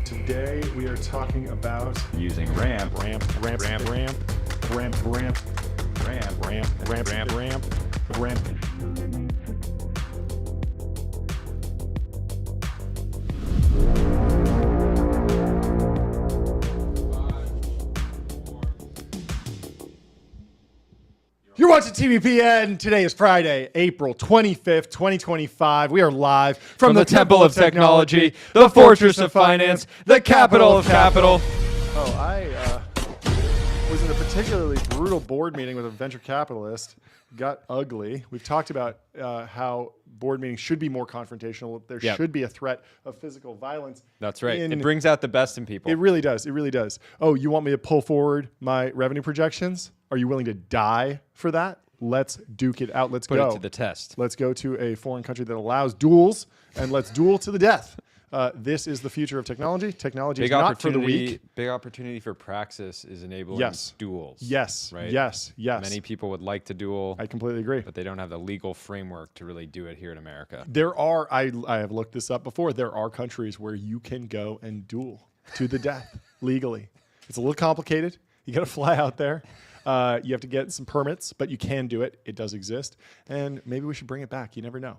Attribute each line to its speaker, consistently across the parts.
Speaker 1: Today we are talking about
Speaker 2: using ramp.
Speaker 1: You're watching TBPN. Today is Friday, April 25th, 2025. We are live from the
Speaker 2: Temple of Technology, the Fortress of Finance, the capital of capital.
Speaker 1: Oh, I was in a particularly brutal board meeting with a venture capitalist. Got ugly. We've talked about how board meetings should be more confrontational. There should be a threat of physical violence.
Speaker 2: That's right. It brings out the best in people.
Speaker 1: It really does. It really does. Oh, you want me to pull forward my revenue projections? Are you willing to die for that? Let's duke it out. Let's
Speaker 2: Put
Speaker 1: go.
Speaker 2: it to the test.
Speaker 1: Let's go to a foreign country that allows duels, and let's duel to the death. This is the future of technology. Technology is not for the weak.
Speaker 2: Big opportunity for Praxis is enabling duels.
Speaker 1: Yes.
Speaker 2: Right?
Speaker 1: Yes.
Speaker 2: Many people would like to duel.
Speaker 1: I completely agree.
Speaker 2: But they don't have the legal framework to really do it here in America.
Speaker 1: There are, I have looked this up before, there are countries where you can go and duel to the death legally. It's a little complicated. You got to fly out there. You have to get some permits, but you can do it. It does exist. And maybe we should bring it back. You never know.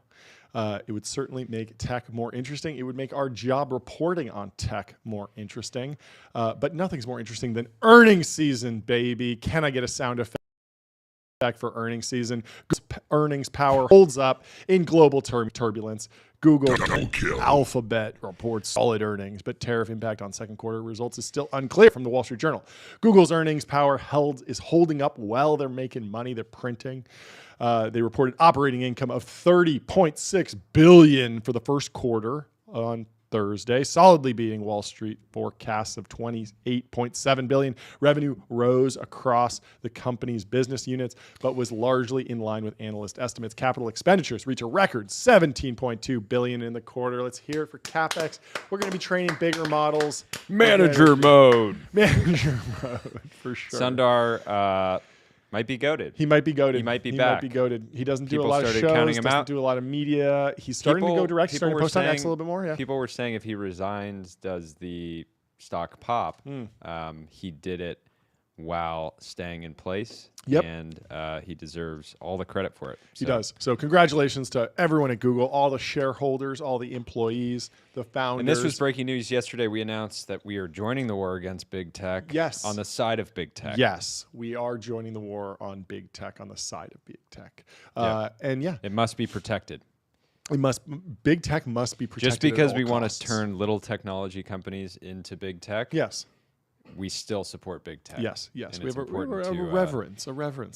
Speaker 1: It would certainly make tech more interesting. It would make our job reporting on tech more interesting. But nothing's more interesting than earnings season, baby. Can I get a sound effect for earnings season? Earnings power holds up in global turbulence. Google, Alphabet reports solid earnings, but tariff impact on second quarter results is still unclear from the Wall Street Journal. Google's earnings power is holding up well. They're making money. They're printing. They reported operating income of $30.6 billion for the first quarter on Thursday, solidly beating Wall Street forecasts of $28.7 billion. Revenue rose across the company's business units, but was largely in line with analyst estimates. Capital expenditures reach a record $17.2 billion in the quarter. Let's hear it for CapEx. We're going to be training bigger models.
Speaker 2: Manager mode.
Speaker 1: Manager mode, for sure.
Speaker 2: Sundar might be goated.
Speaker 1: He might be goated.
Speaker 2: He might be
Speaker 1: he
Speaker 2: back.
Speaker 1: Might be goated. He doesn't do
Speaker 2: People
Speaker 1: a lot of
Speaker 2: started
Speaker 1: shows,
Speaker 2: counting him
Speaker 1: doesn't
Speaker 2: out.
Speaker 1: do a lot of media. He's starting to go direct. He's starting to post on X a little bit more. Yeah.
Speaker 2: People were saying if he resigns, does the stock pop? He did it while staying in place.
Speaker 1: Yep.
Speaker 2: And he deserves all the credit for it.
Speaker 1: He does. So congratulations to everyone at Google, all the shareholders, all the employees, the founders.
Speaker 2: And this was breaking news yesterday. We announced that we are joining the war against big tech.
Speaker 1: Yes.
Speaker 2: On the side of big tech.
Speaker 1: Yes, we are joining the war on big tech, on the side of big tech. And yeah.
Speaker 2: It must be protected.
Speaker 1: Big tech must be protected.
Speaker 2: Just because we want
Speaker 1: to
Speaker 2: turn little technology companies into big tech.
Speaker 1: Yes.
Speaker 2: We still support big tech.
Speaker 1: Yes. We have a reverence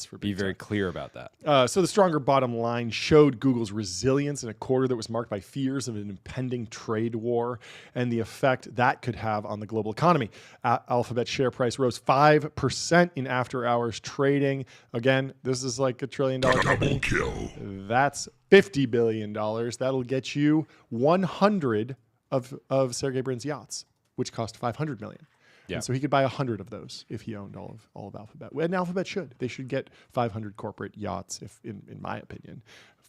Speaker 1: for big tech.
Speaker 2: Be very clear about that.
Speaker 1: So the stronger bottom line showed Google's resilience in a quarter that was marked by fears of an impending trade war and the effect that could have on the global economy. Alphabet's share price rose 5% in after-hours trading. Again, this is like $1 trillion company. That's $50 billion. That'll get you 100 of Sergey Brin's yachts, which cost $500 million.
Speaker 2: Yeah.
Speaker 1: And so he could buy 100 of those if he owned all of Alphabet. And Alphabet should. They should get 500 corporate yachts, if in my opinion,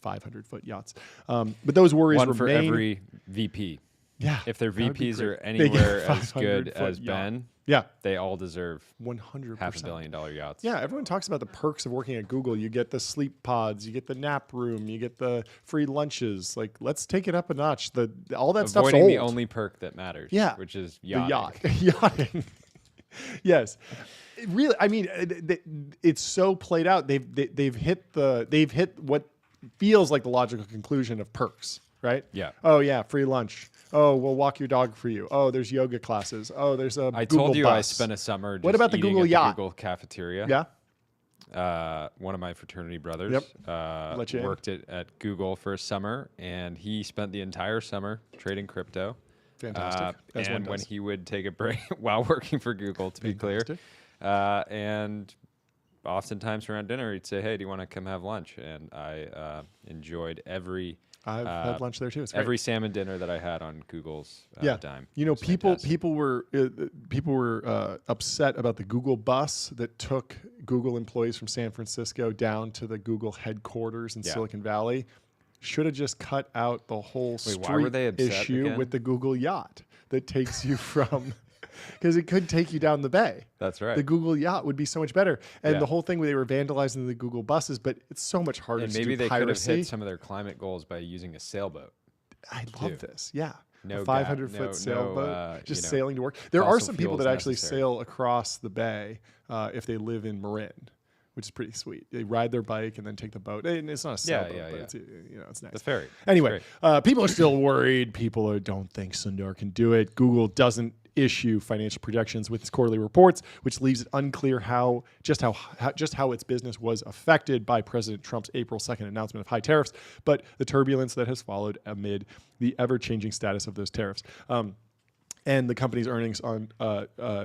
Speaker 1: 500-foot yachts. But those worries
Speaker 2: remain.
Speaker 1: One
Speaker 2: for every VP.
Speaker 1: Yeah.
Speaker 2: If their VPs are anywhere as good as Ben,
Speaker 1: yeah,
Speaker 2: they all deserve
Speaker 1: 100%
Speaker 2: $500 million yachts.
Speaker 1: Yeah, everyone talks about the perks of working at Google. You get the sleep pods, you get the nap room, you get the free lunches. Like, let's take it up a notch. All that stuff's old.
Speaker 2: Avoiding the only perk that matters.
Speaker 1: Yeah,
Speaker 2: which is yachting.
Speaker 1: The yachting. Yes, really. I mean, it's so played out. They've hit what feels like the logical conclusion of perks, right?
Speaker 2: Yeah.
Speaker 1: Oh yeah, free lunch. Oh, we'll walk your dog for you. Oh, there's yoga classes. Oh, there's a
Speaker 2: I
Speaker 1: Google
Speaker 2: told you
Speaker 1: bus.
Speaker 2: I spent a summer just
Speaker 1: What about the
Speaker 2: eating
Speaker 1: Google
Speaker 2: at
Speaker 1: yacht?
Speaker 2: the Google cafeteria.
Speaker 1: Yeah.
Speaker 2: One of my fraternity brothers
Speaker 1: Let you in.
Speaker 2: worked at Google for a summer, and he spent the entire summer trading crypto.
Speaker 1: Fantastic. As one
Speaker 2: And when
Speaker 1: does.
Speaker 2: he would take a break while working for Google, to be clear,
Speaker 1: Fantastic.
Speaker 2: and oftentimes around dinner, he'd say, "Hey, do you want to come have lunch?" And I enjoyed every
Speaker 1: I've had lunch there too. It's great.
Speaker 2: every salmon dinner that I had on Google's dime.
Speaker 1: You know,
Speaker 2: It was
Speaker 1: people
Speaker 2: fantastic.
Speaker 1: people were upset about the Google bus that took Google employees from San Francisco down to the Google headquarters in
Speaker 2: Yeah.
Speaker 1: Silicon Valley. Should have just cut out the whole
Speaker 2: Wait, why were they
Speaker 1: street
Speaker 2: upset
Speaker 1: issue
Speaker 2: again?
Speaker 1: with the Google yacht that takes you from, because it could take you down the bay.
Speaker 2: That's right.
Speaker 1: The Google yacht would be so much better. And
Speaker 2: Yeah.
Speaker 1: the whole thing where they were vandalizing the Google buses, but it's so much harder
Speaker 2: And
Speaker 1: to
Speaker 2: maybe
Speaker 1: do
Speaker 2: they could have
Speaker 1: piracy.
Speaker 2: hit some of their climate goals by using a sailboat.
Speaker 1: I love this. Yeah.
Speaker 2: No
Speaker 1: A
Speaker 2: ga-
Speaker 1: 500-foot
Speaker 2: no-
Speaker 1: sailboat,
Speaker 2: no,
Speaker 1: just
Speaker 2: you know,
Speaker 1: sailing to work. There are
Speaker 2: fossil
Speaker 1: some people
Speaker 2: fuels
Speaker 1: that actually
Speaker 2: necessary.
Speaker 1: sail across the bay if they live in Marin, which is pretty sweet. They ride their bike and then take the boat. And it's not a sailboat,
Speaker 2: yeah,
Speaker 1: but
Speaker 2: yeah.
Speaker 1: it's, it's nice.
Speaker 2: The ferry.
Speaker 1: Anyway, people are still worried. People don't think Sundar can do it. Google doesn't issue financial projections with its quarterly reports, which leaves it unclear just how its business was affected by President Trump's April 2nd announcement of high tariffs, but the turbulence that has followed amid the ever-changing status of those tariffs. And the company's earnings on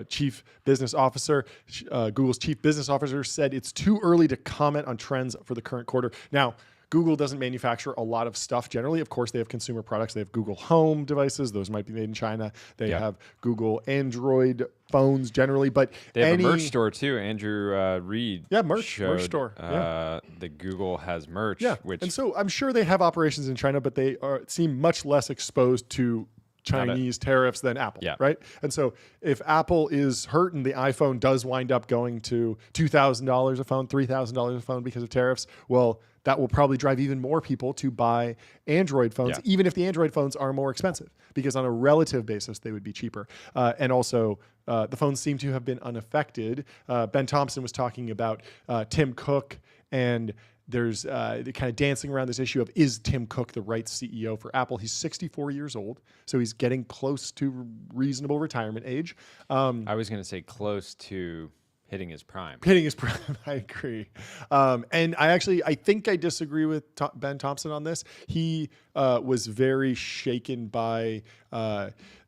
Speaker 1: chief business officer, Google's chief business officer said it's too early to comment on trends for the current quarter. Now, Google doesn't manufacture a lot of stuff generally. Of course, they have consumer products. They have Google Home devices. Those might be made in China. They have Google Android phones generally. But
Speaker 2: They have a merch store too. Andrew Reed
Speaker 1: merch store.
Speaker 2: that Google has merch.
Speaker 1: Yeah,
Speaker 2: Which
Speaker 1: and so I'm sure they have operations in China, but they seem much less exposed to Chinese tariffs than Apple,
Speaker 2: Yeah.
Speaker 1: right? And so if Apple is hurt and the iPhone does wind up going to $2,000 a phone, $3,000 a phone because of tariffs, well, that will probably drive even more people to buy Android phones, even if the Android phones are more expensive, because on a relative basis, they would be cheaper. And also, the phones seem to have been unaffected. Ben Thompson was talking about Tim Cook, and there's kind of dancing around this issue of, is Tim Cook the right CEO for Apple? He's 64 years old, so he's getting close to reasonable retirement age.
Speaker 2: I was going to say close to hitting his prime.
Speaker 1: Hitting his prime, I agree. And I think I disagree with Ben Thompson on this. He was very shaken by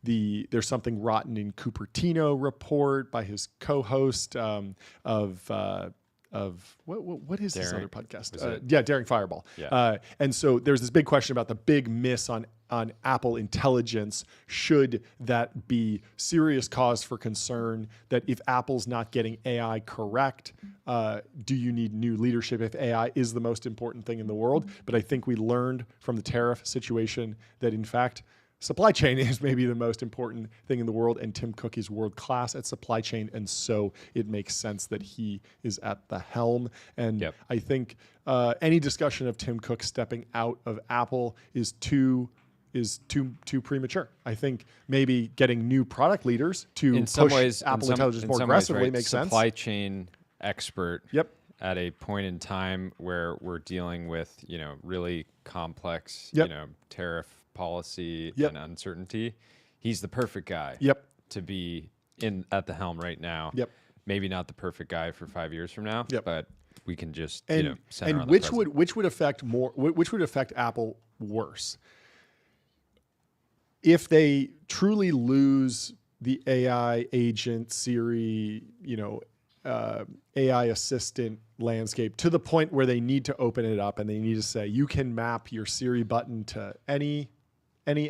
Speaker 1: There's Something Rotten in Cupertino report by his co-host of what is this other podcast? Daring Fireball.
Speaker 2: Yeah.
Speaker 1: And so there's this big question about the big miss on Apple Intelligence. Should that be serious cause for concern that if Apple's not getting AI correct, do you need new leadership if AI is the most important thing in the world? But I think we learned from the tariff situation that, in fact, supply chain is maybe the most important thing in the world, and Tim Cook is world class at supply chain, and so it makes sense that he is at the helm. And I think any discussion of Tim Cook stepping out of Apple is too premature. I think maybe getting new product leaders to push Apple Intelligence more aggressively makes sense.
Speaker 2: Supply chain expert.
Speaker 1: Yep.
Speaker 2: At a point in time where we're dealing with really complex tariff policy and uncertainty, he's the perfect guy to be at the helm right now. Maybe not the perfect guy for 5 years from now, but we can just center on
Speaker 1: which would affect Apple worse if they truly lose the AI agent Siri, AI assistant landscape to the point where they need to open it up and they need to say, you can map your Siri button to any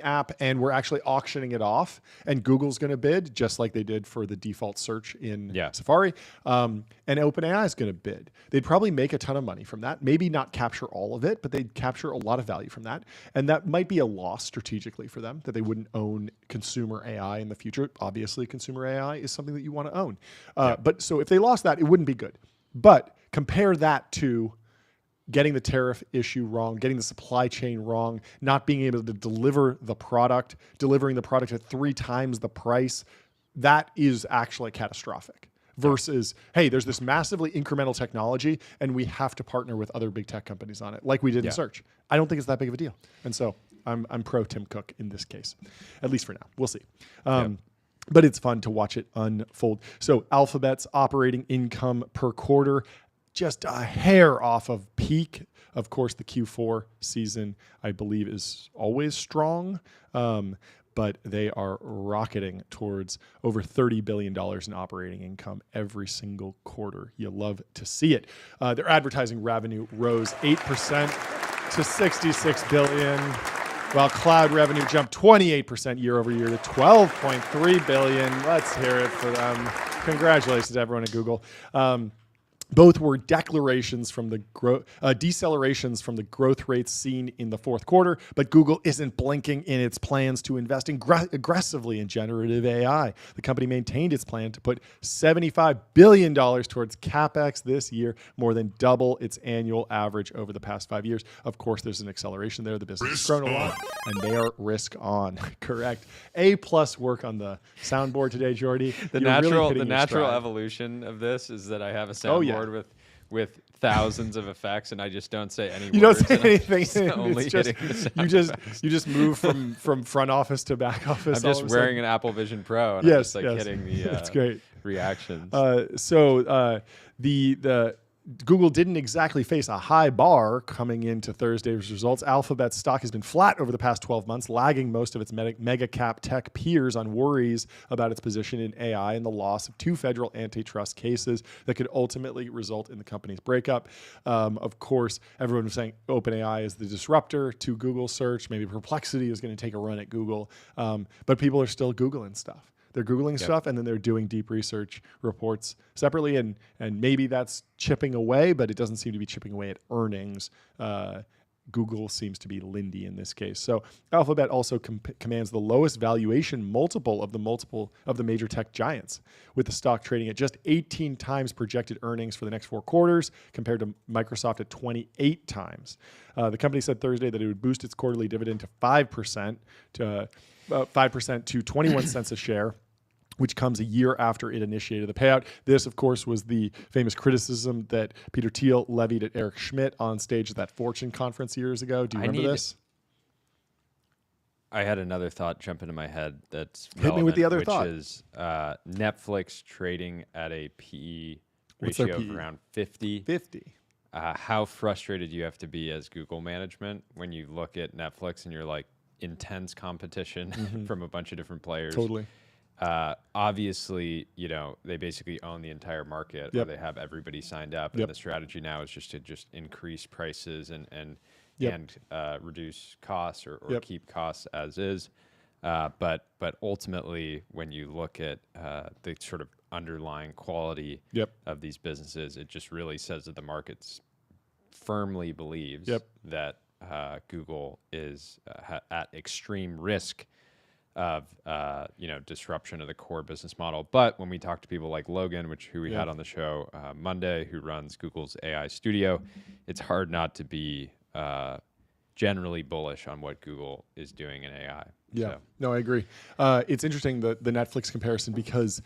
Speaker 1: app, and we're actually auctioning it off, and Google's going to bid just like they did for the default search in Safari, and OpenAI is going to bid. They'd probably make a ton of money from that, maybe not capture all of it, but they'd capture a lot of value from that, and that might be a loss strategically for them, that they wouldn't own consumer AI in the future. Obviously, consumer AI is something that you want to own. But so if they lost that, it wouldn't be good. But compare that to getting the tariff issue wrong, getting the supply chain wrong, not being able to delivering the product at 3 times the price. That is actually catastrophic. versus, hey, there's this massively incremental technology and we have to partner with other big tech companies on it, like we did in search. I don't think it's that big of a deal. And so I'm pro Tim Cook in this case, at least for now. We'll see. But it's fun to watch it unfold. So Alphabet's operating income per quarter, just a hair off of peak. Of course, the Q4 season, I believe, is always strong. But they are rocketing towards over $30 billion in operating income every single quarter. You love to see it. Their advertising revenue rose 8% to $66 billion, while cloud revenue jumped 28% year over year to $12.3 billion. Let's hear it for them. Congratulations to everyone at Google. Both were decelerations from the growth rates seen in the fourth quarter, but Google isn't blinking in its plans to invest aggressively in generative AI. The company maintained its plan to put $75 billion towards CapEx this year, more than double its annual average over the past 5 years. Of course, there's an acceleration there. The business has grown a lot, and they are risk on. Correct. A+ work on the soundboard today, Jordy.
Speaker 2: The natural evolution of this is that I have a soundboard with thousands of effects, and I just don't say any words.
Speaker 1: You don't say anything.
Speaker 2: Only hitting the
Speaker 1: you just move from front office to back office.
Speaker 2: I'm just wearing an Apple Vision Pro, and I'm just hitting the
Speaker 1: that's great
Speaker 2: reactions.
Speaker 1: The Google didn't exactly face a high bar coming into Thursday's results. Alphabet's stock has been flat over the past 12 months, lagging most of its mega cap tech peers on worries about its position in AI and the loss of 2 federal antitrust cases that could ultimately result in the company's breakup. Of course, everyone was saying OpenAI is the disruptor to Google search. Maybe Perplexity is going to take a run at Google, but people are still Googling stuff. They're Googling stuff, and then they're doing deep research reports separately, and maybe that's chipping away, but it doesn't seem to be chipping away at earnings. Google seems to be Lindy in this case. So Alphabet also commands the lowest valuation multiple of the major tech giants, with the stock trading at just 18 times projected earnings for the next 4 quarters, compared to Microsoft at 28 times. The company said Thursday that it would boost its quarterly dividend to 5% to 21 cents a share, which comes a year after it initiated the payout. This, of course, was the famous criticism that Peter Thiel levied at Eric Schmidt on stage at that Fortune conference years ago. Do you remember this?
Speaker 2: I had another thought jump into my head that's
Speaker 1: relevant, hit me with the other thought,
Speaker 2: which is Netflix trading at a PE ratio of around 50.
Speaker 1: 50.
Speaker 2: How frustrated you have to be as Google management when you look at Netflix and you're like, intense competition from a bunch of different players.
Speaker 1: Totally.
Speaker 2: Obviously, they basically own the entire market, or they have everybody signed up, and the strategy now is just to increase prices and reduce costs or keep costs as is. But ultimately, when you look at the sort of underlying quality of these businesses, it just really says that the market firmly believes that Google is at extreme risk of disruption of the core business model. But when we talk to people like Logan, who we had on the show Monday, who runs Google's AI studio, it's hard not to be generally bullish on what Google is doing in AI.
Speaker 1: Yeah,
Speaker 2: so.
Speaker 1: No, I agree. It's interesting, the Netflix comparison, because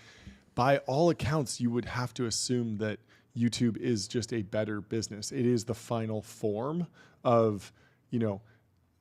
Speaker 1: by all accounts, you would have to assume that YouTube is just a better business. It is the final form of,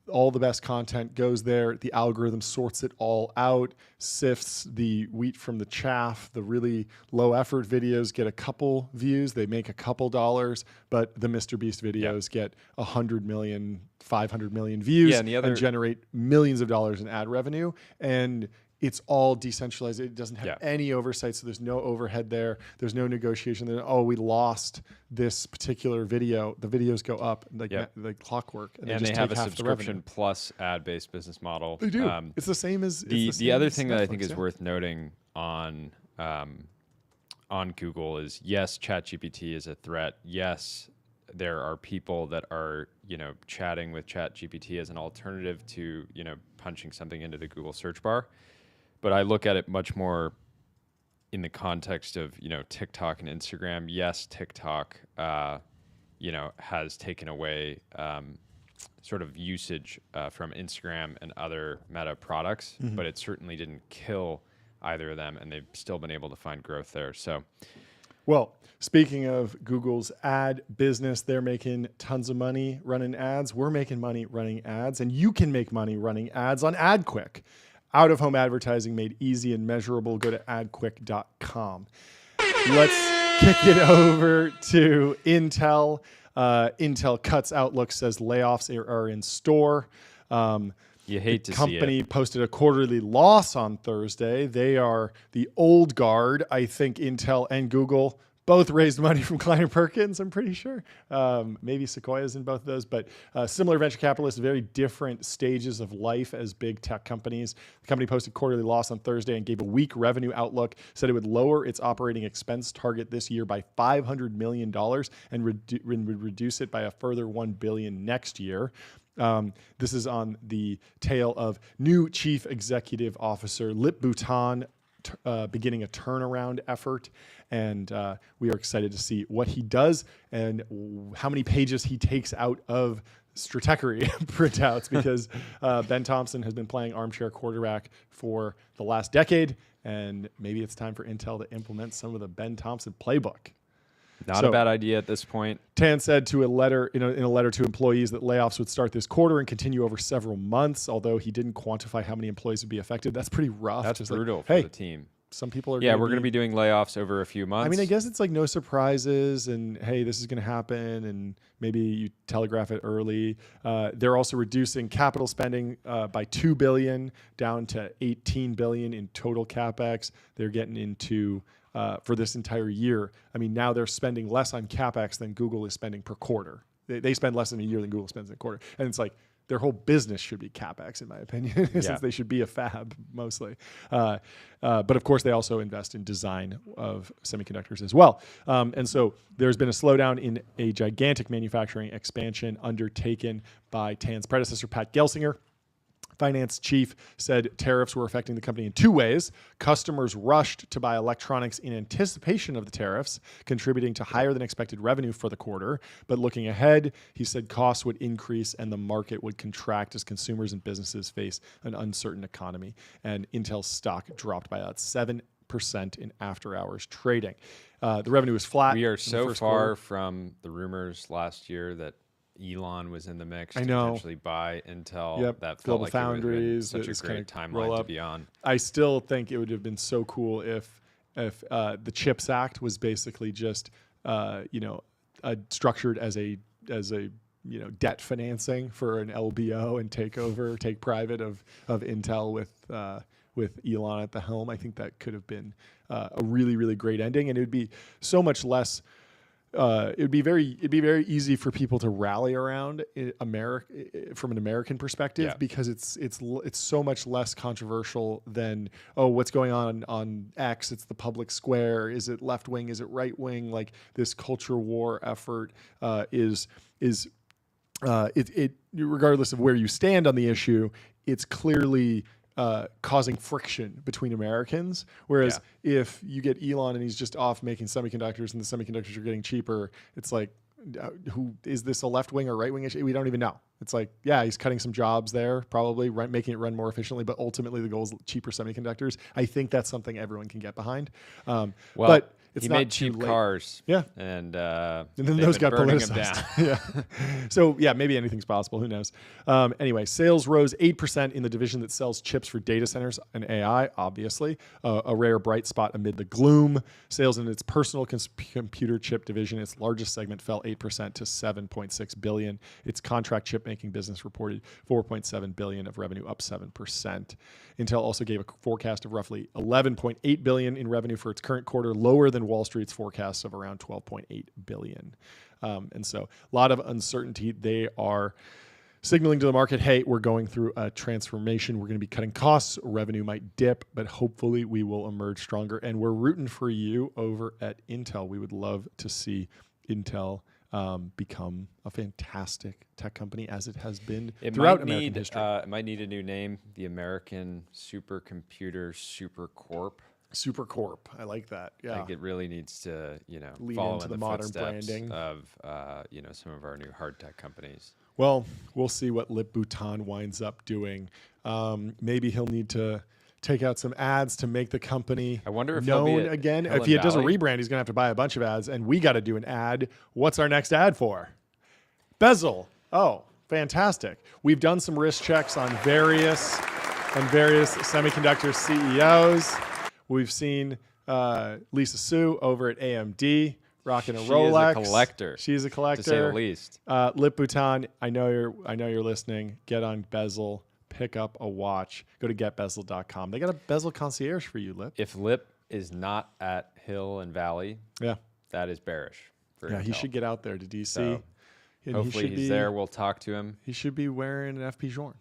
Speaker 1: all the best content goes there. The algorithm sorts it all out, sifts the wheat from the chaff. The really low effort videos get a couple views. They make a couple dollars, but the Mr. Beast videos get 100 million, 500 million views and generate millions of dollars in ad revenue. And it's all decentralized. It doesn't have any oversight, so there's no overhead there. There's no negotiation. We lost this particular video. The videos go up like clockwork,
Speaker 2: and they have a subscription plus ad-based business model.
Speaker 1: They do. It's the same as
Speaker 2: the other thing that I think is worth noting on Google is, yes, ChatGPT is a threat. Yes, there are people that are chatting with ChatGPT as an alternative to punching something into the Google search bar. But I look at it much more in the context of, TikTok and Instagram. Yes, TikTok, has taken away sort of usage from Instagram and other Meta products, but it certainly didn't kill either of them, and they've still been able to find growth there. So,
Speaker 1: well, speaking of Google's ad business, they're making tons of money running ads. We're making money running ads, and you can make money running ads on AdQuick. Out-of-home advertising made easy and measurable. Go to adquick.com. Let's kick it over to Intel. Intel cuts outlook, says layoffs are in store.
Speaker 2: You hate to see it.
Speaker 1: The company posted a quarterly loss on Thursday. They are the old guard. I think Intel and Google both raised money from Kleiner Perkins, I'm pretty sure. Maybe Sequoia's in both of those, but similar venture capitalists, very different stages of life as big tech companies. The company posted quarterly loss on Thursday and gave a weak revenue outlook, said it would lower its operating expense target this year by $500 million and would reduce it by a further $1 billion next year. This is on the tail of new chief executive officer Lip Bhutan beginning a turnaround effort. And we are excited to see what he does and how many pages he takes out of Stratechery printouts, because Ben Thompson has been playing armchair quarterback for the last decade. And maybe it's time for Intel to implement some of the Ben Thompson playbook.
Speaker 2: Not a bad idea at this point.
Speaker 1: Tan said to a letter in a letter to employees that layoffs would start this quarter and continue over several months, although he didn't quantify how many employees would be affected. That's pretty rough.
Speaker 2: That's
Speaker 1: just
Speaker 2: brutal
Speaker 1: like,
Speaker 2: for
Speaker 1: hey,
Speaker 2: the team.
Speaker 1: Some people are
Speaker 2: we're going to be doing layoffs over a few months.
Speaker 1: I mean, I guess it's like no surprises and, hey, this is going to happen, and maybe you telegraph it early. They're also reducing capital spending by $2 billion down to $18 billion in total CapEx. They're getting into for this entire year. I mean, now they're spending less on CapEx than Google is spending per quarter. They spend less in a year than Google spends in a quarter. And it's like their whole business should be CapEx, in my opinion, since they should be a fab mostly. But of course, they also invest in design of semiconductors as well. And so there's been a slowdown in a gigantic manufacturing expansion undertaken by Tan's predecessor, Pat Gelsinger. Finance chief said tariffs were affecting the company in two ways. Customers rushed to buy electronics in anticipation of the tariffs, contributing to higher than expected revenue for the quarter. But looking ahead, he said costs would increase and the market would contract as consumers and businesses face an uncertain economy. And Intel's stock dropped by about 7% in after-hours trading. The revenue was flat.
Speaker 2: We are so far from the rumors last year that Elon was in the mix to potentially buy Intel.
Speaker 1: Yep.
Speaker 2: That felt
Speaker 1: Global
Speaker 2: like
Speaker 1: Foundries,
Speaker 2: such a great timeline to be on.
Speaker 1: I still think it would have been so cool if the CHIPS Act was basically just structured as a debt financing for an LBO and take private of Intel with Elon at the helm. I think that could have been a really, really great ending, and it would be so much less. It'd be very easy for people to rally around from an American perspective, because it's so much less controversial than, oh, what's going on X? It's the public square. Is it left wing? Is it right wing? Like, this culture war effort is regardless of where you stand on the issue, it's clearly causing friction between Americans. Whereas if you get Elon and he's just off making semiconductors and the semiconductors are getting cheaper, it's like, who is this, a left wing or right wing issue? We don't even know. It's like, yeah, he's cutting some jobs there, probably making it run more efficiently, but ultimately the goal is cheaper semiconductors. I think that's something everyone can get behind. But it's
Speaker 2: he
Speaker 1: not
Speaker 2: made cheap cars.
Speaker 1: Yeah.
Speaker 2: And
Speaker 1: then those got politicized. Yeah. So yeah, maybe anything's possible. Who knows? Anyway, sales rose 8% in the division that sells chips for data centers and AI, obviously. A rare bright spot amid the gloom. Sales in its personal computer chip division, its largest segment, fell 8% to $7.6 billion. Its contract chip making business reported $4.7 billion of revenue, up 7%. Intel also gave a forecast of roughly $11.8 billion in revenue for its current quarter, lower than Wall Street's forecasts of around $12.8 billion. And so a lot of uncertainty. They are signaling to the market, hey, we're going through a transformation. We're going to be cutting costs. Revenue might dip, but hopefully we will emerge stronger. And we're rooting for you over at Intel. We would love to see Intel become a fantastic tech company, as it has been throughout American history.
Speaker 2: It might need a new name, the American Supercomputer Supercorp.
Speaker 1: Supercorp, I like that. Yeah,
Speaker 2: like it really needs to,
Speaker 1: lean
Speaker 2: follow
Speaker 1: into
Speaker 2: in
Speaker 1: the modern
Speaker 2: footsteps
Speaker 1: branding
Speaker 2: of, some of our new hard tech companies.
Speaker 1: Well, we'll see what Lip Bhutan winds up doing. Maybe he'll need to take out some ads to make the company
Speaker 2: I wonder if
Speaker 1: known again. If he does a rebrand, he's going to have to buy a bunch of ads, and we got to do an ad. What's our next ad for? Bezel. Oh, fantastic. We've done some risk checks on various semiconductor CEOs. We've seen Lisa Su over at AMD rocking a Rolex.
Speaker 2: She's a collector.
Speaker 1: She's a collector,
Speaker 2: to say the least.
Speaker 1: Lip Bouton. I know you're listening. Get on Bezel. Pick up a watch. Go to getbezel.com. They got a bezel concierge for you, Lip.
Speaker 2: If Lip is not at Hill and Valley, that is bearish.
Speaker 1: He should get out there to DC.
Speaker 2: So, hopefully he's there. We'll talk to him.
Speaker 1: He should be wearing an FP Journe.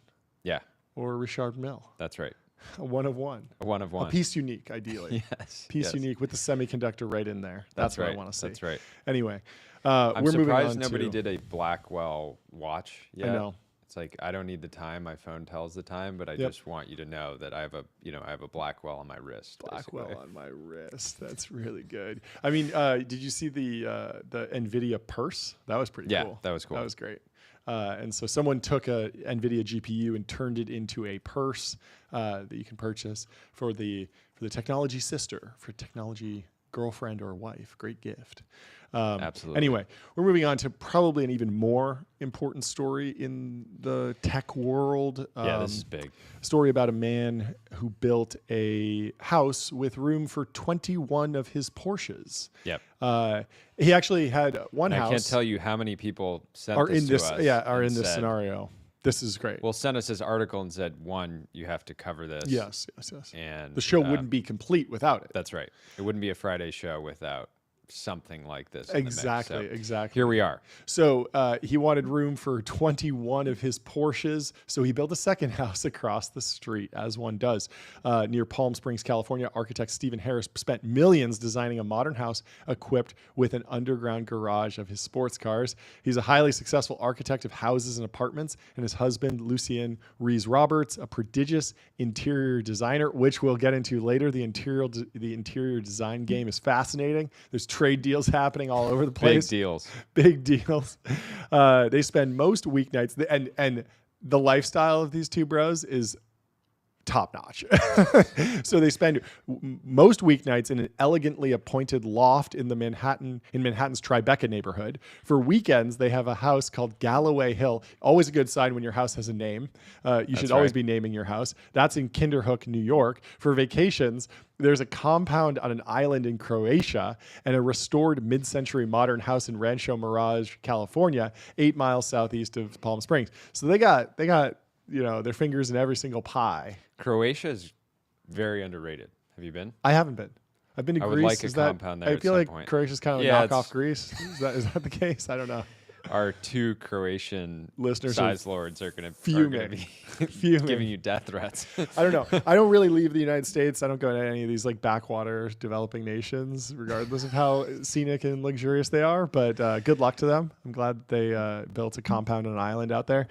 Speaker 2: Yeah.
Speaker 1: Or Richard Mille.
Speaker 2: That's right.
Speaker 1: A one of one.
Speaker 2: A one of one.
Speaker 1: A piece unique, ideally. Piece unique with the semiconductor right in there. That's what
Speaker 2: right.
Speaker 1: I want to see.
Speaker 2: That's right.
Speaker 1: Anyway,
Speaker 2: I'm
Speaker 1: we're moving on
Speaker 2: surprised nobody did a Blackwell watch yet.
Speaker 1: I know.
Speaker 2: It's like, I don't need the time. My phone tells the time, but I just want you to know that I have a Blackwell on my wrist.
Speaker 1: Blackwell on my wrist. That's really good. I mean, did you see the NVIDIA purse? That was pretty cool.
Speaker 2: Yeah, that was cool.
Speaker 1: That was great. And so someone took a NVIDIA GPU and turned it into a purse that you can purchase for the technology sister, for technology girlfriend or wife. Great gift.
Speaker 2: Absolutely.
Speaker 1: Anyway, we're moving on to probably an even more important story in the tech world.
Speaker 2: This is big.
Speaker 1: Story about a man who built a house with room for 21 of his Porsches.
Speaker 2: Yep.
Speaker 1: He actually had one house.
Speaker 2: I can't tell you how many people sent
Speaker 1: are
Speaker 2: this
Speaker 1: in
Speaker 2: to
Speaker 1: this.
Speaker 2: us.
Speaker 1: Yeah, are in this scenario. This is great.
Speaker 2: Well, sent us this article and said, one, you have to cover this.
Speaker 1: Yes.
Speaker 2: And
Speaker 1: the show wouldn't be complete without it.
Speaker 2: That's right. It wouldn't be a Friday show without something like this.
Speaker 1: Exactly.
Speaker 2: Here we are.
Speaker 1: So he wanted room for 21 of his Porsches. So he built a second house across the street, as one does. Near Palm Springs, California, architect Stephen Harris spent millions designing a modern house equipped with an underground garage of his sports cars. He's a highly successful architect of houses and apartments, and his husband, Lucien Rees Roberts, a prodigious interior designer, which we'll get into later. The interior design game is fascinating. There's trade deals happening all over the place. Big deals. They spend most weeknights, and the lifestyle of these two bros is top notch. So they spend most weeknights in an elegantly appointed loft in Manhattan's Tribeca neighborhood. For weekends, they have a house called Galloway Hill. Always a good sign when your house has a name. You should always be naming your house. That's in Kinderhook, New York. For vacations, there's a compound on an island in Croatia and a restored mid-century modern house in Rancho Mirage, California, 8 miles southeast of Palm Springs. So they got their fingers in every single pie.
Speaker 2: Croatia is very underrated. Have you been?
Speaker 1: I haven't been. I've been to Greece.
Speaker 2: I would like a compound there.
Speaker 1: I feel like Croatia's kind of a knockoff Greece. Is that the case? I don't know.
Speaker 2: Our two Croatian
Speaker 1: listeners,
Speaker 2: size lords, are going to be giving you death threats.
Speaker 1: I don't know. I don't really leave the United States. I don't go to any of these like backwater developing nations, regardless of how scenic and luxurious they are. But good luck to them. I'm glad they built a compound on an island out there.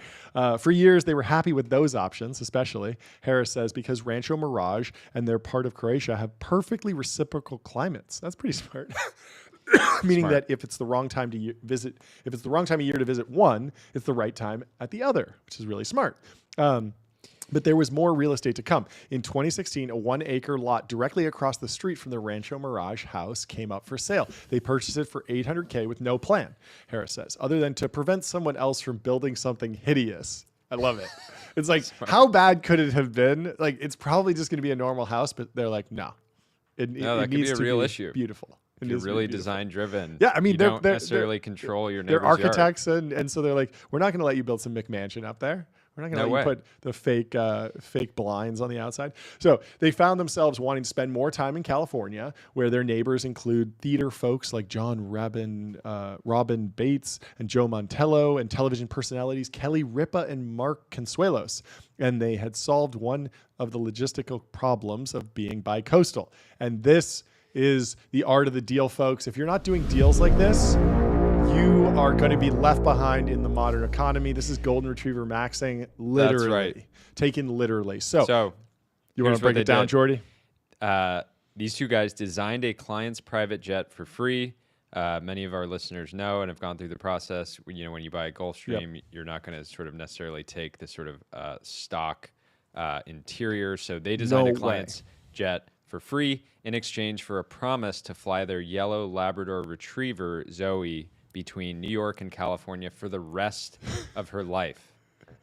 Speaker 1: For years, they were happy with those options, especially, Harris says, because Rancho Mirage and their part of Croatia have perfectly reciprocal climates. That's pretty smart. Meaning that if it's the wrong time to visit, if it's the wrong time of year to visit one, it's the right time at the other, which is really smart. But there was more real estate to come. In 2016, a 1-acre lot directly across the street from the Rancho Mirage house came up for sale. They purchased it for $800K with no plan, Harris says, other than to prevent someone else from building something hideous. I love it. It's like, how bad could it have been? Like, it's probably just going to be a normal house, but they're like, no. It
Speaker 2: that
Speaker 1: needs
Speaker 2: could be a real issue.
Speaker 1: Beautiful.
Speaker 2: You're really design driven.
Speaker 1: Yeah, I mean,
Speaker 2: you don't necessarily control your neighbor's
Speaker 1: They're architects, and so they're like, we're not going to let you build some McMansion up there. We're not going to let you put the fake blinds on the outside. So they found themselves wanting to spend more time in California, where their neighbors include theater folks like Robin Bates and Joe Montello, and television personalities Kelly Ripa and Mark Consuelos. And they had solved one of the logistical problems of being bi-coastal. And this is the art of the deal, folks. If you're not doing deals like this, you are going to be left behind in the modern economy. This is golden retriever maxing, literally. That's right. Taken literally. So you want to break it down, Jordy?
Speaker 2: These two guys designed a client's private jet for free. Many of our listeners know and have gone through the process. When you buy a Gulfstream, you're not going to sort of necessarily take the sort of stock interior. So they designed
Speaker 1: No
Speaker 2: a client's jet for free in exchange for a promise to fly their yellow Labrador Retriever, Zoe, between New York and California for the rest of her life.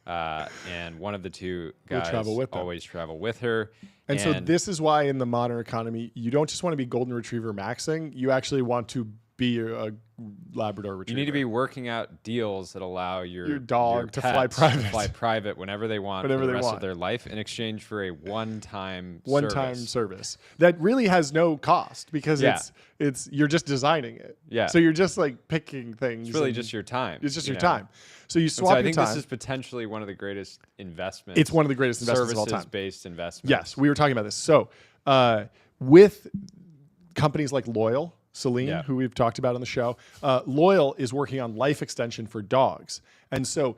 Speaker 2: And one of the two guys always travel with her.
Speaker 1: And so this is why in the modern economy, you don't just want to be golden retriever maxing. You actually want to be a Labrador Retriever.
Speaker 2: You need to be working out deals that allow your
Speaker 1: dog to fly
Speaker 2: private whenever they want for the rest of their life in exchange for a one-time
Speaker 1: service that really has no cost because it's you're just designing it.
Speaker 2: Yeah.
Speaker 1: So you're just like picking things.
Speaker 2: It's really just your time.
Speaker 1: It's just your time. So you swap
Speaker 2: your time.
Speaker 1: I think
Speaker 2: this is potentially one of the greatest investments.
Speaker 1: It's one of the greatest investments of all time.
Speaker 2: Services-based investments.
Speaker 1: Yes, we were talking about this. So with companies like Loyal, Celine, who we've talked about on the show, Loyal is working on life extension for dogs. And so,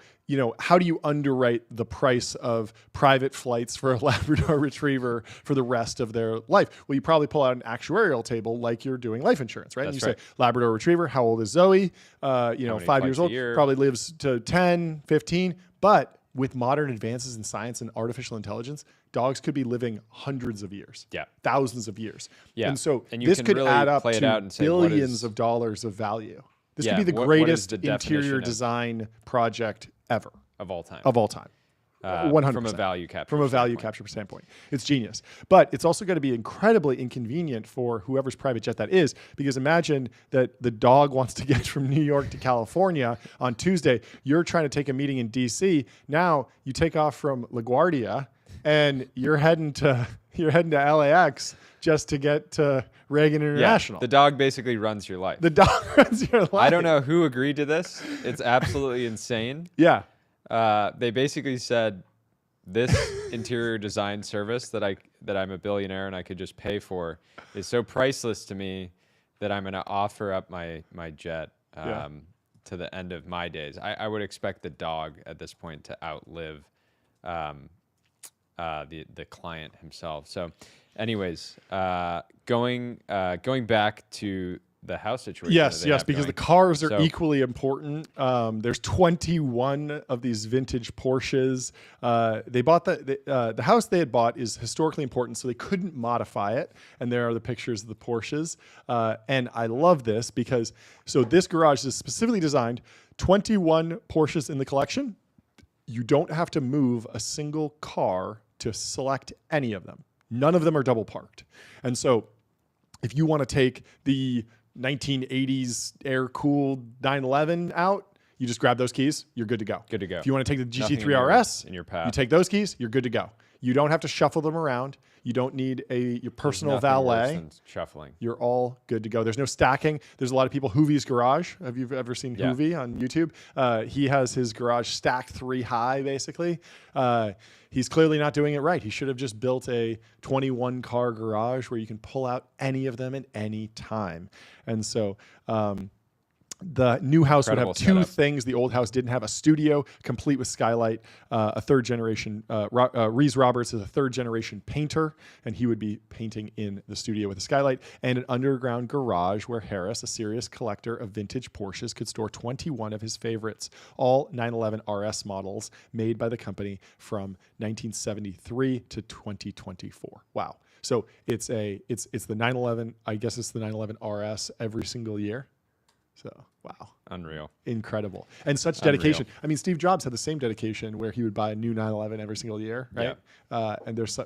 Speaker 1: how do you underwrite the price of private flights for a Labrador Retriever for the rest of their life? Well, you probably pull out an actuarial table like you're doing life insurance, right?
Speaker 2: That's
Speaker 1: and you say, Labrador Retriever, how old is Zoe? 5 years old, probably lives to 10, 15. But with modern advances in science and artificial intelligence, dogs could be living hundreds of years, thousands of years. And so this could really add up to billions of dollars of value. This could be the greatest interior design project ever.
Speaker 2: Of all time.
Speaker 1: 100%.
Speaker 2: From a value capture
Speaker 1: standpoint. It's genius. But it's also going to be incredibly inconvenient for whoever's private jet that is, because imagine that the dog wants to get from New York to California on Tuesday. You're trying to take a meeting in DC. Now you take off from LaGuardia and you're heading to LAX just to get to Reagan International.
Speaker 2: The dog basically runs your life.
Speaker 1: The dog runs your life. I
Speaker 2: don't know who agreed to this. It's absolutely insane.
Speaker 1: Yeah.
Speaker 2: They basically said this interior design service that I'm a billionaire and I could just pay for is so priceless to me that I'm going to offer up my jet to the end of my days. I would expect the dog at this point to outlive the client himself. So, anyways, going back to the house situation.
Speaker 1: Yes, because the cars are equally important. There's 21 of these vintage Porsches. They bought the house they had bought is historically important, so they couldn't modify it. And there are the pictures of the Porsches. And I love this because this garage is specifically designed 21 Porsches in the collection. You don't have to move a single car to select any of them. None of them are double parked. And so if you want to take the 1980s air-cooled 911 out, you just grab those keys, you're good to go.
Speaker 2: Good to go.
Speaker 1: If you want to take the GT3 RS,
Speaker 2: in your path.
Speaker 1: You take those keys, you're good to go. You don't have to shuffle them around. You don't need your personal valet.
Speaker 2: Shuffling.
Speaker 1: You're all good to go. There's no stacking. There's a lot of people. Hoovie's Garage. Have you ever seen Hoovie on YouTube? He has his garage stacked 3 high, basically. He's clearly not doing it right. He should have just built a 21-car garage where you can pull out any of them at any time. And so the new house would have 2 things the old house didn't have: a studio complete with skylight, a third generation. Reese Roberts is a third generation painter, and he would be painting in the studio with a skylight, and an underground garage where Harris, a serious collector of vintage Porsches, could store 21 of his favorites, all 911 RS models made by the company from 1973 to 2024. Wow. So it's the 911. I guess it's the 911 RS every single year. So, wow.
Speaker 2: Unreal.
Speaker 1: Incredible. And such dedication. Unreal. I mean, Steve Jobs had the same dedication where he would buy a new 911 every single year, right? Yeah.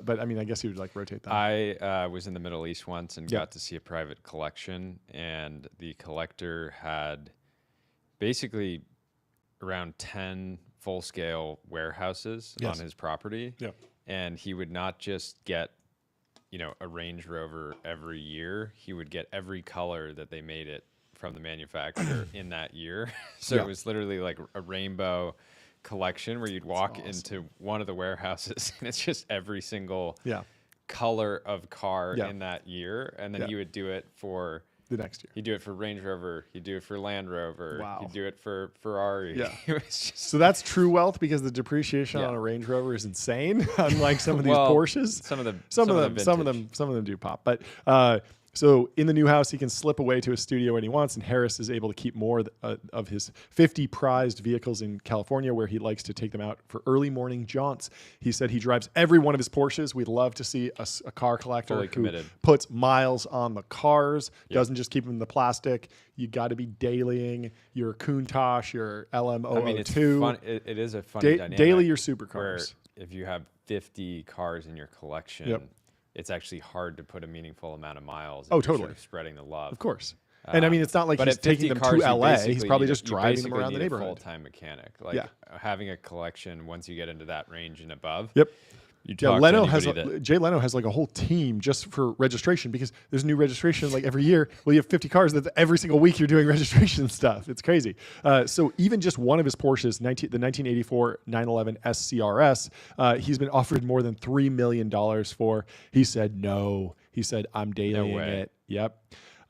Speaker 1: But I mean, I guess he would rotate that.
Speaker 2: I was in the Middle East once and got to see a private collection, and the collector had basically around 10 full-scale warehouses on his property. Yeah. And he would not just get, a Range Rover every year. He would get every color that they made it from the manufacturer in that year. So it was literally like a rainbow collection where you'd walk into one of the warehouses and it's just every single color of car in that year. And then he would do it for
Speaker 1: the next year.
Speaker 2: He'd do it for Range Rover. He'd do it for Land Rover.
Speaker 1: Wow.
Speaker 2: He'd do it for Ferrari.
Speaker 1: Yeah. So that's true wealth, because the depreciation on a Range Rover is insane. Unlike some of these Porsches.
Speaker 2: Some of them do pop.
Speaker 1: But So in the new house, he can slip away to a studio when he wants, and Harris is able to keep more of his 50 prized vehicles in California, where he likes to take them out for early morning jaunts. He said he drives every one of his Porsches. We'd love to see a car collector
Speaker 2: Fully
Speaker 1: who
Speaker 2: committed.
Speaker 1: puts miles on the cars, doesn't just keep them in the plastic. You got to be dailying your Countach, your LM002.
Speaker 2: I mean, it's fun. It is a funny dynamic.
Speaker 1: Daily your supercars.
Speaker 2: If you have 50 cars in your collection, it's actually hard to put a meaningful amount of miles.
Speaker 1: Oh, totally.
Speaker 2: Sort of spreading the love.
Speaker 1: Of course. And I mean, it's not like he's taking them to LA. He's probably just driving them around the neighborhood.
Speaker 2: Full-time mechanic. Like having a collection, once you get into that range and above.
Speaker 1: Yep.
Speaker 2: You
Speaker 1: Jay Leno has like a whole team just for registration, because there's new registration like every year. Well, you have 50 cars that every single week you're doing registration stuff. It's crazy. So even just one of his Porsches, the 1984 911 SCRS, he's been offered more than $3 million for. He said no. He said, I'm dailying it. Yep.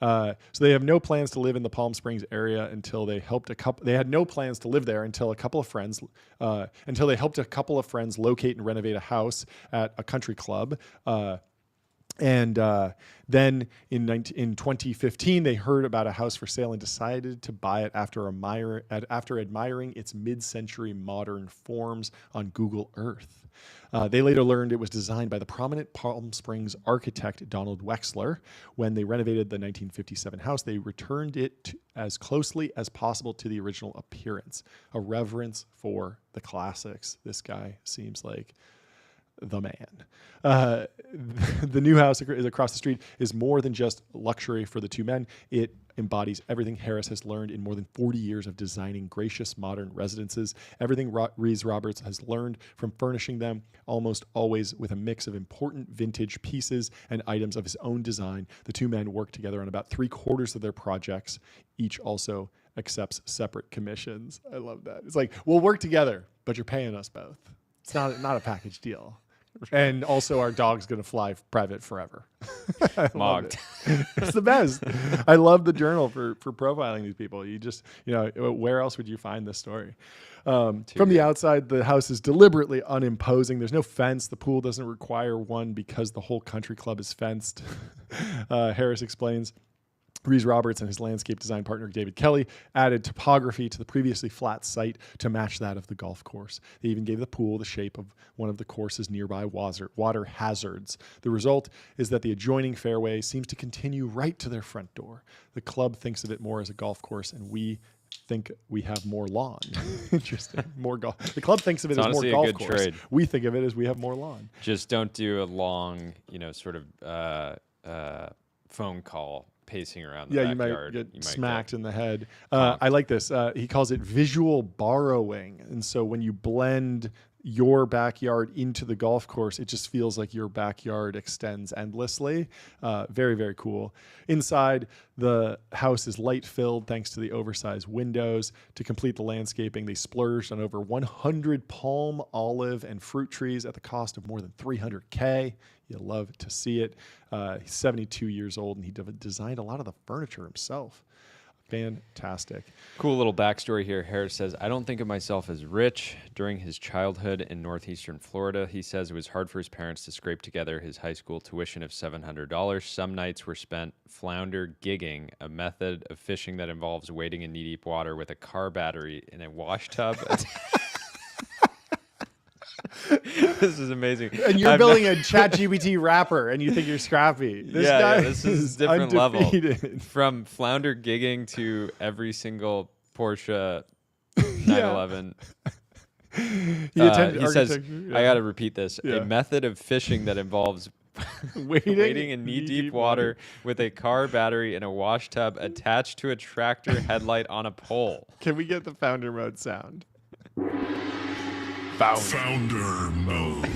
Speaker 1: So they have no plans to live in the Palm Springs area until they helped they had no plans to live there until they helped a couple of friends locate and renovate a house at a country club. And then in 2015, they heard about a house for sale and decided to buy it after admiring its mid-century modern forms on Google Earth. They later learned it was designed by the prominent Palm Springs architect Donald Wexler. When they renovated the 1957 house, they returned it as closely as possible to the original appearance. A reverence for the classics. This guy seems like the man. The new house is across the street is more than just luxury for the two men. It embodies everything Harris has learned in more than 40 years of designing gracious modern residences. Everything Rees Roberts has learned from furnishing them, almost always with a mix of important vintage pieces and items of his own design. The two men work together on about 3/4 of their projects. Each also accepts separate commissions. I love that. It's like, we'll work together, but you're paying us both. It's not a package deal. And also, our dog's going to fly private forever.
Speaker 2: Mogged.
Speaker 1: It's the best. I love the journal for profiling these people. You just, where else would you find this story? From the outside, the house is deliberately unimposing. There's no fence. The pool doesn't require one because the whole country club is fenced. Harris explains. Rees Roberts and his landscape design partner, David Kelly, added topography to the previously flat site to match that of the golf course. They even gave the pool the shape of one of the course's nearby water hazards. The result is that the adjoining fairway seems to continue right to their front door. The club thinks of it more as a golf course, and we think we have more lawn. Interesting. More golf. The club thinks of it as more golf course. Trade. We think of it as we have more lawn.
Speaker 2: Just don't do a long, sort of phone call pacing around the backyard.
Speaker 1: You might smacked in the head. I like this. He calls it visual borrowing. And so when you blend your backyard into the golf course, it just feels like your backyard extends endlessly. Very, very cool. Inside, the house is light filled thanks to the oversized windows. To complete the landscaping, they splurged on over 100 palm, olive, and fruit trees at the cost of more than $300K. You love to see it. He's 72 years old, and he designed a lot of the furniture himself. Fantastic.
Speaker 2: Cool little backstory here. Harris says, I don't think of myself as rich. During his childhood in northeastern Florida, he says it was hard for his parents to scrape together his high school tuition of $700. Some nights were spent flounder gigging, a method of fishing that involves wading in knee-deep water with a car battery in a wash tub. This is amazing.
Speaker 1: And you're building a ChatGPT wrapper, and you think you're scrappy. This guy
Speaker 2: this is different
Speaker 1: undefeated.
Speaker 2: level. From flounder gigging to every single Porsche 911. He says, I got to repeat this. A method of fishing that involves wading in knee-deep water with a car battery in a wash tub attached to a tractor headlight on a pole.
Speaker 1: Can we get the founder mode sound?
Speaker 3: Founder mode.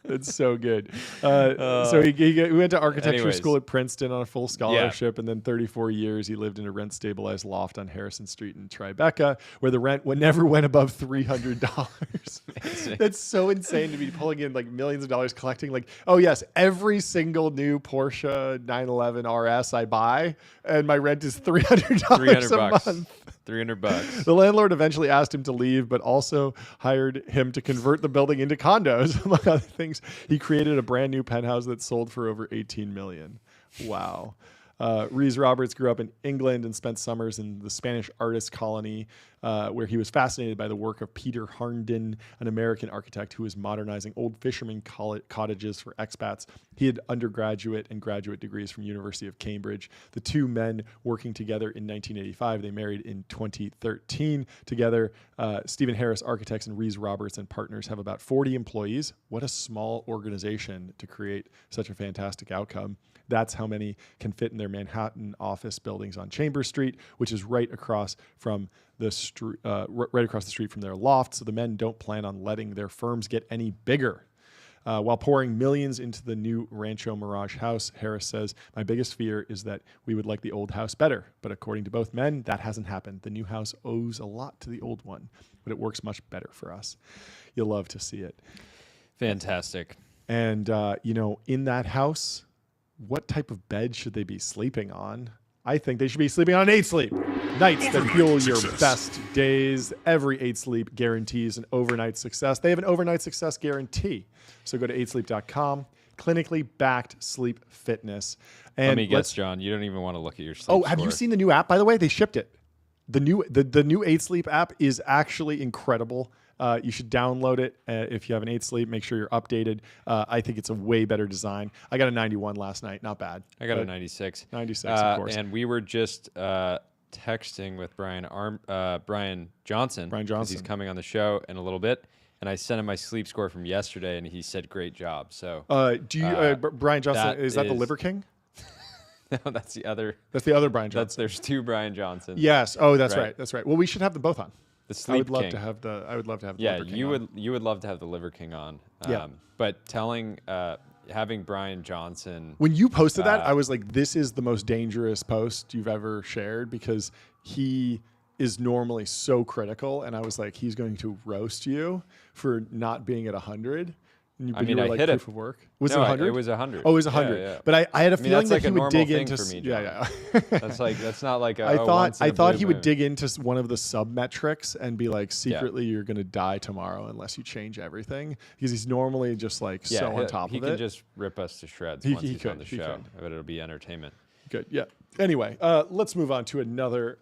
Speaker 1: It's so good. So he went to architecture school at Princeton on a full scholarship, and then 34 years he lived in a rent-stabilized loft on Harrison Street in Tribeca, where the rent never went above $300. That's so insane to be pulling in like millions of dollars collecting. Like, oh yes, every single new Porsche 911 RS I buy, and my rent is $300 a month.
Speaker 2: $300.
Speaker 1: The landlord eventually asked him to leave, but also hired him to convert the building into condos, among other things. He created a brand new penthouse that sold for over $18 million. Wow. Rhys Roberts grew up in England and spent summers in the Spanish artist colony, where he was fascinated by the work of Peter Harnden, an American architect who was modernizing old fishermen cottages for expats. He had undergraduate and graduate degrees from University of Cambridge. The two men working together in 1985, they married in 2013. Together, Stephen Harris Architects and Rhys Roberts and Partners have about 40 employees. What a small organization to create such a fantastic outcome. That's how many can fit in their Manhattan office buildings on Chambers Street, which is right across from the street, right across the street from their loft. So the men don't plan on letting their firms get any bigger. While pouring millions into the new Rancho Mirage house, Harris says, "My biggest fear is that we would like the old house better. But according to both men, that hasn't happened. The new house owes a lot to the old one, but it works much better for us." You'll love to see it.
Speaker 2: Fantastic.
Speaker 1: And, in that house, what type of bed should they be sleeping on? I think they should be sleeping on an 8 Sleep. Nights that fuel your best days. Every 8 Sleep guarantees an overnight success. They have an overnight success guarantee. So go to 8sleep.com. Clinically backed sleep fitness. And
Speaker 2: let me guess, John, you don't even want to look at your sleep
Speaker 1: Oh, have you seen the new app, by the way? They shipped it. The new 8 Sleep app is actually incredible. You should download it if you have an 8 Sleep. Make sure you're updated. I think it's a way better design. I got a 91 last night. Not bad.
Speaker 2: I got a 96.
Speaker 1: 96, of course.
Speaker 2: And we were just texting with Brian Johnson.
Speaker 1: Brian Johnson.
Speaker 2: He's coming on the show in a little bit. And I sent him my sleep score from yesterday, and he said, "Great job." So,
Speaker 1: Brian Johnson, is that the Liver King?
Speaker 2: No, that's the other.
Speaker 1: That's the other Brian Johnson.
Speaker 2: There's two Brian Johnsons.
Speaker 1: Yes. Oh, that's right. That's right. Well, we should have them both on.
Speaker 2: The Sleep
Speaker 1: I would love
Speaker 2: King.
Speaker 1: to have the. I would love to have. The
Speaker 2: Yeah,
Speaker 1: Liver King
Speaker 2: you
Speaker 1: on.
Speaker 2: would love to have the Liver King on.
Speaker 1: Yeah.
Speaker 2: But having Brian Johnson.
Speaker 1: When you posted that, I was like, "This is the most dangerous post you've ever shared," because he is normally so critical, and I was like, "He's going to roast you for not being at 100." And you,
Speaker 2: I mean,
Speaker 1: were
Speaker 2: I
Speaker 1: like
Speaker 2: hit
Speaker 1: proof
Speaker 2: it.
Speaker 1: of work. Was it
Speaker 2: No,
Speaker 1: 100?
Speaker 2: It was 100.
Speaker 1: Oh, it was 100.
Speaker 2: Yeah.
Speaker 1: But I had a feeling
Speaker 2: that's
Speaker 1: that
Speaker 2: like
Speaker 1: he
Speaker 2: a
Speaker 1: would
Speaker 2: normal
Speaker 1: dig
Speaker 2: thing
Speaker 1: into.
Speaker 2: for me,
Speaker 1: Yeah.
Speaker 2: That's not like a,
Speaker 1: I thought he would dig into one of the sub metrics and be like, secretly, you're going to die tomorrow unless you change everything, because he's normally just like so on top of it.
Speaker 2: He can just rip us to shreds once he's on the show, but it'll be entertainment.
Speaker 1: Good. Yeah. Anyway, let's move on to another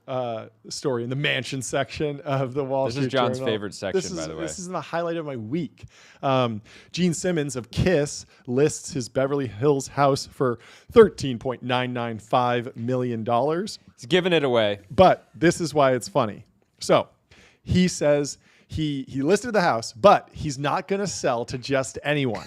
Speaker 1: story in the mansion section of the Wall Street Journal.
Speaker 2: This is John's favorite section, by the way.
Speaker 1: This is the highlight of my week. Gene Simmons of KISS lists his Beverly Hills house for $13.995 million.
Speaker 2: He's giving it away.
Speaker 1: But this is why it's funny. So he says he listed the house, but he's not going to sell to just anyone.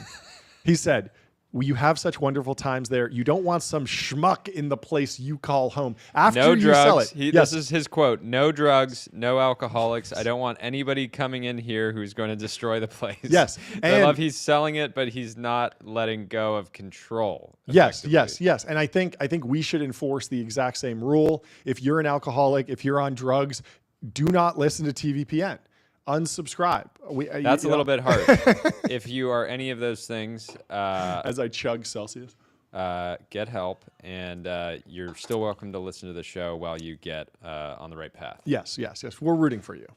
Speaker 1: He said, "You have such wonderful times there. You don't want some schmuck in the place you call home. After
Speaker 2: No
Speaker 1: you
Speaker 2: drugs.
Speaker 1: sell it."
Speaker 2: This is his quote. "No drugs, no alcoholics. I don't want anybody coming in here who's going to destroy the place."
Speaker 1: Yes.
Speaker 2: I love he's selling it, but he's not letting go of control.
Speaker 1: Yes. And I think we should enforce the exact same rule. If you're an alcoholic, if you're on drugs, do not listen to TBPN. Unsubscribe.
Speaker 2: That's a little bit hard. If you are any of those things,
Speaker 1: as I chug Celsius,
Speaker 2: get help, and you're still welcome to listen to the show while you get on the right path.
Speaker 1: Yes. We're rooting for you.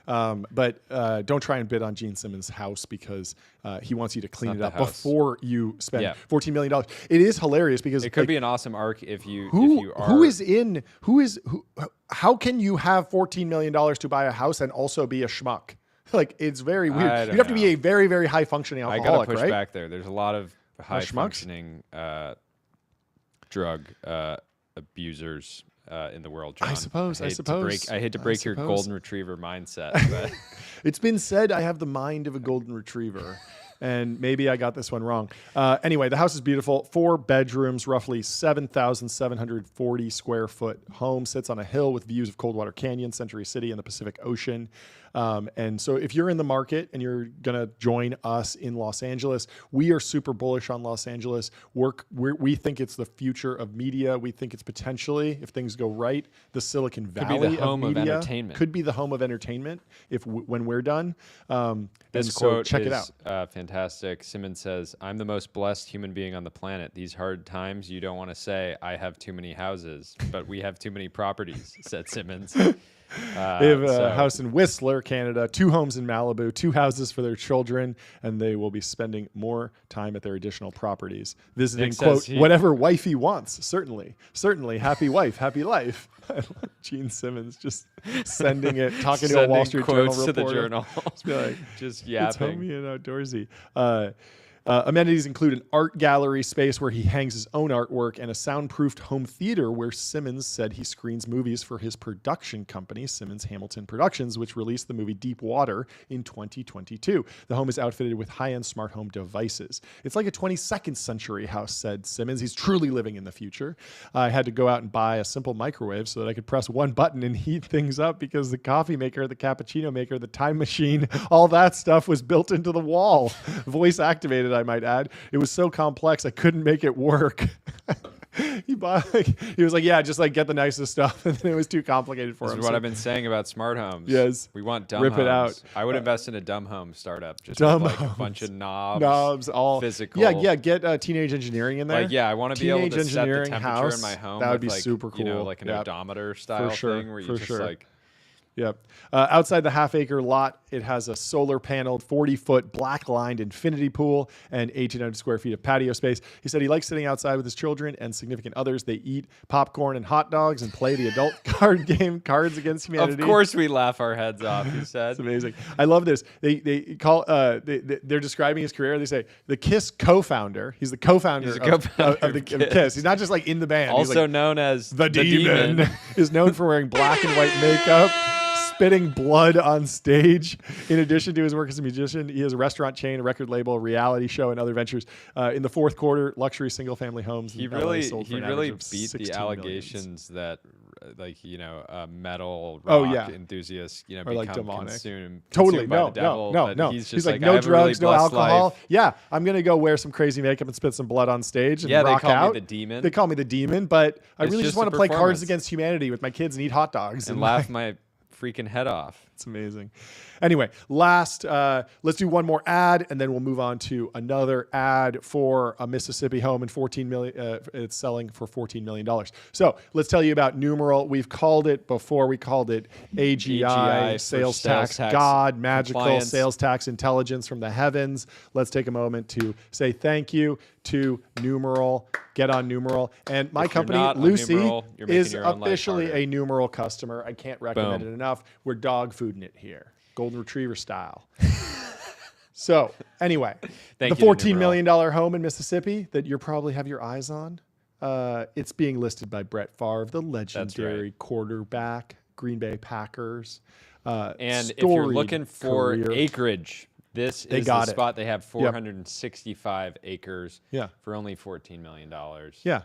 Speaker 1: But don't try and bid on Gene Simmons' house, because he wants you to clean it up before you spend $14 million. It is hilarious because
Speaker 2: it could be an awesome arc if you are.
Speaker 1: How can you have $14 million to buy a house and also be a schmuck? Like, it's very weird. You'd have to be a very, very high functioning alcoholic,
Speaker 2: I got to push
Speaker 1: right?
Speaker 2: back there. There's a lot of high functioning drug abusers in the world, John.
Speaker 1: I suppose.
Speaker 2: I hate to break your golden retriever mindset. But
Speaker 1: it's been said I have the mind of a golden retriever, and maybe I got this one wrong. Anyway, the house is beautiful. 4 bedrooms, roughly 7,740 square foot home. Sits on a hill with views of Coldwater Canyon, Century City, and the Pacific Ocean. And so if you're in the market and you're going to join us in Los Angeles, we are super bullish on Los Angeles. We think it's the future of media. We think it's potentially, if things go right, the Silicon Valley
Speaker 2: could be the home
Speaker 1: of media.
Speaker 2: Of entertainment.
Speaker 1: Could be the home of entertainment when we're done.
Speaker 2: This
Speaker 1: quote
Speaker 2: check
Speaker 1: is
Speaker 2: it out. Fantastic. Simmons says, "I'm the most blessed human being on the planet. These hard times, you don't want to say, I have too many houses, but we have too many properties," said Simmons.
Speaker 1: They have a house in Whistler, Canada, 2 homes in Malibu, 2 houses for their children, and they will be spending more time at their additional properties. Visiting, quote, whatever wifey wants. Certainly. Happy wife, happy life. Gene Simmons just sending it, talking to a Wall Street Journal reporter.
Speaker 2: To the Journal.
Speaker 1: Just be like,
Speaker 2: just yapping.
Speaker 1: It's homey and outdoorsy. Amenities include an art gallery space where he hangs his own artwork and a soundproofed home theater where Simmons said he screens movies for his production company, Simmons Hamilton Productions, which released the movie Deep Water in 2022. The home is outfitted with high-end smart home devices. It's like a 22nd century house, said Simmons. He's truly living in the future. I had to go out and buy a simple microwave so that I could press one button and heat things up because the coffee maker, the cappuccino maker, the time machine, all that stuff was built into the wall. Voice activated, I might add. It was so complex I couldn't make it work. He was like, yeah, just like get the nicest stuff, and then it was too complicated for him.
Speaker 2: This is what I've been saying about smart homes.
Speaker 1: Yes,
Speaker 2: we want dumb homes. Rip it out. I would invest in a dumb home startup, just with like a bunch of knobs, all physical.
Speaker 1: Yeah. Get teenage engineering in there.
Speaker 2: Like, yeah, I want to be able to set the temperature in my home.
Speaker 1: That would be
Speaker 2: like,
Speaker 1: super cool.
Speaker 2: You know, like an odometer style thing where you just like.
Speaker 1: Yep. Outside the half-acre lot, it has a solar-paneled, 40-foot, black-lined infinity pool and 1,800 square feet of patio space. He said he likes sitting outside with his children and significant others. They eat popcorn and hot dogs and play the adult card game, Cards Against Humanity.
Speaker 2: Of course we laugh our heads off, he said.
Speaker 1: It's amazing. I love this. They call they're describing his career. They say the KISS co-founder. He's the co-founder of the KISS. He's not just like in the band.
Speaker 2: Also
Speaker 1: like,
Speaker 2: known as
Speaker 1: the Demon. Is known for wearing black and white makeup, spitting blood on stage. In addition to his work as a musician, he has a restaurant chain, a record label, a reality show, and other ventures. In the fourth quarter, luxury single-family homes.
Speaker 2: He really beat the allegations that, like, you know, metal rock enthusiasts, you know,
Speaker 1: or
Speaker 2: become
Speaker 1: like
Speaker 2: consumed
Speaker 1: totally
Speaker 2: by the devil.
Speaker 1: No.
Speaker 2: He's
Speaker 1: like no drugs, no alcohol.
Speaker 2: Life.
Speaker 1: Yeah, I'm gonna go wear some crazy makeup and spit some blood on stage and rock out.
Speaker 2: They call me the Demon.
Speaker 1: They call me the Demon, but I really just want to play Cards Against Humanity with my kids and eat hot dogs
Speaker 2: and laugh my freaking head off.
Speaker 1: It's amazing. Anyway, let's do one more ad, and then we'll move on to another ad for a Mississippi home in $14 million. It's selling for $14 million. So let's tell you about Numeral. We've called it before. We called it AGI, sales tax God, magical compliance. Sales tax intelligence from the heavens. Let's take a moment to say thank you to Numeral. Get on Numeral. And my company, Lucy, is officially a Numeral customer. I can't recommend it enough. We're dog fooding it here, golden retriever style. So anyway, the $14 million home in Mississippi that you probably have your eyes on, it's being listed by Brett Favre, the legendary quarterback, Green Bay Packers.
Speaker 2: And if you're looking for acreage, this is the spot. They have 465 acres for only $14 million.
Speaker 1: Yeah.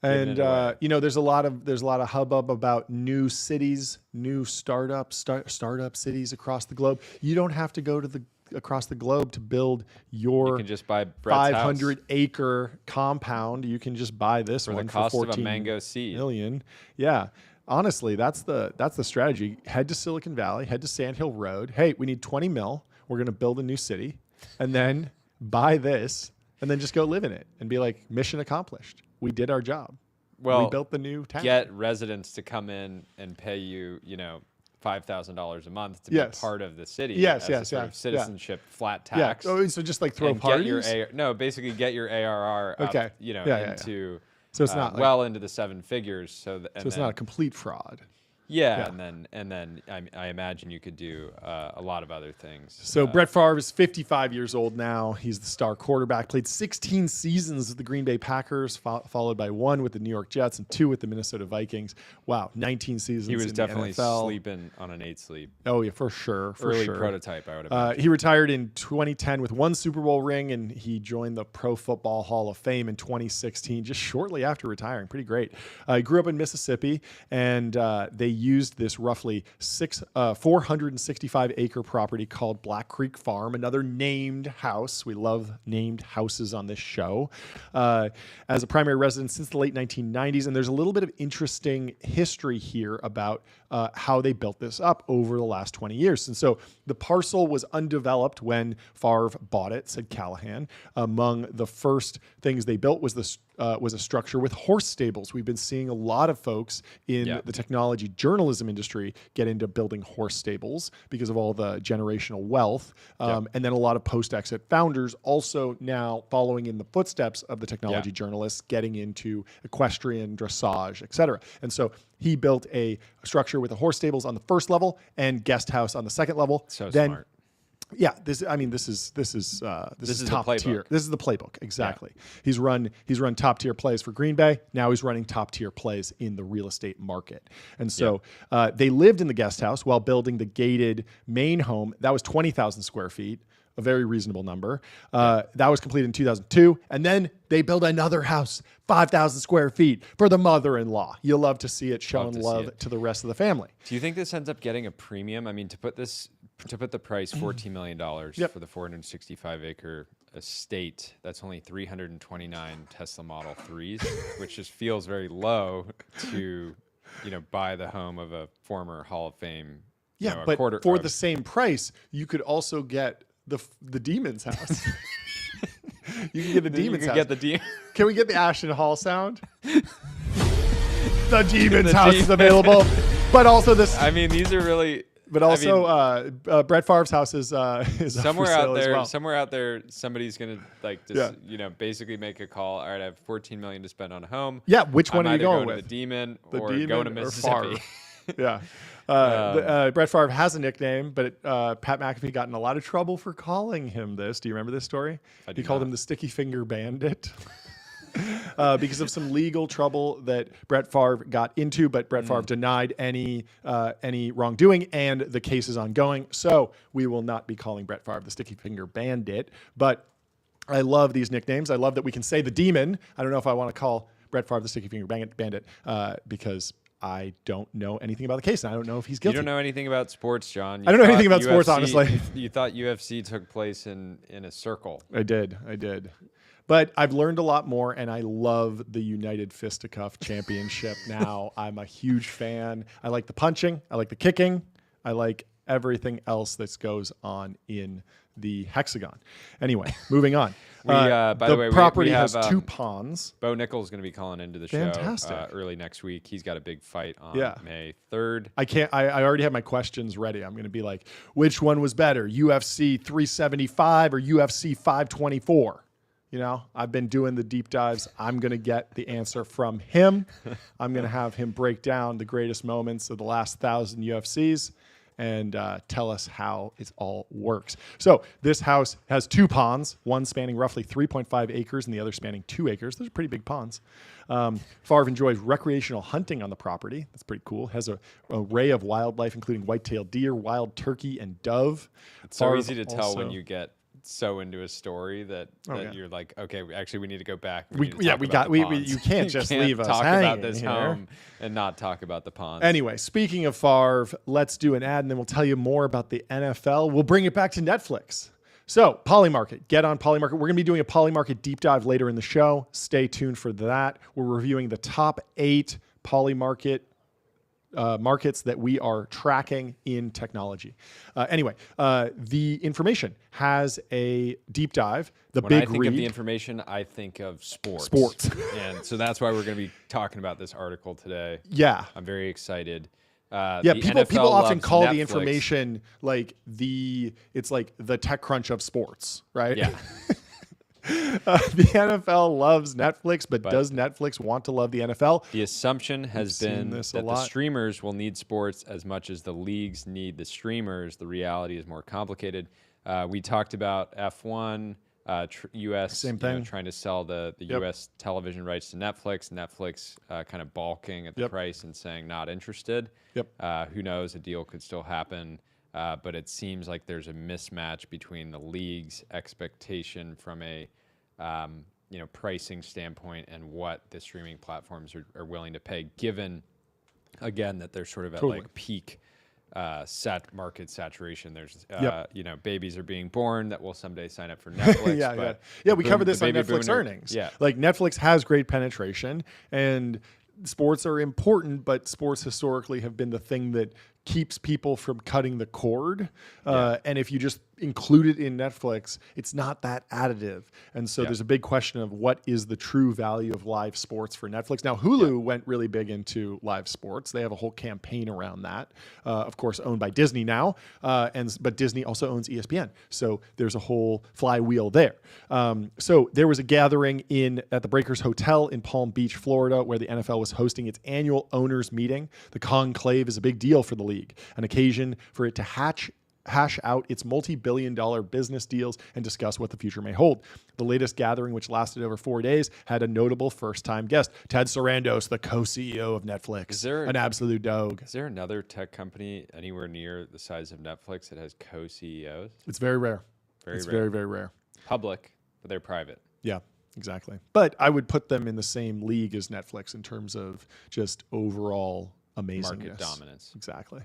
Speaker 1: And you know, there's a lot of hubbub about new cities, new startup cities across the globe. You don't have to go to across the globe to build your
Speaker 2: you can just buy
Speaker 1: 500-acre compound. You can just buy this one for $14
Speaker 2: of a mango seed.
Speaker 1: Million. Yeah. Honestly, that's the strategy. Head to Silicon Valley, head to Sand Hill Road. Hey, we need 20 mil. We're going to build a new city, and then buy this, and then just go live in it and be like, mission accomplished. We did our job.
Speaker 2: Well,
Speaker 1: we built the new town.
Speaker 2: Get residents to come in and pay you, you know, $5,000 a month to be part of the city.
Speaker 1: Yes,
Speaker 2: sort of citizenship flat tax.
Speaker 1: Yeah. Oh, so just like throw parties.
Speaker 2: Basically get your ARR up, you know, into
Speaker 1: so it's not
Speaker 2: well into the 7 figures. So
Speaker 1: it's not a complete fraud.
Speaker 2: Yeah, and then I imagine you could do a lot of other things.
Speaker 1: So Brett Favre is 55 years old now. He's the star quarterback. Played 16 seasons with the Green Bay Packers, followed by 1 with the New York Jets and 2 with the Minnesota Vikings. Wow, 19 seasons.
Speaker 2: He was
Speaker 1: in
Speaker 2: definitely
Speaker 1: the NFL.
Speaker 2: sleeping on an 8 sleep.
Speaker 1: Oh yeah, for sure.
Speaker 2: Early prototype, I would imagine.
Speaker 1: He retired in 2010 with 1 Super Bowl ring, and he joined the Pro Football Hall of Fame in 2016, just shortly after retiring. Pretty great. He grew up in Mississippi, and they used this roughly 465-acre property called Black Creek Farm, another named house. We love named houses on this show, as a primary residence since the late 1990s. And there's a little bit of interesting history here about how they built this up over the last 20 years. And so the parcel was undeveloped when Favre bought it, said Callahan. Among the first things they built was was a structure with horse stables. We've been seeing a lot of folks in the technology journalism industry get into building horse stables because of all the generational wealth. And then a lot of post-exit founders also now following in the footsteps of the technology journalists, getting into equestrian, dressage, et cetera. And so he built a structure with the horse stables on the first level and guest house on the second level.
Speaker 2: So smart.
Speaker 1: Yeah, this is top tier. This is the playbook, exactly.
Speaker 2: Yeah.
Speaker 1: He's run top tier plays for Green Bay. Now he's running top tier plays in the real estate market. And so they lived in the guest house while building the gated main home. That was 20,000 square feet, a very reasonable number. That was completed in 2002, and then they built another house, 5,000 square feet for the mother-in-law. You'll love to see it showing love to the rest of the family.
Speaker 2: Do you think this ends up getting a premium? I mean, to put the price $14 million for the 465-acre estate, that's only 329 Tesla Model 3s, which just feels very low to, buy the home of a former Hall of Fame.
Speaker 1: Yeah, but for the same price, you could also get the Demon's house. You can get the Demon's house. Can we get the Ashton Hall sound? The Demon's house is available, but also this.
Speaker 2: I mean, these are really.
Speaker 1: But also, Brett Favre's house is
Speaker 2: somewhere out there.
Speaker 1: As well.
Speaker 2: Somewhere out there, somebody's gonna basically make a call. All right, I have $14 million to spend on a home.
Speaker 1: Yeah, which one are you going
Speaker 2: with?
Speaker 1: with?
Speaker 2: The Demon or going to Mississippi?
Speaker 1: Yeah. Brett Favre has a nickname, but Pat McAfee got in a lot of trouble for calling him this. Do you remember this story? He called him the Sticky Finger Bandit. Because of some legal trouble that Brett Favre got into, but Brett Favre denied any wrongdoing, and the case is ongoing. So we will not be calling Brett Favre the Sticky Finger Bandit. But I love these nicknames. I love that we can say the Demon. I don't know if I want to call Brett Favre the Sticky Finger Bandit because I don't know anything about the case, and I don't know if he's guilty.
Speaker 2: You don't know anything about sports, John.
Speaker 1: I don't know anything about sports, honestly.
Speaker 2: You thought UFC took place in a circle.
Speaker 1: I did. But I've learned a lot more, and I love the United Fisticuff Championship now. I'm a huge fan. I like the punching. I like the kicking. I like everything else that goes on in the hexagon. Anyway, moving on.
Speaker 2: By the way,
Speaker 1: property
Speaker 2: we have,
Speaker 1: has 2 ponds.
Speaker 2: Bo Nickel's going to be calling into the show early next week. He's got a big fight on May 3rd.
Speaker 1: I already have my questions ready. I'm going to be like, which one was better, UFC 375 or UFC 524? I've been doing the deep dives. I'm going to get the answer from him. I'm going to have him break down the greatest moments of the last 1,000 UFCs and tell us how it all works. So this house has 2 ponds, one spanning roughly 3.5 acres and the other spanning 2 acres. Those are pretty big ponds. Favre enjoys recreational hunting on the property. That's pretty cool. Has an array of wildlife, including white-tailed deer, wild turkey, and dove.
Speaker 2: It's so easy to tell when you get so into a story that you're like, okay, actually, we need to go back.
Speaker 1: You can't just leave us
Speaker 2: talk
Speaker 1: hanging
Speaker 2: about this
Speaker 1: here.
Speaker 2: home and not talk about the ponds.
Speaker 1: Anyway, speaking of Favre, let's do an ad, and then we'll tell you more about the NFL. We'll bring it back to Netflix. So, Polymarket. Get on Polymarket. We're going to be doing a Polymarket deep dive later in the show. Stay tuned for that. We're reviewing the top 8 Polymarket markets that we are tracking in technology. Anyway, the information has a deep dive.
Speaker 2: When I think of the information, I think of sports. And so that's why we're going to be talking about this article today.
Speaker 1: Yeah.
Speaker 2: I'm very excited.
Speaker 1: People often call the information it's like the TechCrunch of sports, right?
Speaker 2: Yeah.
Speaker 1: The NFL loves Netflix, but does Netflix want to love the NFL?
Speaker 2: The assumption has been that the streamers will need sports as much as the leagues need the streamers. The reality is more complicated. We talked about F1, U.S.
Speaker 1: Same thing.
Speaker 2: Trying to sell the U.S. television rights to Netflix. Netflix kind of balking at the price and saying not interested. Who knows? A deal could still happen. But it seems like there's a mismatch between the league's expectation from a pricing standpoint and what the streaming platforms are willing to pay, given, again, that they're sort of at like peak market saturation. There's babies are being born that will someday sign up for Netflix.
Speaker 1: We covered this on Netflix earnings. Like Netflix has great penetration, and sports are important, but sports historically have been the thing that keeps people from cutting the cord. And if you just include it in Netflix, it's not that additive. And so there's a big question of what is the true value of live sports for Netflix. Now, Hulu went really big into live sports. They have a whole campaign around that, of course, owned by Disney now. But Disney also owns ESPN. So there's a whole flywheel there. So there was a gathering at the Breakers Hotel in Palm Beach, Florida, where the NFL was hosting its annual owners meeting. The conclave is a big deal for the league, an occasion for it to hash out its multi-billion-dollar business deals and discuss what the future may hold. The latest gathering, which lasted over 4 days, had a notable first-time guest, Ted Sarandos, the co-CEO of Netflix, an absolute dog.
Speaker 2: Is there another tech company anywhere near the size of Netflix that has co-CEOs?
Speaker 1: It's very rare.
Speaker 2: Very
Speaker 1: rare.
Speaker 2: Public, but they're private.
Speaker 1: Yeah, exactly. But I would put them in the same league as Netflix in terms of just overall amazingness.
Speaker 2: Market dominance.
Speaker 1: Exactly.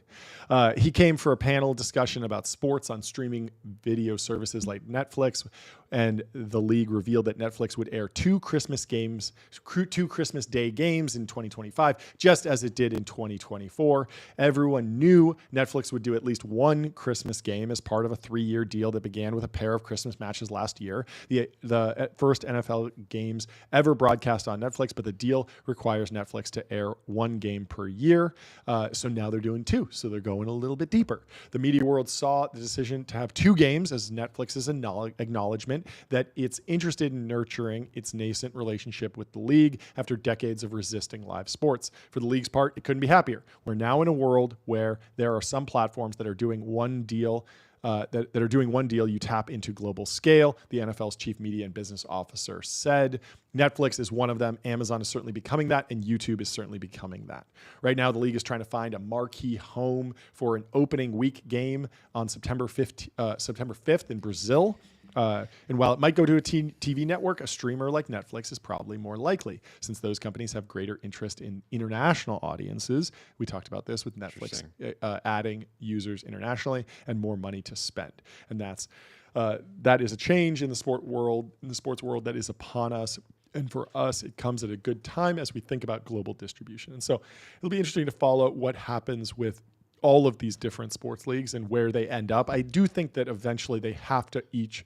Speaker 1: He came for a panel discussion about sports on streaming video services like Netflix, and the league revealed that Netflix would air 2 Christmas Day games in 2025, just as it did in 2024. Everyone knew Netflix would do at least 1 Christmas game as part of a 3-year deal that began with a pair of Christmas matches last year. The first NFL games ever broadcast on Netflix, but the deal requires Netflix to air 1 game per year. So now they're doing 2. So they're going a little bit deeper. The media world saw the decision to have 2 games as Netflix's acknowledgement that it's interested in nurturing its nascent relationship with the league after decades of resisting live sports. For the league's part, it couldn't be happier. We're now in a world where there are some platforms that are doing one deal that are doing one deal, you tap into global scale, the NFL's chief media and business officer said. Netflix is one of them. Amazon is certainly becoming that, and YouTube is certainly becoming that. Right now, the league is trying to find a marquee home for an opening week game on September 5th in Brazil. And while it might go to a TV network, a streamer like Netflix is probably more likely, since those companies have greater interest in international audiences. We talked about this with Netflix adding users internationally and more money to spend. And that is a change in the sports world that is upon us. And for us, it comes at a good time as we think about global distribution. And so it'll be interesting to follow what happens with all of these different sports leagues and where they end up. I do think that eventually they have to each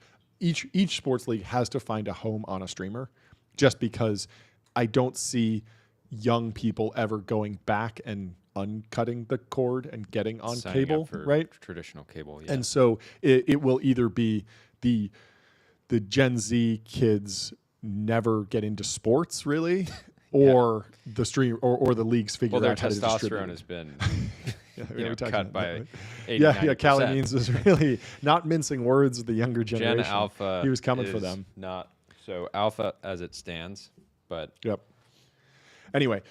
Speaker 1: sports league has to find a home on a streamer, just because I don't see young people ever going back and uncutting the cord and getting on cable, right?
Speaker 2: Traditional cable, yeah.
Speaker 1: And so it will either be the Gen Z kids never get into sports really, or the stream or the leagues figure out how to distribute.
Speaker 2: Well, their testosterone has been cut by
Speaker 1: 89%. Callie Means was really not mincing words with the younger generation.
Speaker 2: Gen Alpha,
Speaker 1: he was coming for them.
Speaker 2: Not so Alpha as it stands, but
Speaker 1: anyway.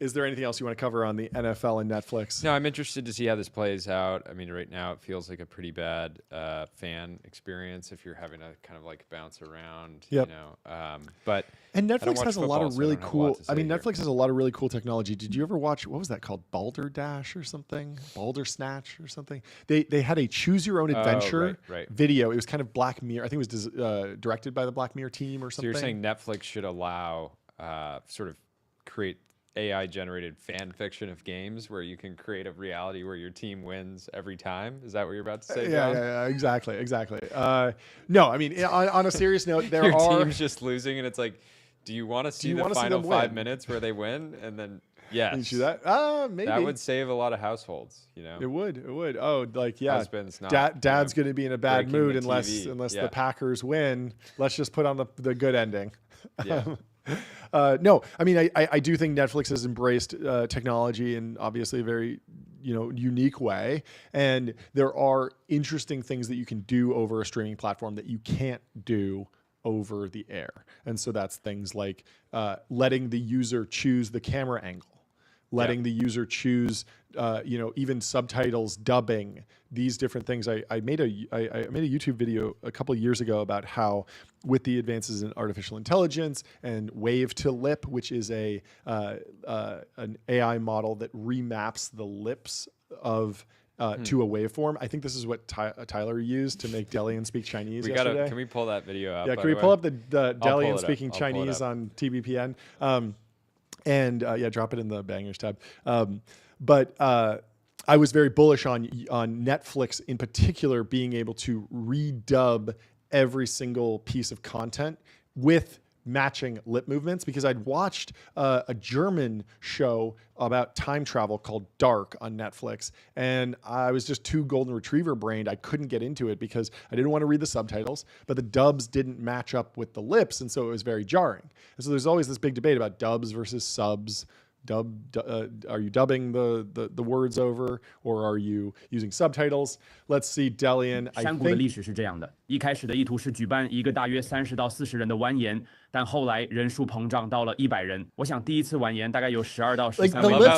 Speaker 1: Is there anything else you want to cover on the NFL and Netflix?
Speaker 2: No, I'm interested to see how this plays out. I mean, right now it feels like a pretty bad fan experience if you're having to kind of like bounce around, you know.
Speaker 1: And Netflix has a lot of really cool. Netflix has a lot of really cool technology. Did you ever watch what was that called? Balderdash or something? Baldersnatch or something? They had a choose your own adventure video. It was kind of Black Mirror. I think it was directed by the Black Mirror team or something.
Speaker 2: So you're saying Netflix should allow sort of create AI generated fan fiction of games where you can create a reality where your team wins every time? Is that what you're about to say, John?
Speaker 1: Yeah, exactly. No, I mean, on a serious note,
Speaker 2: your team's just losing and it's like, do you want to see the final 5 minutes where they win? And then, yes.
Speaker 1: You see that? Maybe.
Speaker 2: That would save a lot of households, you know?
Speaker 1: It would. Oh, like, yeah.
Speaker 2: Husbands not,
Speaker 1: Dad's going to be in a bad mood unless the Packers win. Let's just put on the good ending.
Speaker 2: Yeah.
Speaker 1: No, I mean, I do think Netflix has embraced technology in obviously a very, unique way. And there are interesting things that you can do over a streaming platform that you can't do over the air. And so that's things like letting the user choose the camera angle, letting the user choose, even subtitles, dubbing, these different things. I made a YouTube video a couple of years ago about how, with the advances in artificial intelligence and wave to lip, which is an AI model that remaps the lips of to a waveform. I think this is what Tyler used to make Delian speak Chinese yesterday.
Speaker 2: Can we pull that video up?
Speaker 1: Yeah, can we pull up the Delian speaking Chinese on TBPN? And yeah, drop it in the bangers tab. But I was very bullish on Netflix in particular being able to redub every single piece of content with matching lip movements, because I'd watched a German show about time travel called Dark on Netflix, and I was just too golden retriever brained. I couldn't get into it because I didn't want to read the subtitles, but the dubs didn't match up with the lips, and so it was very jarring. And so there's always this big debate about dubs versus subs. Are you dubbing the words over, or are you using subtitles? Let's see, Delian.
Speaker 4: 山谷的历史是这样的：一开始的意图是举办一个大约30到40人的完颜，但后来人数膨胀到了100人。我想第一次完颜大概有12到13位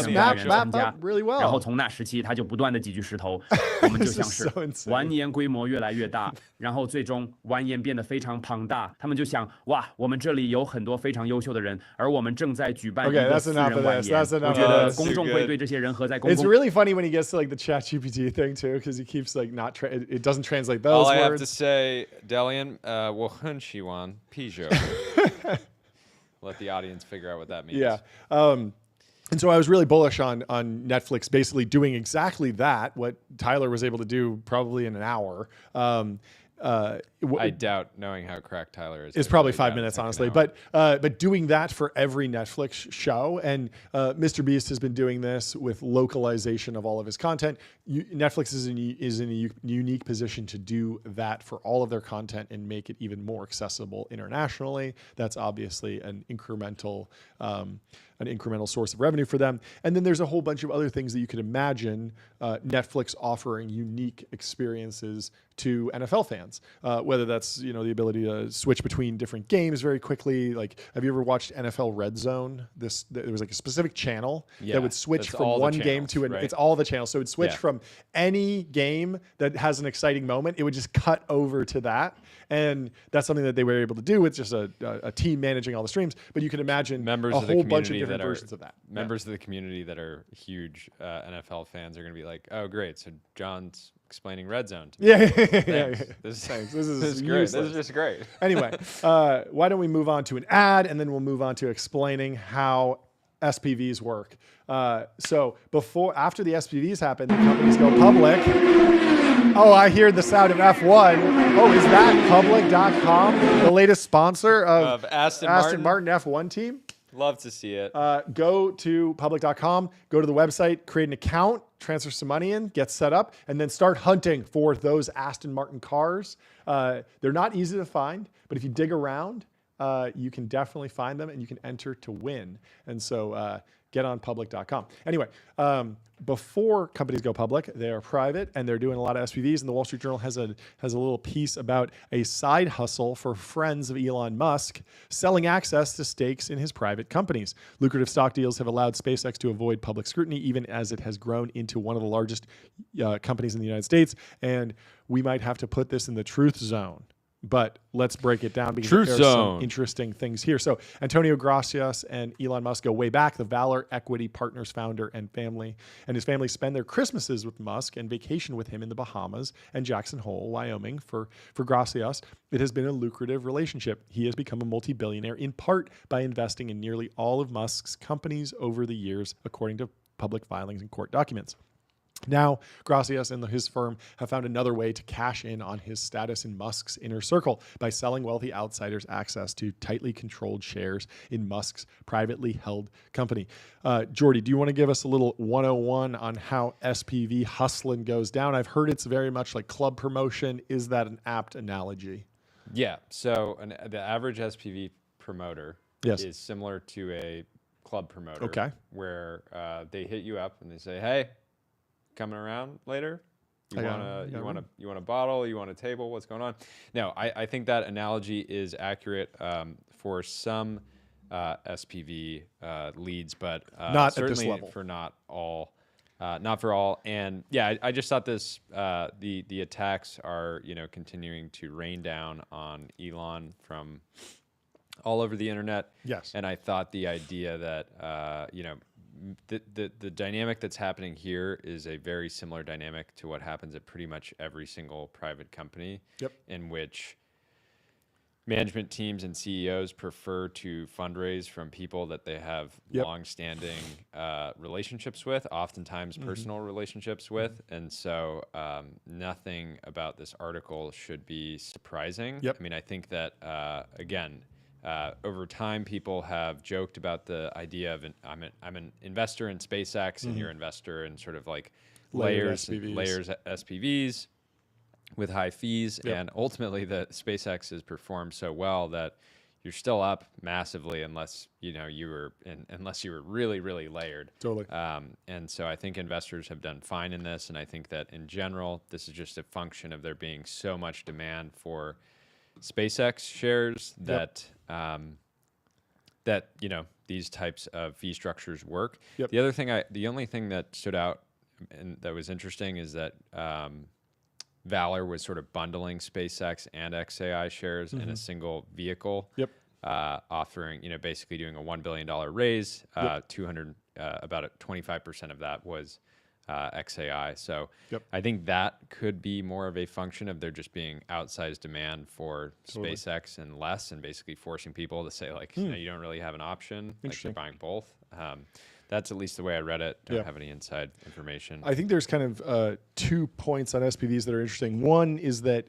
Speaker 4: 成员参加，然后从那时期他就不断的挤举石头，我们就像是完颜规模越来越大，然后最终完颜变得非常庞大。他们就想，哇，我们这里有很多非常优秀的人，而我们正在举办一个4人完颜。我觉得公众会对这些人和在公共。
Speaker 1: It's really funny when he gets to like the ChatGPT thing too, because he keeps like not it doesn't translate those
Speaker 2: All
Speaker 1: words.
Speaker 2: I have to say, Delian, 我很喜欢啤酒. Let the audience figure out what that means.
Speaker 1: Yeah. And so I was really bullish on Netflix basically doing exactly that, what Tyler was able to do probably in an hour.
Speaker 2: I doubt, knowing how cracked Tyler is.
Speaker 1: It's probably 5 minutes, honestly. But doing that for every Netflix show, and Mr. Beast has been doing this with localization of all of his content. Netflix is in a unique position to do that for all of their content and make it even more accessible internationally. That's obviously an incremental source of revenue for them. And then there's a whole bunch of other things that you could imagine Netflix offering unique experiences to NFL fans, whether that's the ability to switch between different games very quickly. Like, have you ever watched NFL Red Zone? There was like a specific channel that would switch from one game to
Speaker 2: right?
Speaker 1: It's all the channels, so it would switch from any game that has an exciting moment. It would just cut over to that, and that's something that they were able to do with just a team managing all the streams. But you can imagine a whole bunch of different versions of that.
Speaker 2: Members of the community that are huge NFL fans are going to be like, "Oh, great! So John's explaining Red Zone to me."
Speaker 1: Yeah.
Speaker 2: This is
Speaker 1: great.
Speaker 2: This is just great.
Speaker 1: Anyway, why don't we move on to an ad, and then we'll move on to explaining how SPVs work. So after the SPVs happen, the companies go public. Oh, I hear the sound of F1. Oh, is that public.com, the latest sponsor of Aston Martin F1 team?
Speaker 2: Love to see it.
Speaker 1: Go to public.com, go to the website, create an account, transfer some money in, get set up, and then start hunting for those Aston Martin cars. They're not easy to find, but if you dig around, you can definitely find them and you can enter to win. And so get on public.com. Anyway, before companies go public, they are private and they're doing a lot of SPVs. And the Wall Street Journal has a little piece about a side hustle for friends of Elon Musk selling access to stakes in his private companies. Lucrative stock deals have allowed SpaceX to avoid public scrutiny, even as it has grown into one of the largest companies in the United States. And we might have to put this in the truth zone. But let's break it down because there's some interesting things here. So Antonio Gracias and Elon Musk go way back. The Valor Equity Partners founder and his family spend their Christmases with Musk and vacation with him in the Bahamas and Jackson Hole, Wyoming. For Gracias, it has been a lucrative relationship. He has become a multi-billionaire in part by investing in nearly all of Musk's companies over the years, according to public filings and court documents. Now, Gracias and his firm have found another way to cash in on his status in Musk's inner circle by selling wealthy outsiders access to tightly controlled shares in Musk's privately held company. Jordy, do you want to give us a little 101 on how SPV hustling goes down? I've heard it's very much like club promotion. Is that an apt analogy?
Speaker 2: Yeah. So the average SPV promoter is similar to a club promoter.
Speaker 1: Okay.
Speaker 2: Where they hit you up and they say, "Hey, coming around later? You want a bottle? You want a table? What's going on?" No, I think that analogy is accurate for some SPV leads, but
Speaker 1: not
Speaker 2: certainly
Speaker 1: at this level.
Speaker 2: For not all. Not for all. And yeah, I just thought this the attacks are continuing to rain down on Elon from all over the internet.
Speaker 1: Yes.
Speaker 2: And I thought the idea that the dynamic that's happening here is a very similar dynamic to what happens at pretty much every single private company.
Speaker 1: Yep.
Speaker 2: In which management teams and CEOs prefer to fundraise from people that they have long-standing relationships with, oftentimes personal relationships with. And so nothing about this article should be surprising. I mean, I think that, again, over time, people have joked about the idea of I'm an investor in SpaceX, and you're an investor in sort of like layers SPVs with high fees, and ultimately the SpaceX has performed so well that you're still up massively unless you were really, really layered.
Speaker 1: Totally.
Speaker 2: And so I think investors have done fine in this, and I think that in general this is just a function of there being so much demand for SpaceX shares that these types of fee structures work. The only thing that stood out and that was interesting is that Valor was sort of bundling SpaceX and XAI shares in a single vehicle, offering, basically doing a $1 billion raise. 200, about 25% of that was XAI. So I think that could be more of a function of there just being outsized demand for SpaceX and less, and basically forcing people to say like, no, you don't really have an option. Like you're buying both. That's at least the way I read it. Don't have any inside information.
Speaker 1: I think there's kind of 2 points on SPVs that are interesting. One is that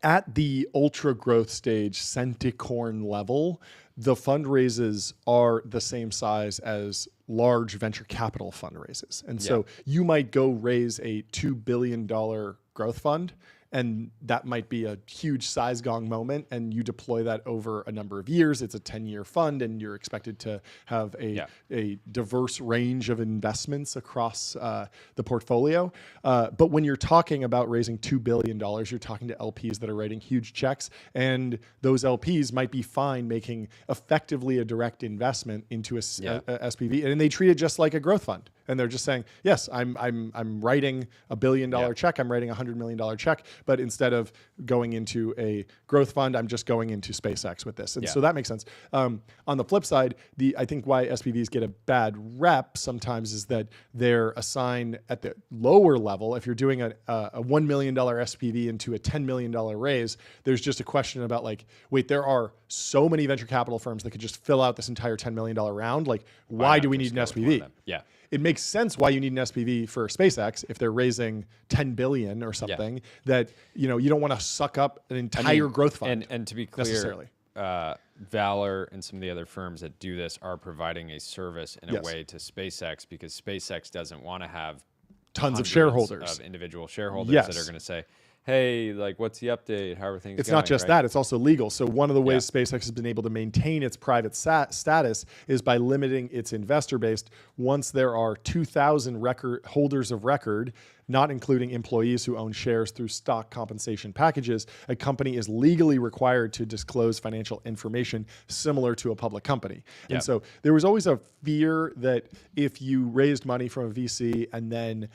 Speaker 1: at the ultra growth stage, centicorn level, the fundraises are the same size as large venture capital fundraises. And so you might go raise a $2 billion growth fund, and that might be a huge size gong moment, and you deploy that over a number of years. It's a 10-year fund, and you're expected to have a diverse range of investments across the portfolio. But when you're talking about raising $2 billion, you're talking to LPs that are writing huge checks, and those LPs might be fine making effectively a direct investment into a SPV, and they treat it just like a growth fund. And they're just saying, yes, I'm writing $1 billion check, I'm writing a $100 million check, but instead of going into a growth fund, I'm just going into SpaceX with this. And so that makes sense. On the flip side, I think why SPVs get a bad rep sometimes is that they're assigned at the lower level. If you're doing a $1 million SPV into a $10 million raise, there's just a question about like, wait, there are so many venture capital firms that could just fill out this entire $10 million round. Like, why do we need an SPV? It makes sense why you need an SPV for SpaceX if they're raising 10 billion or something, that you don't want to suck up an entire growth fund.
Speaker 2: And to be clear, Valor and some of the other firms that do this are providing a service in a way to SpaceX, because SpaceX doesn't want to have
Speaker 1: tons of shareholders,
Speaker 2: of individual shareholders that are going to say, hey, like, what's the update? How are things going?
Speaker 1: It's not just that, it's also legal. So one of the ways SpaceX has been able to maintain its private status is by limiting its investor base. Once there are 2,000 holders of record, not including employees who own shares through stock compensation packages, a company is legally required to disclose financial information similar to a public company. And so there was always a fear that if you raised money from a VC and then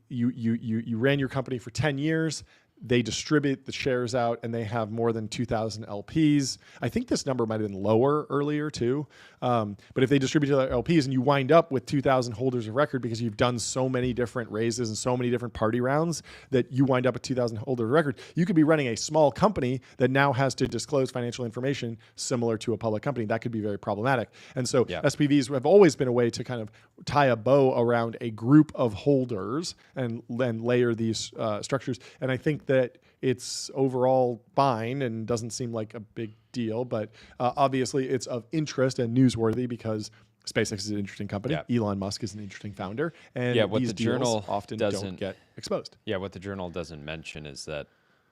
Speaker 1: you ran your company for 10 years, they distribute the shares out and they have more than 2,000 LPs. I think this number might have been lower earlier too. But if they distribute to their LPs and you wind up with 2,000 holders of record because you've done so many different raises and so many different party rounds that you wind up with 2,000 holders of record, you could be running a small company that now has to disclose financial information similar to a public company. That could be very problematic. And so SPVs have always been a way to kind of tie a bow around a group of holders and then layer these structures. And I think that it's overall fine and doesn't seem like a big deal, but obviously it's of interest and newsworthy because SpaceX is an interesting company. Elon Musk is an interesting founder, and these deals often don't get exposed.
Speaker 2: What the journal doesn't mention is that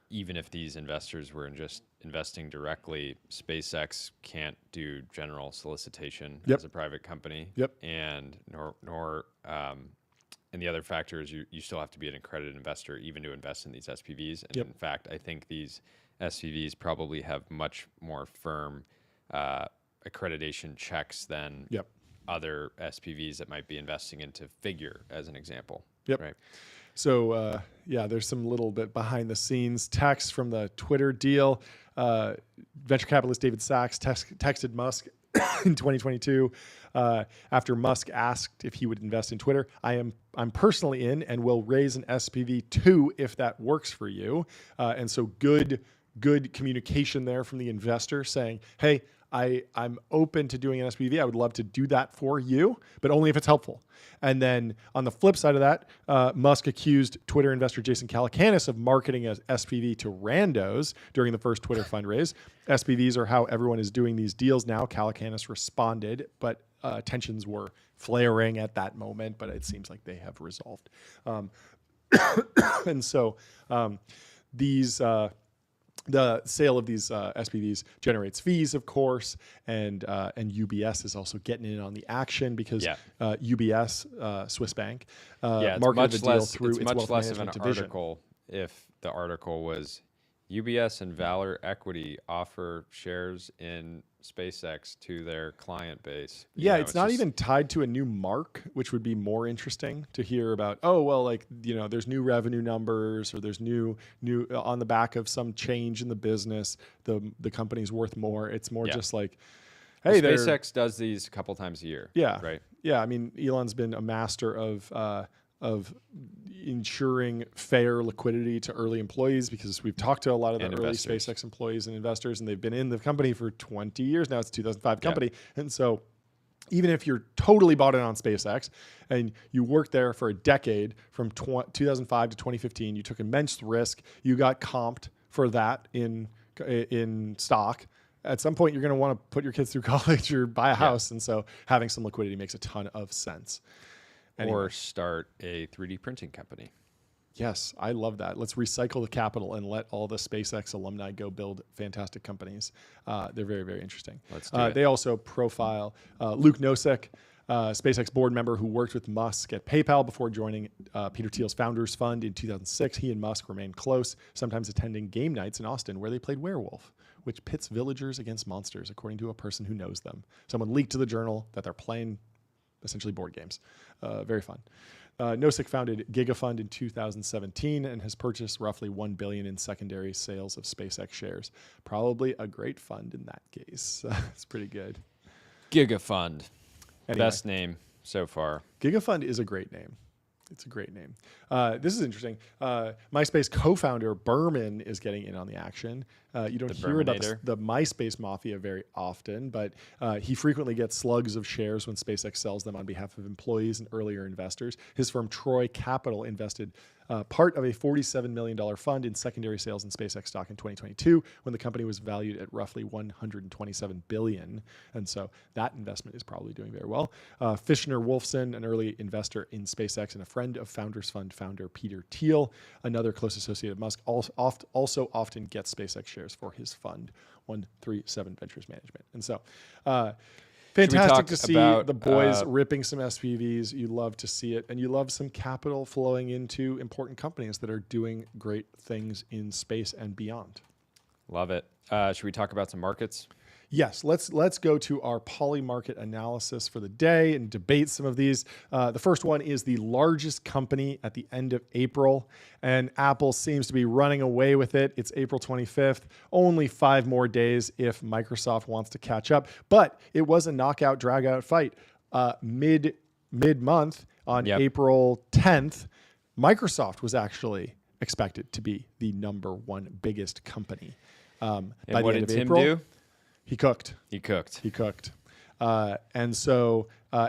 Speaker 2: even if these investors were just investing directly, SpaceX can't do general solicitation as a private company, and nor and the other factor is you still have to be an accredited investor even to invest in these SPVs. And in fact, I think these SPVs probably have much more firm accreditation checks than other SPVs that might be investing into Figure, as an example. Right.
Speaker 1: So there's some little bit behind the scenes text from the Twitter deal. Venture capitalist David Sachs texted Musk in 2022 after Musk asked if he would invest in Twitter. I'm personally in and will raise an SPV too if that works for you. And so good good communication there from the investor saying, hey, I'm open to doing an SPV. I would love to do that for you, but only if it's helpful. And then on the flip side of that, Musk accused Twitter investor Jason Calacanis of marketing as SPV to randos during the first Twitter fundraise. SPVs are how everyone is doing these deals now. Calacanis responded, but tensions were flaring at that moment, but it seems like they have resolved. And so the sale of these SPVs generates fees, of course, and UBS is also getting in on the action because UBS, Swiss bank, marketed the deal through its wealth management division.
Speaker 2: Article if the article was UBS and Valor Equity offer shares in SpaceX to their client base.
Speaker 1: It's not even tied to a new mark, which would be more interesting to hear about. Oh, well, like, there's new revenue numbers or there's new on the back of some change in the business, the company's worth more. It's more just like, hey,
Speaker 2: SpaceX does these a couple times a year.
Speaker 1: Yeah.
Speaker 2: Right.
Speaker 1: Yeah. I mean, Elon's been a master of ensuring fair liquidity to early employees, because we've talked to a lot of the early SpaceX employees and investors, and they've been in the company for 20 years now. It's a 2005 company. And so even if you're totally bought in on SpaceX and you worked there for a decade from 2005 to 2015, you took immense risk, you got comped for that in stock. At some point, you're going to want to put your kids through college or buy a house. And so having some liquidity makes a ton of sense. Anyway.
Speaker 2: Or start a 3D printing company.
Speaker 1: Yes, I love that. Let's recycle the capital and let all the SpaceX alumni go build fantastic companies. They're very, very interesting.
Speaker 2: Let's do it.
Speaker 1: They also profile Luke Nosek, SpaceX board member who worked with Musk at PayPal before joining Peter Thiel's Founders Fund in 2006. He and Musk remained close, sometimes attending game nights in Austin where they played Werewolf, which pits villagers against monsters, according to a person who knows them. Someone leaked to the Journal that they're playing essentially board games. Very fun. Nosek founded GigaFund in 2017 and has purchased roughly $1 billion in secondary sales of SpaceX shares. Probably a great fund in that case. It's pretty good.
Speaker 2: GigaFund.
Speaker 1: Anyway.
Speaker 2: Best name so far.
Speaker 1: GigaFund is a great name. It's a great name. This is interesting. MySpace co-founder Berman is getting in on the action. You don't hear about the MySpace mafia very often, but he frequently gets slugs of shares when SpaceX sells them on behalf of employees and earlier investors. His firm Troy Capital invested part of a $47 million fund in secondary sales in SpaceX stock in 2022 when the company was valued at roughly $127 billion. And so that investment is probably doing very well. Fishner Wolfson, an early investor in SpaceX and a friend of Founders Fund founder Peter Thiel, another close associate of Musk, also often gets SpaceX shares for his fund, 137 Ventures Management. And so fantastic to see the boys ripping some SPVs. You love to see it, and you love some capital flowing into important companies that are doing great things in space and beyond.
Speaker 2: Love it. Should we talk about some markets?
Speaker 1: Yes, let's go to our polymarket analysis for the day and debate some of these. The first one is the largest company at the end of April, and Apple seems to be running away with it. It's April 25th, only 5 more days if Microsoft wants to catch up. But it was a knockout, drag-out fight mid-month on April 10th. Microsoft was actually expected to be the number 1 biggest company. By the end of April,
Speaker 2: do?
Speaker 1: He cooked. And so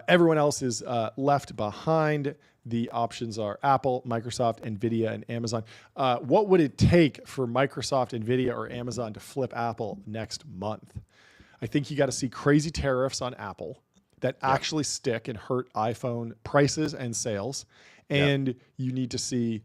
Speaker 1: everyone else is left behind. The options are Apple, Microsoft, NVIDIA, and Amazon. What would it take for Microsoft, NVIDIA, or Amazon to flip Apple next month? I think you got to see crazy tariffs on Apple that actually stick and hurt iPhone prices and sales. And you need to see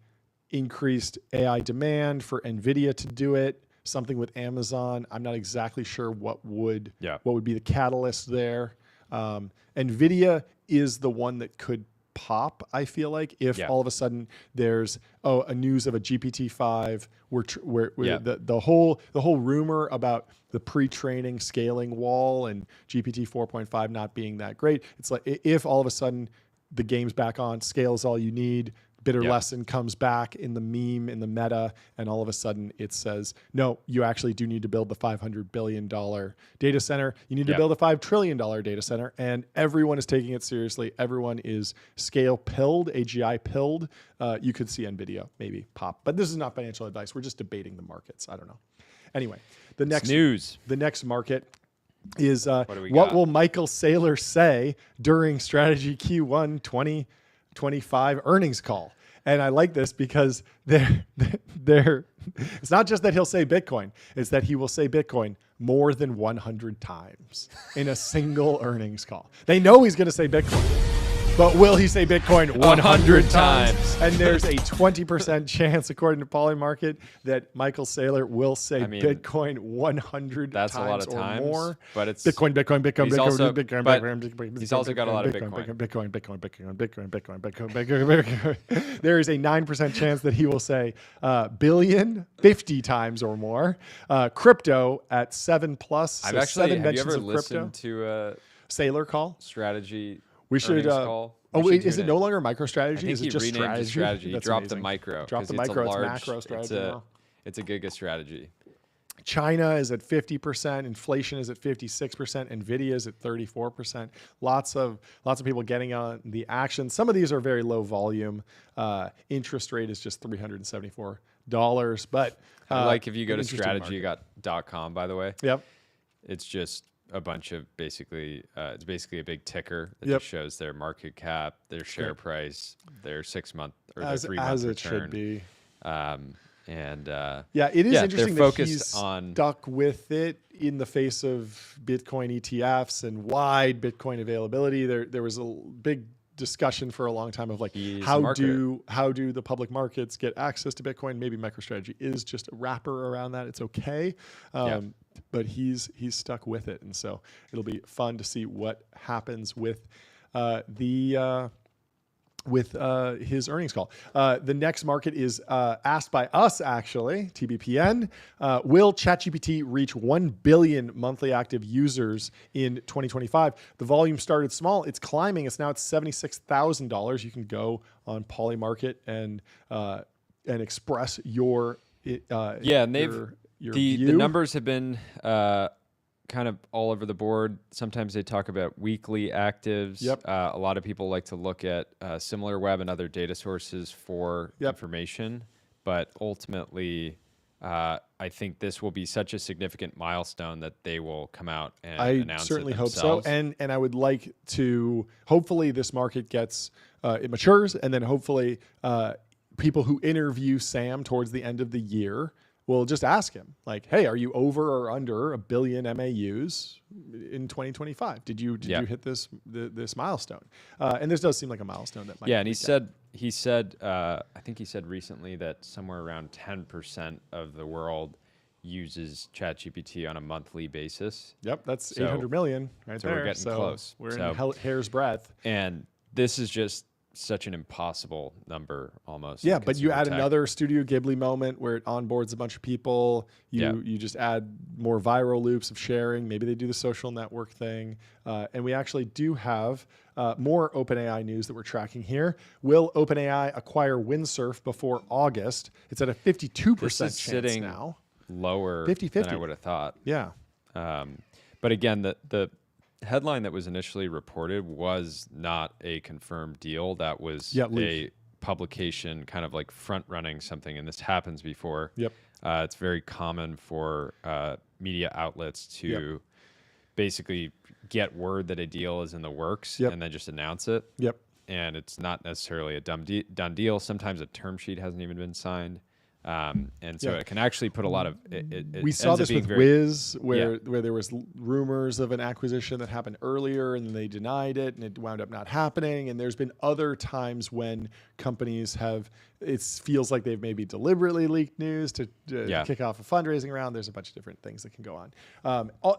Speaker 1: increased AI demand for NVIDIA to do it. Something with Amazon. I'm not exactly sure what would be the catalyst there. NVIDIA is the one that could pop, I feel like, if all of a sudden there's a news of a GPT-5 where the whole rumor about the pre-training scaling wall and GPT 4.5 not being that great. It's like if all of a sudden the game's back on, scale is all you need, Bitter Lesson comes back in the meme, in the meta, and all of a sudden it says, no, you actually do need to build the $500 billion data center. You need to build a $5 trillion data center, and everyone is taking it seriously. Everyone is scale pilled, AGI pilled. You could see NVIDIA maybe pop, but this is not financial advice. We're just debating the markets. I don't know. Anyway, the next
Speaker 2: news.
Speaker 1: The next market is
Speaker 2: what
Speaker 1: will Michael Saylor say during Strategy Q1 2025 earnings call? And I like this because it's not just that he'll say Bitcoin, it's that he will say Bitcoin more than 100 times in a single earnings call. They know he's going to say Bitcoin, but will he say Bitcoin 100 times? And there's a 20% chance, according to Polymarket, that Michael Saylor will say Bitcoin 100
Speaker 2: that's
Speaker 1: times
Speaker 2: a lot of
Speaker 1: or
Speaker 2: times,
Speaker 1: more.
Speaker 2: But it's
Speaker 1: Bitcoin.
Speaker 2: He's also got a lot of
Speaker 1: Bitcoin. There is a 9% chance that he will say billion 50 times or more. Crypto at 7+.
Speaker 2: I've actually, have you ever listened to a
Speaker 1: Saylor call?
Speaker 2: Strategy
Speaker 1: We should.
Speaker 2: call?
Speaker 1: Wait, is it no longer MicroStrategy?
Speaker 2: Is
Speaker 1: it just
Speaker 2: strategy?
Speaker 1: strategy?
Speaker 2: He dropped the micro.
Speaker 1: Dropped the micro. It's macro strategy now.
Speaker 2: It's a giga strategy.
Speaker 1: China is at 50%. Inflation is at 56%. Nvidia is at 34%. Lots of people getting on the action. Some of these are very low volume. Interest rate is just $374. But
Speaker 2: like if you go to strategy.com, by the way.
Speaker 1: Yep.
Speaker 2: It's just a bunch of it's basically a big ticker that just shows their market cap, their share price, their 6 month or their 3 month
Speaker 1: as
Speaker 2: return.
Speaker 1: It should be.
Speaker 2: It
Speaker 1: is interesting that he's stuck with it in the face of Bitcoin ETFs and wide Bitcoin availability. There was a big discussion for a long time of like how do the public markets get access to Bitcoin? Maybe MicroStrategy is just a wrapper around that. It's okay. But he's stuck with it, and so it'll be fun to see what happens with his earnings call. The next market is asked by us, actually, TBPN. Will ChatGPT reach 1 billion monthly active users in 2025? The volume started small. It's climbing. It's now at $76,000. You can go on Polymarket and express your
Speaker 2: the numbers have been kind of all over the board. Sometimes they talk about weekly actives. A lot of people like to look at SimilarWeb and other data sources for information. But ultimately, I think this will be such a significant milestone that they will come out and announce it. I certainly hope so.
Speaker 1: And I would like to, hopefully this market gets, it matures, and then hopefully people who interview Sam towards the end of the year will just ask him, like, hey, are you over or under 1 billion MAUs in 2025? Did you hit this milestone? And this does seem like a milestone that might.
Speaker 2: Yeah, and he said I think he said recently that somewhere around 10% of the world uses ChatGPT on a monthly basis.
Speaker 1: Yep, that's 800 million right there.
Speaker 2: So we're getting close.
Speaker 1: We're in hair's breadth.
Speaker 2: And this is just such an impossible number almost.
Speaker 1: Yeah, but you add another Studio Ghibli moment where it onboards a bunch of people. You just add more viral loops of sharing. Maybe they do the social network thing. And we actually do have more OpenAI news that we're tracking here. Will OpenAI acquire Windsurf before August? It's at a 52% chance
Speaker 2: sitting
Speaker 1: now.
Speaker 2: Lower 50-50 than I would have thought.
Speaker 1: Yeah.
Speaker 2: But again, the headline that was initially reported was not a confirmed deal. That was a publication kind of like front running something, and this happens before. It's very common for media outlets to basically get word that a deal is in the works and then just announce it. And it's not necessarily a done deal. Sometimes a term sheet hasn't even been signed. And so it can actually put a lot of
Speaker 1: we saw this with Wiz where there was rumors of an acquisition that happened earlier and they denied it and it wound up not happening. And there's been other times when companies it feels like they've maybe deliberately leaked news to kick off a fundraising round. There's a bunch of different things that can go on.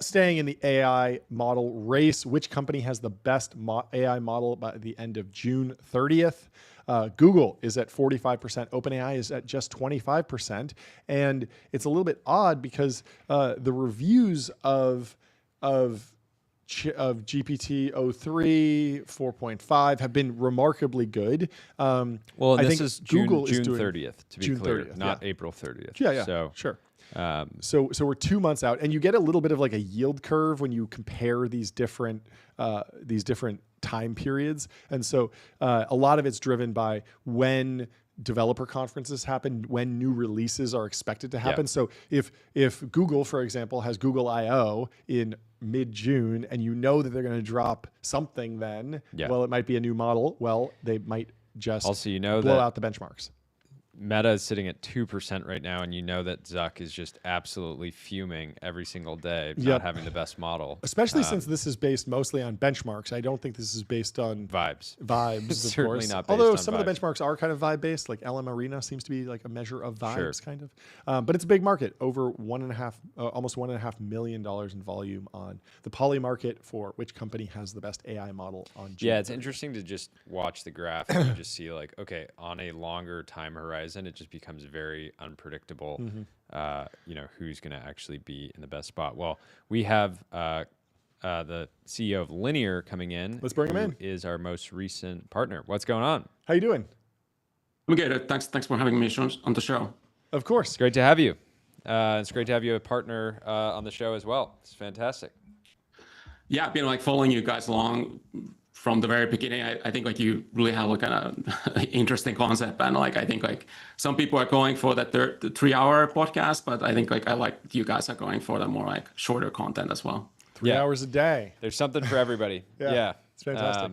Speaker 1: Staying in the AI model race, which company has the best AI model by the end of June 30th? Google is at 45%. OpenAI is at just 25%. And it's a little bit odd because the reviews of GPT-03, 4.5 have been remarkably good.
Speaker 2: Well, and this is June 30th, to be clear, not April 30th.
Speaker 1: So, sure. So we're 2 months out, and you get a little bit of like a yield curve when you compare these different time periods. And so a lot of it's driven by when developer conferences happen, when new releases are expected to happen. So if Google, for example, has Google I/O in mid-June, and you know that they're going to drop something then, well, it might be a new model. Well, they might just
Speaker 2: also,
Speaker 1: blow out the benchmarks.
Speaker 2: Meta is sitting at 2% right now, and you know that Zuck is just absolutely fuming every single day, not having the best model.
Speaker 1: Especially since this is based mostly on benchmarks. I don't think this is based on
Speaker 2: vibes.
Speaker 1: Vibes, of
Speaker 2: Certainly
Speaker 1: course.
Speaker 2: not based
Speaker 1: Although
Speaker 2: on
Speaker 1: some
Speaker 2: vibes.
Speaker 1: of the benchmarks are kind of vibe-based, like LM Arena seems to be like a measure of vibes, kind of. But it's a big market, over almost $1.5 million in volume on the Poly market for which company has the best AI model on June.
Speaker 2: Yeah, it's interesting to just watch the graph and you just see like, okay, on a longer time horizon, it just becomes very unpredictable, who's going to actually be in the best spot. Well, we have the CEO of Linear coming in.
Speaker 1: Let's bring him in.
Speaker 2: Is our most recent partner. What's going on?
Speaker 1: How you doing?
Speaker 5: I'm good. Thanks for having me on the show.
Speaker 1: Of course.
Speaker 2: It's great to have you. It's great to have you a partner on the show as well. It's fantastic.
Speaker 5: Yeah, I've been like following you guys along from the very beginning. I think like you really have like an interesting concept, and like I think like some people are going for the 3-hour podcast, but I think like I like you guys are going for the more like shorter content as well.
Speaker 1: 3 hours a day.
Speaker 2: There's something for everybody. Yeah,
Speaker 1: it's fantastic.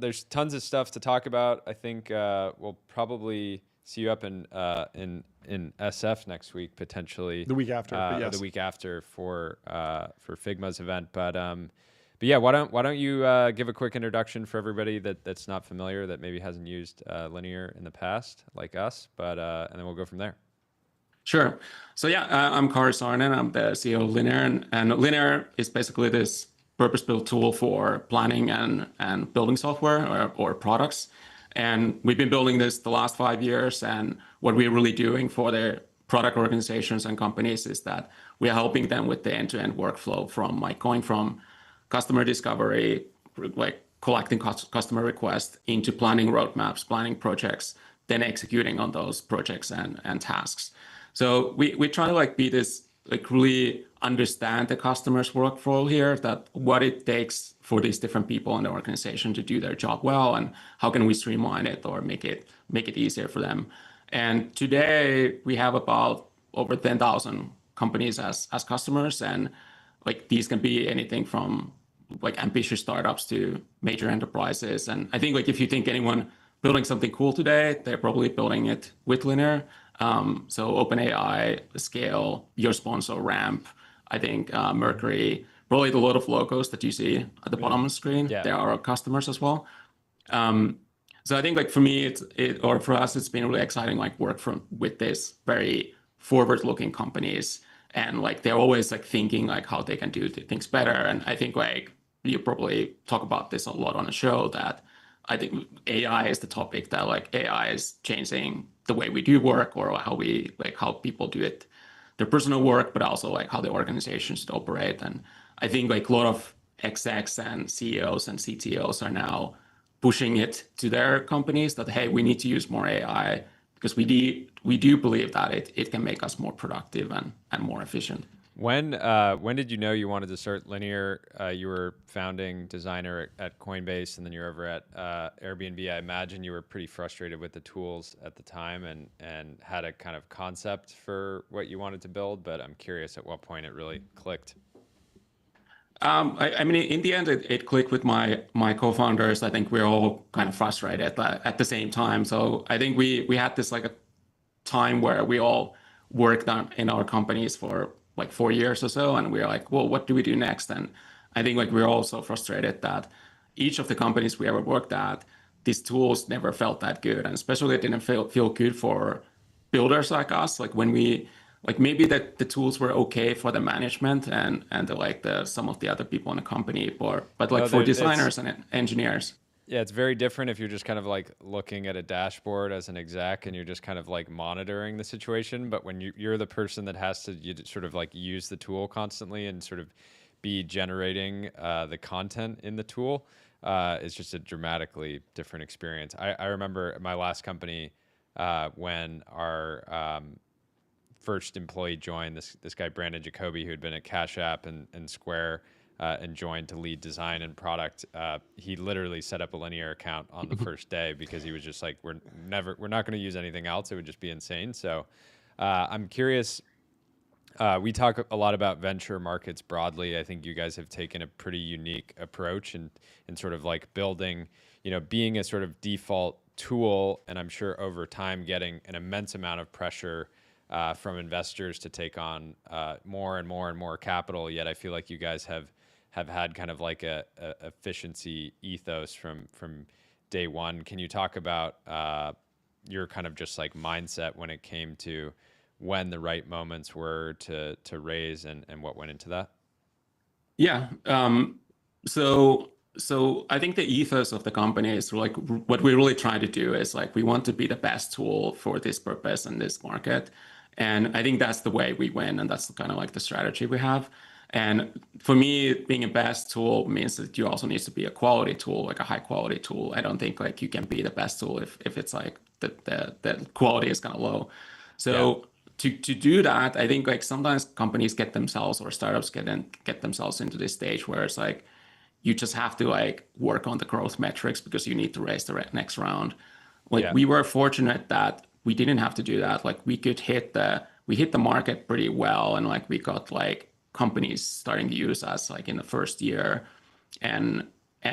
Speaker 2: There's tons of stuff to talk about. I think we'll probably see you up in SF next week, potentially.
Speaker 1: The week after,
Speaker 2: the week after for Figma's event. But yeah, why don't you give a quick introduction for everybody that's not familiar, that maybe hasn't used Linear in the past, like us, and then we'll go from there.
Speaker 5: Sure. So yeah, I'm Kari Saarinen. I'm the CEO of Linear, and Linear is basically this purpose-built tool for planning and building software or products. And we've been building this the last 5 years. And what we're really doing for the product organizations and companies is that we are helping them with the end-to-end workflow from like going from customer discovery, like collecting customer requests, into planning roadmaps, planning projects, then executing on those projects and tasks. So we try to like be this, like really understand the customer's workflow here, that what it takes for these different people in the organization to do their job well, and how can we streamline it or make it easier for them. And today we have about over 10,000 companies as customers, and like these can be anything from like ambitious startups to major enterprises. And I think like if you think anyone building something cool today, they're probably building it with Linear. So OpenAI, Scale, your sponsor, Ramp, I think Mercury, probably a lot of logos that you see at the bottom of the screen.
Speaker 2: Yeah.
Speaker 5: They are our customers as well. So I think like for me, or for us, it's been really exciting, like work with this very forward-looking companies, and like they're always like thinking like how they can do things better. And I think like you probably talk about this a lot on the show, that I think AI is the topic, that like AI is changing the way we do work, or how people do it, their personal work, but also like how the organizations should operate. And I think like a lot of execs and CEOs and CTOs are now pushing it to their companies that, hey, we need to use more AI, because we do believe that it can make us more productive and more efficient.
Speaker 2: When did you know you wanted to start Linear? You were founding designer at Coinbase, and then you're over at Airbnb. I imagine you were pretty frustrated with the tools at the time and had a kind of concept for what you wanted to build, but I'm curious at what point it really clicked.
Speaker 5: I mean, in the end, it clicked with my co-founders. I think we're all kind of frustrated at the same time. So I think we had this like a time where we all worked in our companies for like 4 years or so, and we were like, well, what do we do next? And I think like we're also frustrated that each of the companies we ever worked at, these tools never felt that good, and especially it didn't feel good for builders like us. Like when we like maybe that the tools were okay for the management and some of the other people in the company, but like for designers and engineers.
Speaker 2: Yeah, it's very different if you're just kind of like looking at a dashboard as an exec and you're just kind of like monitoring the situation. But when you're the person that has to sort of like use the tool constantly and sort of be generating the content in the tool, it's just a dramatically different experience. I remember at my last company when our first employee joined, this guy Brandon Jacoby, who had been at Cash App and Square, and joined to lead design and product. He literally set up a Linear account on the first day because he was just like, we're not going to use anything else. It would just be insane. So I'm curious. We talk a lot about venture markets broadly. I think you guys have taken a pretty unique approach and sort of like building, being a sort of default tool, and I'm sure over time getting an immense amount of pressure from investors to take on more and more and more capital. Yet I feel like you guys have had kind of like a efficiency ethos from day one. Can you talk about your kind of just like mindset when it came to when the right moments were to raise and what went into that?
Speaker 5: Yeah. So I think the ethos of the company is like what we really try to do is like we want to be the best tool for this purpose and this market. And I think that's the way we win, and that's kind of like the strategy we have. And for me, being a best tool means that you also need to be a quality tool, like a high quality tool. I don't think like you can be the best tool if it's like the quality is kind of low. So to do that, I think like sometimes companies get themselves or startups get themselves into this stage where it's like you just have to like work on the growth metrics because you need to raise the next round. Like we were fortunate that we didn't have to do that. Like we hit the market pretty well, and like we got like companies starting to use us like in the first year, and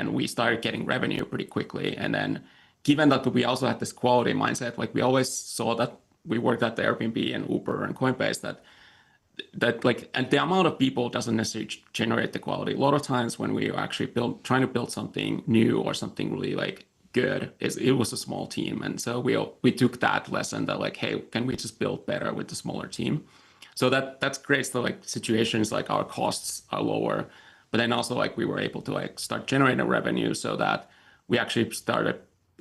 Speaker 5: we started getting revenue pretty quickly. And then given that we also had this quality mindset, like we always saw that we worked at the Airbnb and Uber and Coinbase that like, and the amount of people doesn't necessarily generate the quality. A lot of times when we are actually trying to build something new or something really like good, it was a small team. And so we took that lesson that like, hey, can we just build better with the smaller team? So that's great. So like situations like our costs are lower, but then also like we were able to like start generating revenue so that we actually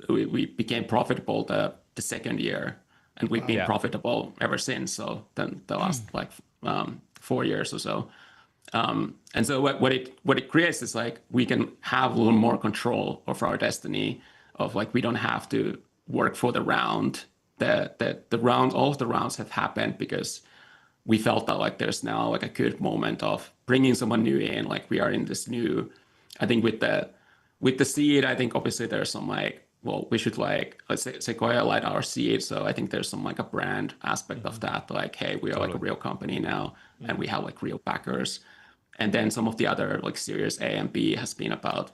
Speaker 5: we became profitable the second year, and we've been profitable ever since. So then the last like 4 years or so. And so what it creates is like we can have a little more control of our destiny, of like we don't have to work for the round. All of the rounds have happened because we felt that like there's now like a good moment of bringing someone new in. Like we are in this new, I think with the seed, I think obviously there's some like, well, we should like, let's say Sequoia light our seed. So I think there's some like a brand aspect of that. Like, hey, we are like a real company now, and we have like real backers. And then some of the other like Series A and B has been about,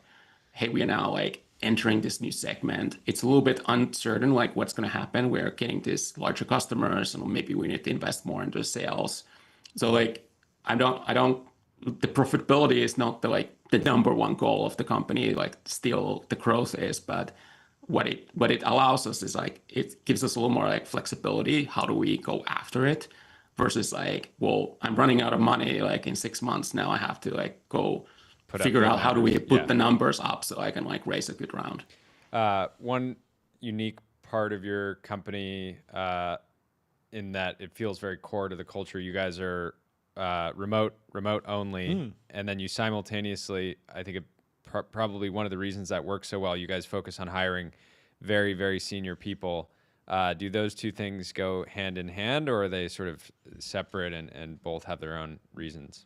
Speaker 5: hey, we are now like entering this new segment. It's a little bit uncertain like what's going to happen. We're getting these larger customers, and maybe we need to invest more into sales. So like the profitability is not the number one goal of the company. Like still the growth is, but what it allows us is like it gives us a little more like flexibility. How do we go after it? Versus like, well, I'm running out of money like in 6 months now. I have to like go figure out how do we put the numbers up so I can like raise a good round.
Speaker 2: One unique part of your company in that it feels very core to the culture. You guys are remote only, and then you simultaneously, I think probably one of the reasons that works so well, you guys focus on hiring very, very senior people. Do those two things go hand in hand, or are they sort of separate and both have their own reasons?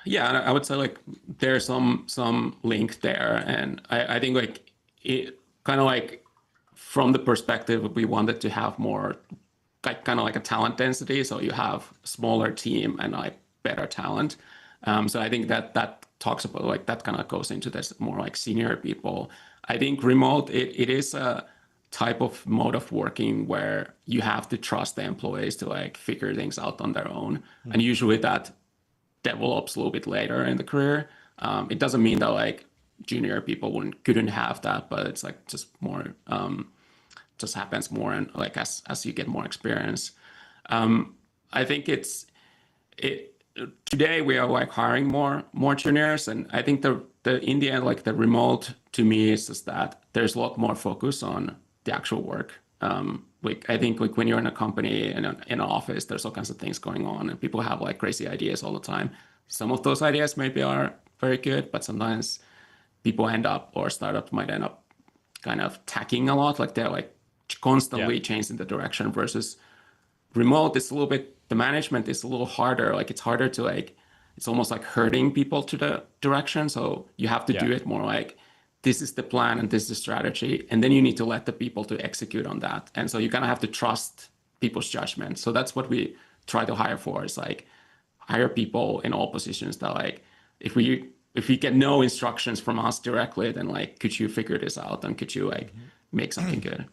Speaker 5: Yeah, I would say like there's some link there, and I think like it kind of like from the perspective we wanted to have more like kind of like a talent density, so you have a smaller team and like better talent. So I think that talks about like that kind of goes into this more like senior people. I think remote it is a type of mode of working where you have to trust the employees to like figure things out on their own, and usually that develops a little bit later in the career. It doesn't mean that like junior people couldn't have that, but it's like just more just happens more and like as you get more experience. I think today we are like hiring more juniors, and I think in the end like the remote to me is just that there's a lot more focus on the actual work. Like I think like when you're in a company in an office, there's all kinds of things going on, and people have like crazy ideas all the time. Some of those ideas maybe are very good, but sometimes people or startups might end up kind of tacking a lot. Like they're like constantly changing the direction, versus remote. It's a little bit the management is a little harder. Like it's harder to like, it's almost like herding people to the direction. So you have to do it more like, this is the plan and this is the strategy. And then you need to let the people to execute on that. And so you kind of have to trust people's judgment. So that's what we try to hire for, is like hire people in all positions that like, if we get no instructions from us directly, then like, could you figure this out? And could you like make something good?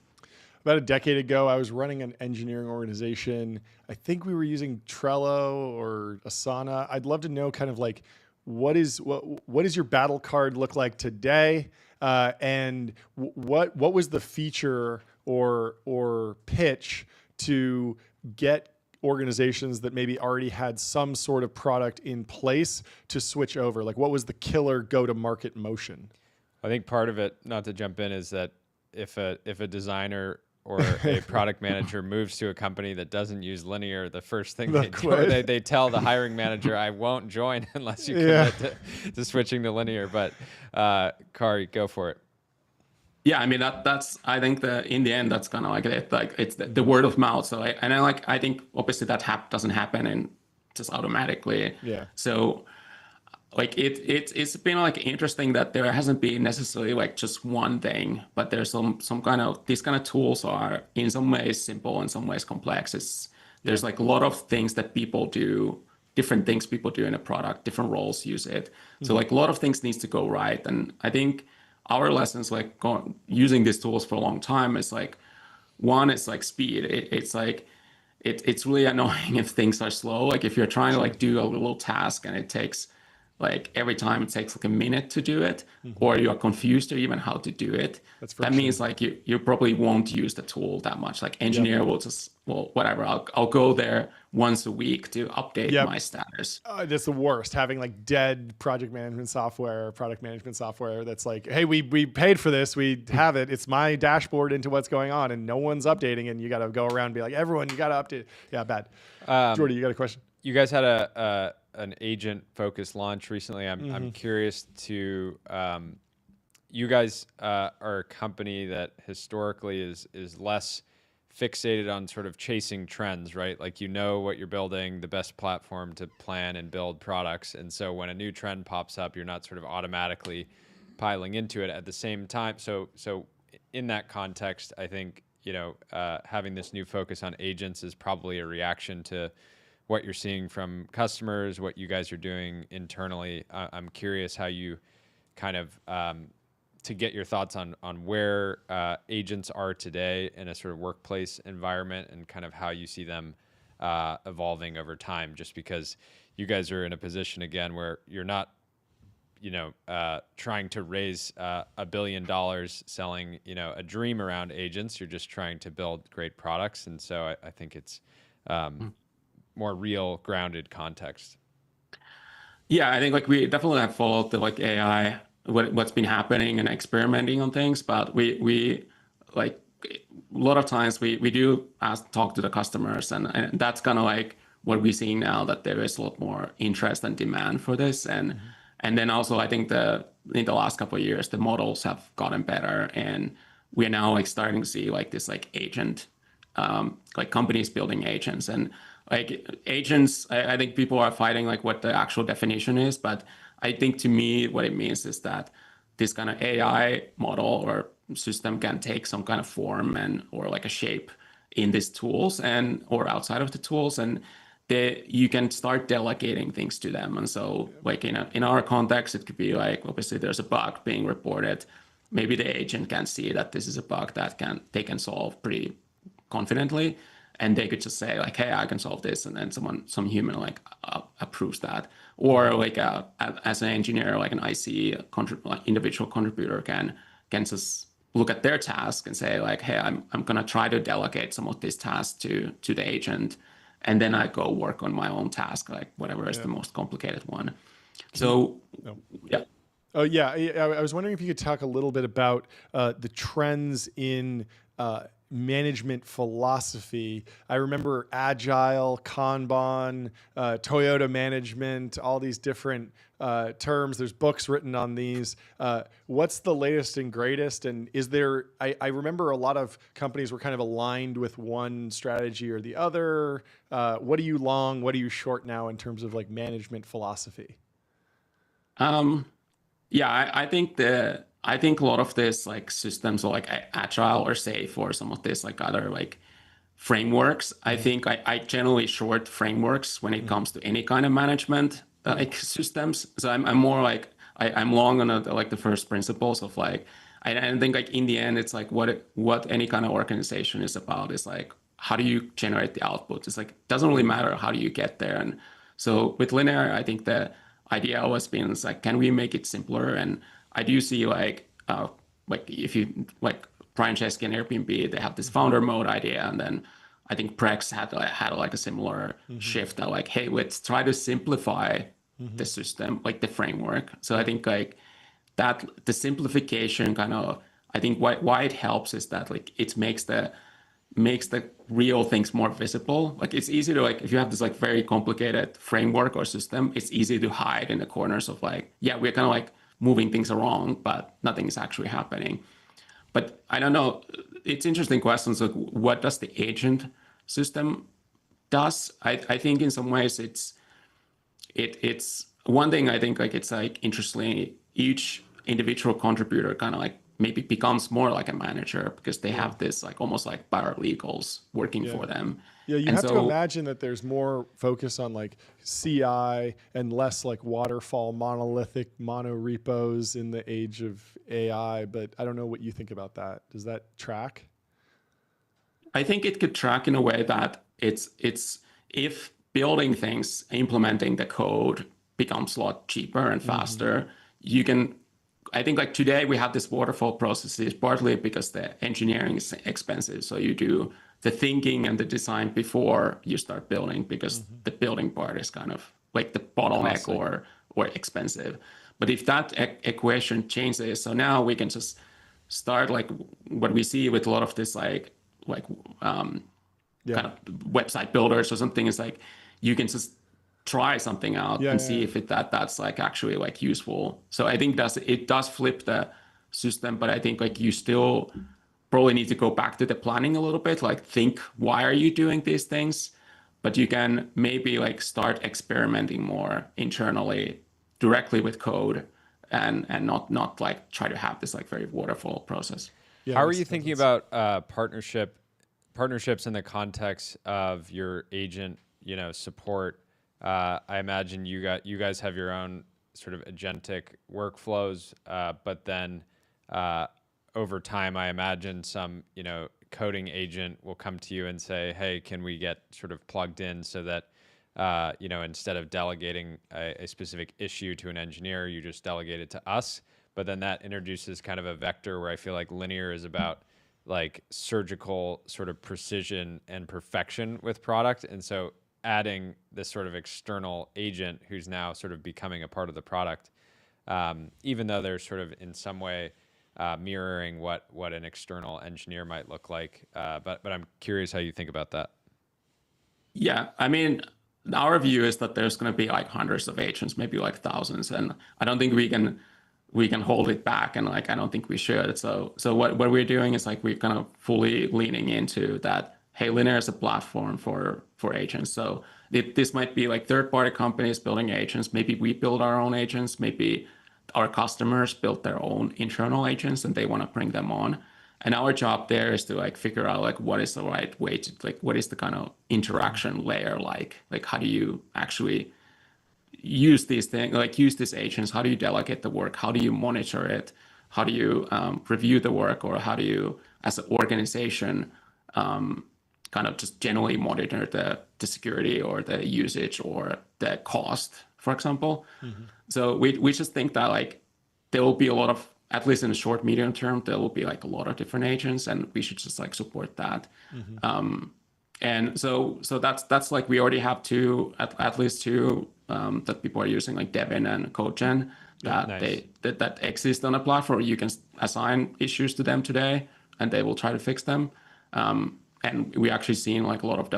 Speaker 1: About a decade ago, I was running an engineering organization. I think we were using Trello or Asana. I'd love to know kind of like, what does your battle card look like today? And what was the feature or pitch to get organizations that maybe already had some sort of product in place to switch over? Like, what was the killer go-to-market motion?
Speaker 2: I think part of it, not to jump in, is that if a designer or a product manager moves to a company that doesn't use linear, the first thing they tell the hiring manager, I won't join unless you commit to switching to linear. But Kari, go for it.
Speaker 5: Yeah, I mean that's I think in the end that's kind of like it. Like it's the word of mouth. So I think obviously that doesn't happen and just automatically.
Speaker 1: Yeah.
Speaker 5: So like it's been like interesting that there hasn't been necessarily like just one thing, but there's some kind of, these kind of tools are in some ways simple, in some ways complex. There's like a lot of things that people do, different things people do in a product, different roles use it. So like a lot of things needs to go right. And I think our lessons like using these tools for a long time is like, one is like speed. It's like it's really annoying if things are slow. Like if you're trying to like do a little task and it takes like every time it takes like a minute to do it, or you're confused or even how to do it, that means like you probably won't use the tool that much. Like engineer will just, well, whatever, I'll go there once a week to update my status.
Speaker 1: That's the worst, having like dead project management software, product management software that's like, hey, we paid for this, we have it, it's my dashboard into what's going on, and no one's updating, and you got to go around and be like, everyone, you got to update. Yeah, bad. Jordy, you got a question?
Speaker 2: You guys had an agent-focused launch recently. I'm curious to. You guys are a company that historically is less fixated on sort of chasing trends, right? Like you know what you're building, the best platform to plan and build products, and so when a new trend pops up, you're not sort of automatically piling into it at the same time. So in that context, I think having this new focus on agents is probably a reaction to what you're seeing from customers, what you guys are doing internally. I'm curious how you kind of, to get your thoughts on where agents are today in a sort of workplace environment and kind of how you see them evolving over time, just because you guys are in a position again where you're not, trying to raise $1 billion selling, a dream around agents. You're just trying to build great products. And so I think it's, more real grounded context.
Speaker 5: Yeah, I think like we definitely have followed the like AI, what's been happening and experimenting on things, but we like a lot of times we do talk to the customers, and that's kind of like what we're seeing now, that there is a lot more interest and demand for this. And then also I think in the last couple of years, the models have gotten better, and we're now like starting to see like this like agent, like companies building agents. And like agents, I think people are fighting like what the actual definition is, but I think to me what it means is that this kind of AI model or system can take some kind of form or like a shape in these tools or outside of the tools, and you can start delegating things to them. And so like in our context, it could be like, obviously there's a bug being reported. Maybe the agent can see that this is a bug that they can solve pretty confidently, and they could just say like, hey, I can solve this, and then some human like approves that. Or like as an engineer, like an IC individual contributor can just look at their task and say like, hey, I'm gonna try to delegate some of this task to the agent, and then I go work on my own task, like whatever is the most complicated one. So yeah.
Speaker 1: Oh yeah, I was wondering if you could talk a little bit about the trends in management philosophy. I remember Agile, Kanban, Toyota management, all these different terms. There's books written on these. What's the latest and greatest? And is there, I remember a lot of companies were kind of aligned with one strategy or the other. What are you long? What are you short now in terms of like management philosophy?
Speaker 5: Yeah, I think a lot of this like systems or like agile or safe or some of this like other like frameworks. I think I generally short frameworks when it comes to any kind of management like systems. So I'm more like I'm long on like the first principles of like I think like in the end it's like what any kind of organization is about is like how do you generate the output? It's like it doesn't really matter how do you get there. And so with linear, I think the idea always been is like can we make it simpler? And I do see like if you like Brian Chesky and Airbnb, they have this founder mode idea, and then I think Prex had like a similar shift that like, hey, let's try to simplify the system, like the framework. So I think like that the simplification kind of I think why it helps is that like it makes the real things more visible. Like it's easy to like if you have this like very complicated framework or system, it's easy to hide in the corners of like, yeah, we're kind of like moving things around, but nothing is actually happening. But I don't know. It's interesting questions like what does the agent system does? I think in some ways it's one thing I think like it's like interestingly each individual contributor kind of like maybe becomes more like a manager because they have this like almost like paralegals working for them.
Speaker 1: Yeah, you have to imagine that there's more focus on like CI and less like waterfall monolithic mono repos in the age of AI. But I don't know what you think about that. Does that track?
Speaker 5: I think it could track in a way that it's if building things, implementing the code becomes a lot cheaper and faster, you can. I think like today we have this waterfall processes partly because the engineering is expensive. So you do the thinking and the design before you start building because the building part is kind of like the bottleneck or expensive. But if that equation changes, so now we can just start like what we see with a lot of this like kind of website builders or something is like you can just try something out and see if that's like actually like useful. So I think it does flip the system, but I think like you still probably need to go back to the planning a little bit, like think why are you doing these things, but you can maybe like start experimenting more internally directly with code and not like try to have this like very waterfall process.
Speaker 2: Yeah, how are you thinking about partnerships in the context of your agent, support? I imagine you guys have your own sort of agentic workflows, but then over time, I imagine some coding agent will come to you and say, "Hey, can we get sort of plugged in so that instead of delegating a specific issue to an engineer, you just delegate it to us." But then that introduces kind of a vector where I feel like linear is about like surgical sort of precision and perfection with product, and so adding this sort of external agent who's now sort of becoming a part of the product, even though they're sort of in some way mirroring what an external engineer might look like. But I'm curious how you think about that.
Speaker 5: Yeah, I mean, our view is that there's going to be like hundreds of agents, maybe like thousands, and I don't think we can hold it back, and like I don't think we should. So what we're doing is like we're kind of fully leaning into that. Hey, linear is a platform for agents. So this might be like third-party companies building agents. Maybe we build our own agents. Maybe our customers build their own internal agents and they want to bring them on. And our job there is to like figure out like what is the right way to like what is the kind of interaction layer like how do you actually use these things, like use these agents? How do you delegate the work? How do you monitor it? How do you review the work, or how do you, as an organization, kind of just generally monitor the security or the usage or the cost, for example. So we just think that like there will be a lot of, at least in the short, medium term, there will be like a lot of different agents, and we should just like support that. And so that's like we already have at least two that people are using, like Devin and CodeGen, that exist on a platform. You can assign issues to them today, and they will try to fix them. And we actually seen like a lot of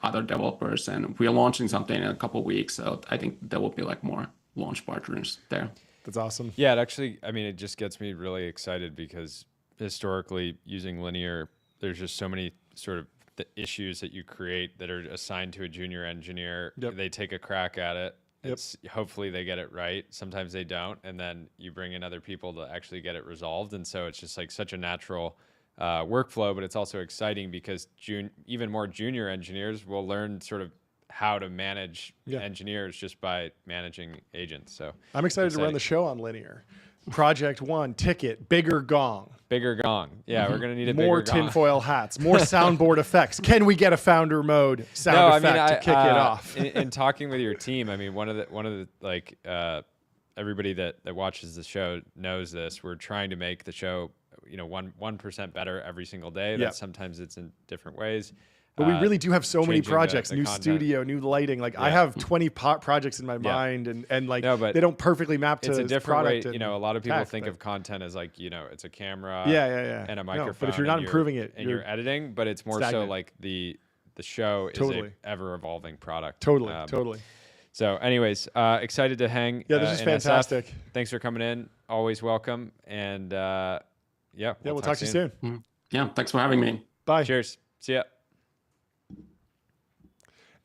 Speaker 5: other developers, and we are launching something in a couple of weeks. So I think there will be like more launch partners there.
Speaker 1: That's awesome.
Speaker 2: Yeah, it actually, I mean, it just gets me really excited because historically using linear, there's just so many sort of the issues that you create that are assigned to a junior engineer.
Speaker 1: Yep.
Speaker 2: They take a crack at it.
Speaker 1: Yep.
Speaker 2: Hopefully they get it right. Sometimes they don't. And then you bring in other people to actually get it resolved. And so it's just like such a natural workflow, but it's also exciting because even more junior engineers will learn sort of how to manage engineers just by managing agents. So
Speaker 1: I'm excited to run the show on linear. Project 1, ticket, bigger gong.
Speaker 2: Bigger gong. Yeah, we're going to need a
Speaker 1: more
Speaker 2: bigger gong.
Speaker 1: tinfoil hats, more soundboard effects. Can we get a founder mode sound effect to kick it off?
Speaker 2: in talking with your team, I mean, one of the like everybody that watches the show knows this. We're trying to make the show, 1% better every single day. That sometimes it's in different ways.
Speaker 1: But we really do have so many projects, new
Speaker 2: content.
Speaker 1: Studio, new lighting. Like I have 20 projects in my mind and like they don't perfectly map to
Speaker 2: it's a different
Speaker 1: product.
Speaker 2: way. A lot of people think of content as like, it's a camera and a microphone.
Speaker 1: But if you're not improving it,
Speaker 2: and you're editing, but it's more so like the show is a ever evolving product.
Speaker 1: Totally.
Speaker 2: So anyways, excited to hang.
Speaker 1: Yeah, this is fantastic.
Speaker 2: Thanks for coming in. Always welcome. And we'll
Speaker 1: talk to you soon.
Speaker 5: Mm-hmm. Yeah, thanks for having me.
Speaker 1: Bye.
Speaker 2: Cheers. See ya.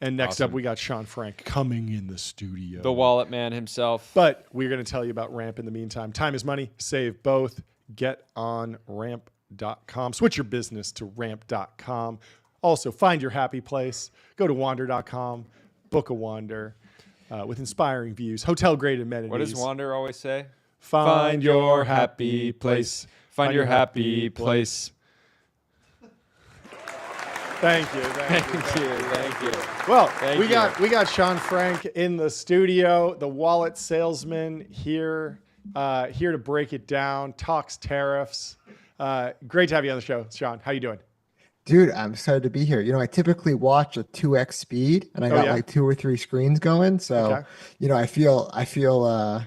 Speaker 1: And next up, we got Sean Frank coming in the studio.
Speaker 2: The wallet man himself.
Speaker 1: But we're going to tell you about Ramp in the meantime. Time is money. Save both. Get on ramp.com. Switch your business to ramp.com. Also, find your happy place. Go to wander.com. Book a wander with inspiring views, hotel-grade amenities.
Speaker 2: What does Wander always say?
Speaker 1: Find your happy place.
Speaker 2: Find your happy place.
Speaker 1: Thank you. Well, we got Sean Frank in the studio, the wallet salesman here to break it down, talks tariffs. Great to have you on the show, Sean. How you doing?
Speaker 6: Dude, I'm excited to be here. I typically watch a 2x speed, and I got like 2 or 3 screens going. So, I feel a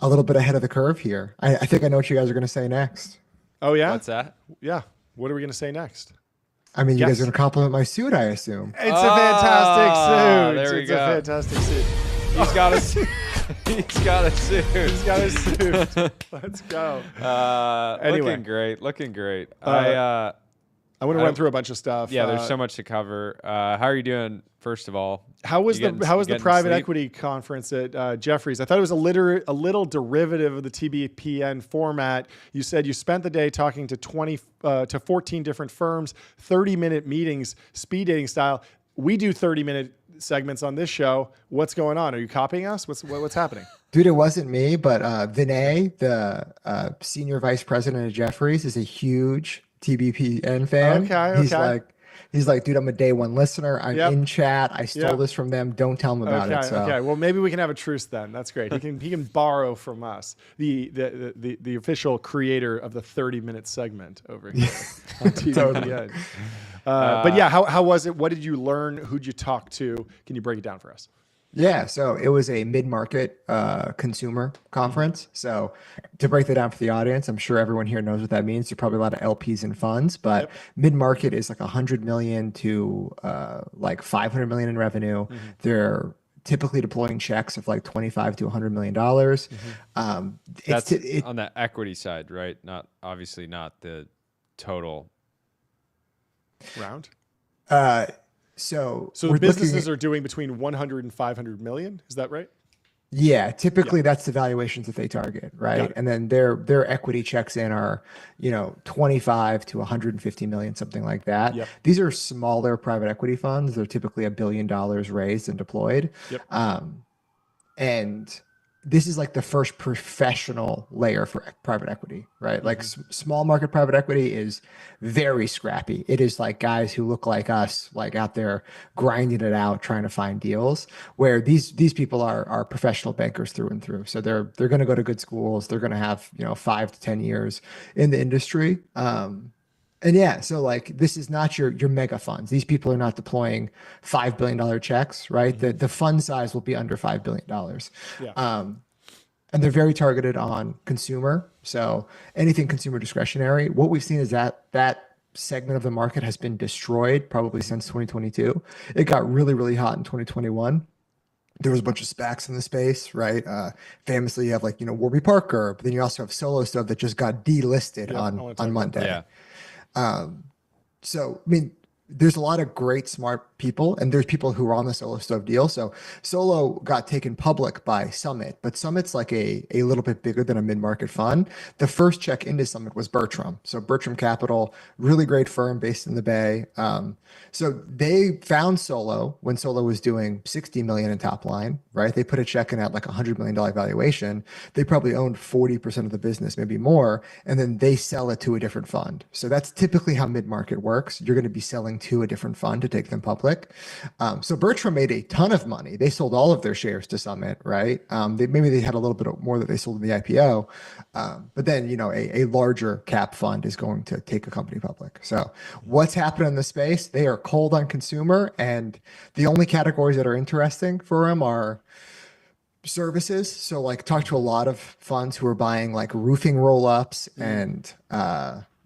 Speaker 6: little bit ahead of the curve here. I think I know what you guys are going to say next.
Speaker 1: Oh yeah,
Speaker 2: what's that?
Speaker 1: Yeah, what are we going to say next?
Speaker 6: I mean, you guys are going to compliment my suit, I assume.
Speaker 1: It's a fantastic suit.
Speaker 2: There we go.
Speaker 1: A fantastic suit.
Speaker 2: He's got a suit. He's got a suit.
Speaker 1: He's got a suit. Let's go.
Speaker 2: Anyway. Looking great.
Speaker 1: I want to run through a bunch of stuff.
Speaker 2: Yeah, there's so much to cover. How are you doing, first of all?
Speaker 1: How was the private equity conference at Jefferies? I thought it was a little derivative of the TBPN format. You said you spent the day talking to 14 different firms, 30-minute meetings, speed dating style. We do 30-minute segments on this show. What's going on? Are you copying us? What's happening?
Speaker 6: Dude, it wasn't me, but Vinay, the senior vice president of Jefferies, is a huge TBPN fan.
Speaker 1: Okay.
Speaker 6: He's like, dude, I'm a day one listener. I'm in chat. I stole this from them. Don't tell him about it. So.
Speaker 1: Okay. Well, maybe we can have a truce then. That's great. He can borrow from us, the official creator of the 30-minute segment over here on TBPN. But yeah, how was it? What did you learn? Who'd you talk to? Can you break it down for us?
Speaker 6: Yeah, so it was a mid-market consumer conference. So to break that down for the audience, I'm sure everyone here knows what that means. There's probably a lot of LPs and funds, but mid-market is like 100 million to like 500 million in revenue. Mm-hmm. They're typically deploying checks of like 25 to 100 million dollars.
Speaker 2: Mm-hmm. That's on the equity side, right? Obviously not the total
Speaker 1: round.
Speaker 6: So
Speaker 1: the businesses are doing between 100 and 500 million. Is that right?
Speaker 6: Yeah, typically that's the valuations that they target, right? And then their equity checks in are, 25 to 150 million, something like that.
Speaker 1: Yep.
Speaker 6: These are smaller private equity funds. They're typically $1 billion raised and deployed.
Speaker 1: Yep.
Speaker 6: And this is like the first professional layer for private equity, right? Like small market private equity is very scrappy. It is like guys who look like us, like out there grinding it out, trying to find deals, where these people are professional bankers through and through. So they're going to go to good schools. They're going to have, 5 to 10 years in the industry. And yeah, so like this is not your mega funds. These people are not deploying $5 billion checks, right? Mm-hmm. The fund size will be under $5 billion.
Speaker 1: Yeah.
Speaker 6: And they're very targeted on consumer. So anything consumer discretionary. What we've seen is that segment of the market has been destroyed probably since 2022. It got really, really hot in 2021. There was a bunch of SPACs in the space, right? Famously, you have like, Warby Parker, but then you also have Solo Stove that just got delisted on Monday.
Speaker 2: Yeah.
Speaker 6: So, I mean, there's a lot of great, smart people, and there's people who are on the Solo Stove deal. So Solo got taken public by Summit, but Summit's like a little bit bigger than a mid-market fund. The first check into Summit was Bertram. So Bertram Capital, really great firm based in the Bay. So they found Solo when Solo was doing 60 million in top line, right? They put a check in at like $100 million valuation. They probably owned 40% of the business, maybe more, and then they sell it to a different fund. So that's typically how mid-market works. You're going to be selling to a different fund to take them public. So Bertram made a ton of money. They sold all of their shares to Summit, right? Maybe they had a little bit more that they sold in the IPO. But then, a larger cap fund is going to take a company public. So what's happened in the space? They are cold on consumer, and the only categories that are interesting for them are services. So like talk to a lot of funds who are buying like roofing roll-ups and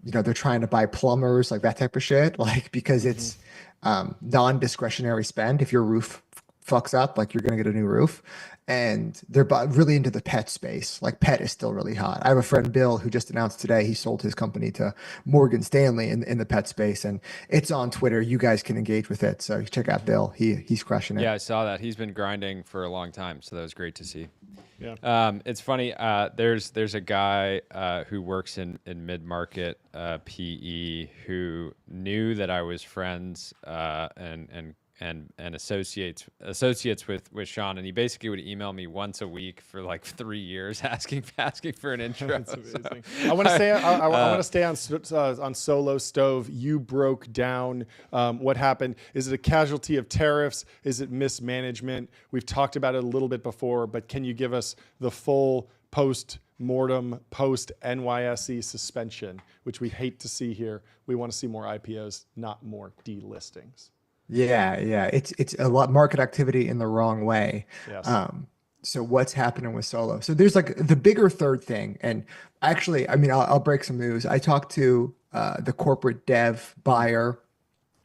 Speaker 6: they're trying to buy plumbers, like that type of shit, like because it's non-discretionary spend. If your roof fucks up, like you're going to get a new roof. And they're really into the pet space. Like pet is still really hot. I have a friend, Bill, who just announced today he sold his company to Morgan Stanley in the pet space. And it's on Twitter. You guys can engage with it. So check out Bill. He's crushing it.
Speaker 2: Yeah, I saw that. He's been grinding for a long time. So that was great to see.
Speaker 1: Yeah.
Speaker 2: It's funny. There's a guy who works in mid-market PE who knew that I was friends and associates with Sean, and he basically would email me once a week for like 3 years asking for an intro.
Speaker 1: That's amazing. I want to say I want to stay on Solo Stove. You broke down what happened. Is it a casualty of tariffs? Is it mismanagement? We've talked about it a little bit before, but can you give us the full post-mortem, post-NYSE suspension, which we hate to see here? We want to see more IPOs, not more delistings.
Speaker 6: Yeah. It's a lot market activity in the wrong way.
Speaker 1: Yes.
Speaker 6: So what's happening with Solo? So there's like the bigger third thing. And actually, I mean, I'll break some news. I talked to the corporate dev buyer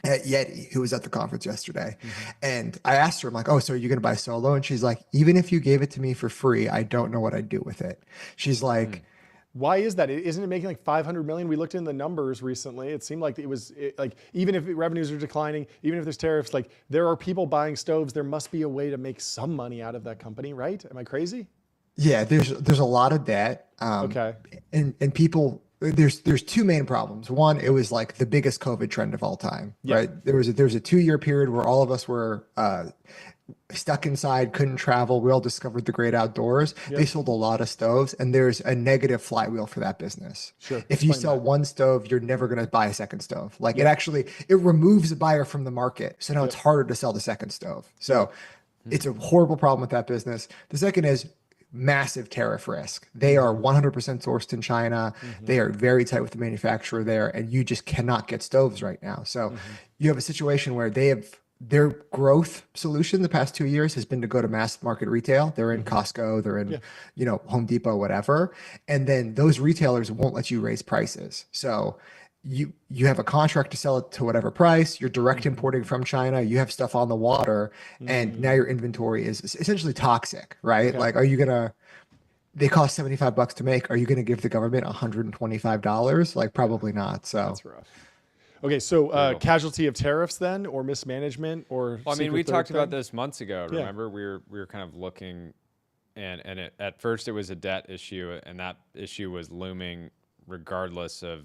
Speaker 6: at Yeti, who was at the conference yesterday. And I asked her, I'm like, oh, so are you going to buy Solo? And she's like, even if you gave it to me for free, I don't know what I'd do with it. She's like,
Speaker 1: why is that? Isn't it making like 500 million? We looked in the numbers recently. It seemed like like even if revenues are declining, even if there's tariffs, like there are people buying stoves. There must be a way to make some money out of that company, right? Am I crazy?
Speaker 6: Yeah, there's a lot of debt.
Speaker 1: Okay.
Speaker 6: And people, there's two main problems. One, it was like the biggest COVID trend of all time, right? There was a 2-year period where all of us were stuck inside, couldn't travel. We all discovered the great outdoors. They sold a lot of stoves, and there's a negative flywheel for that business.
Speaker 1: Sure.
Speaker 6: If you sell one stove, you're never going to buy a second stove. Like it removes a buyer from the market. So now it's harder to sell the second stove. So it's a horrible problem with that business. The second is massive tariff risk. They are 100% sourced in China. They are very tight with the manufacturer there, and you just cannot get stoves right now. So you have a situation where their growth solution the past 2 years has been to go to mass market retail. They're in Costco, they're in, Home Depot, whatever. And then those retailers won't let you raise prices. So you have a contract to sell it to whatever price. You're direct importing from China. You have stuff on the water, and now your inventory is essentially toxic, right?
Speaker 1: Okay.
Speaker 6: Like, they cost $75 to make. Are you going to give the government $125? Like, probably not. So
Speaker 1: that's rough. Okay, so casualty of tariffs then, or mismanagement, or
Speaker 2: well, I mean, we talked about this months ago. Remember, we were kind of looking, and at first it was a debt issue, and that issue was looming regardless of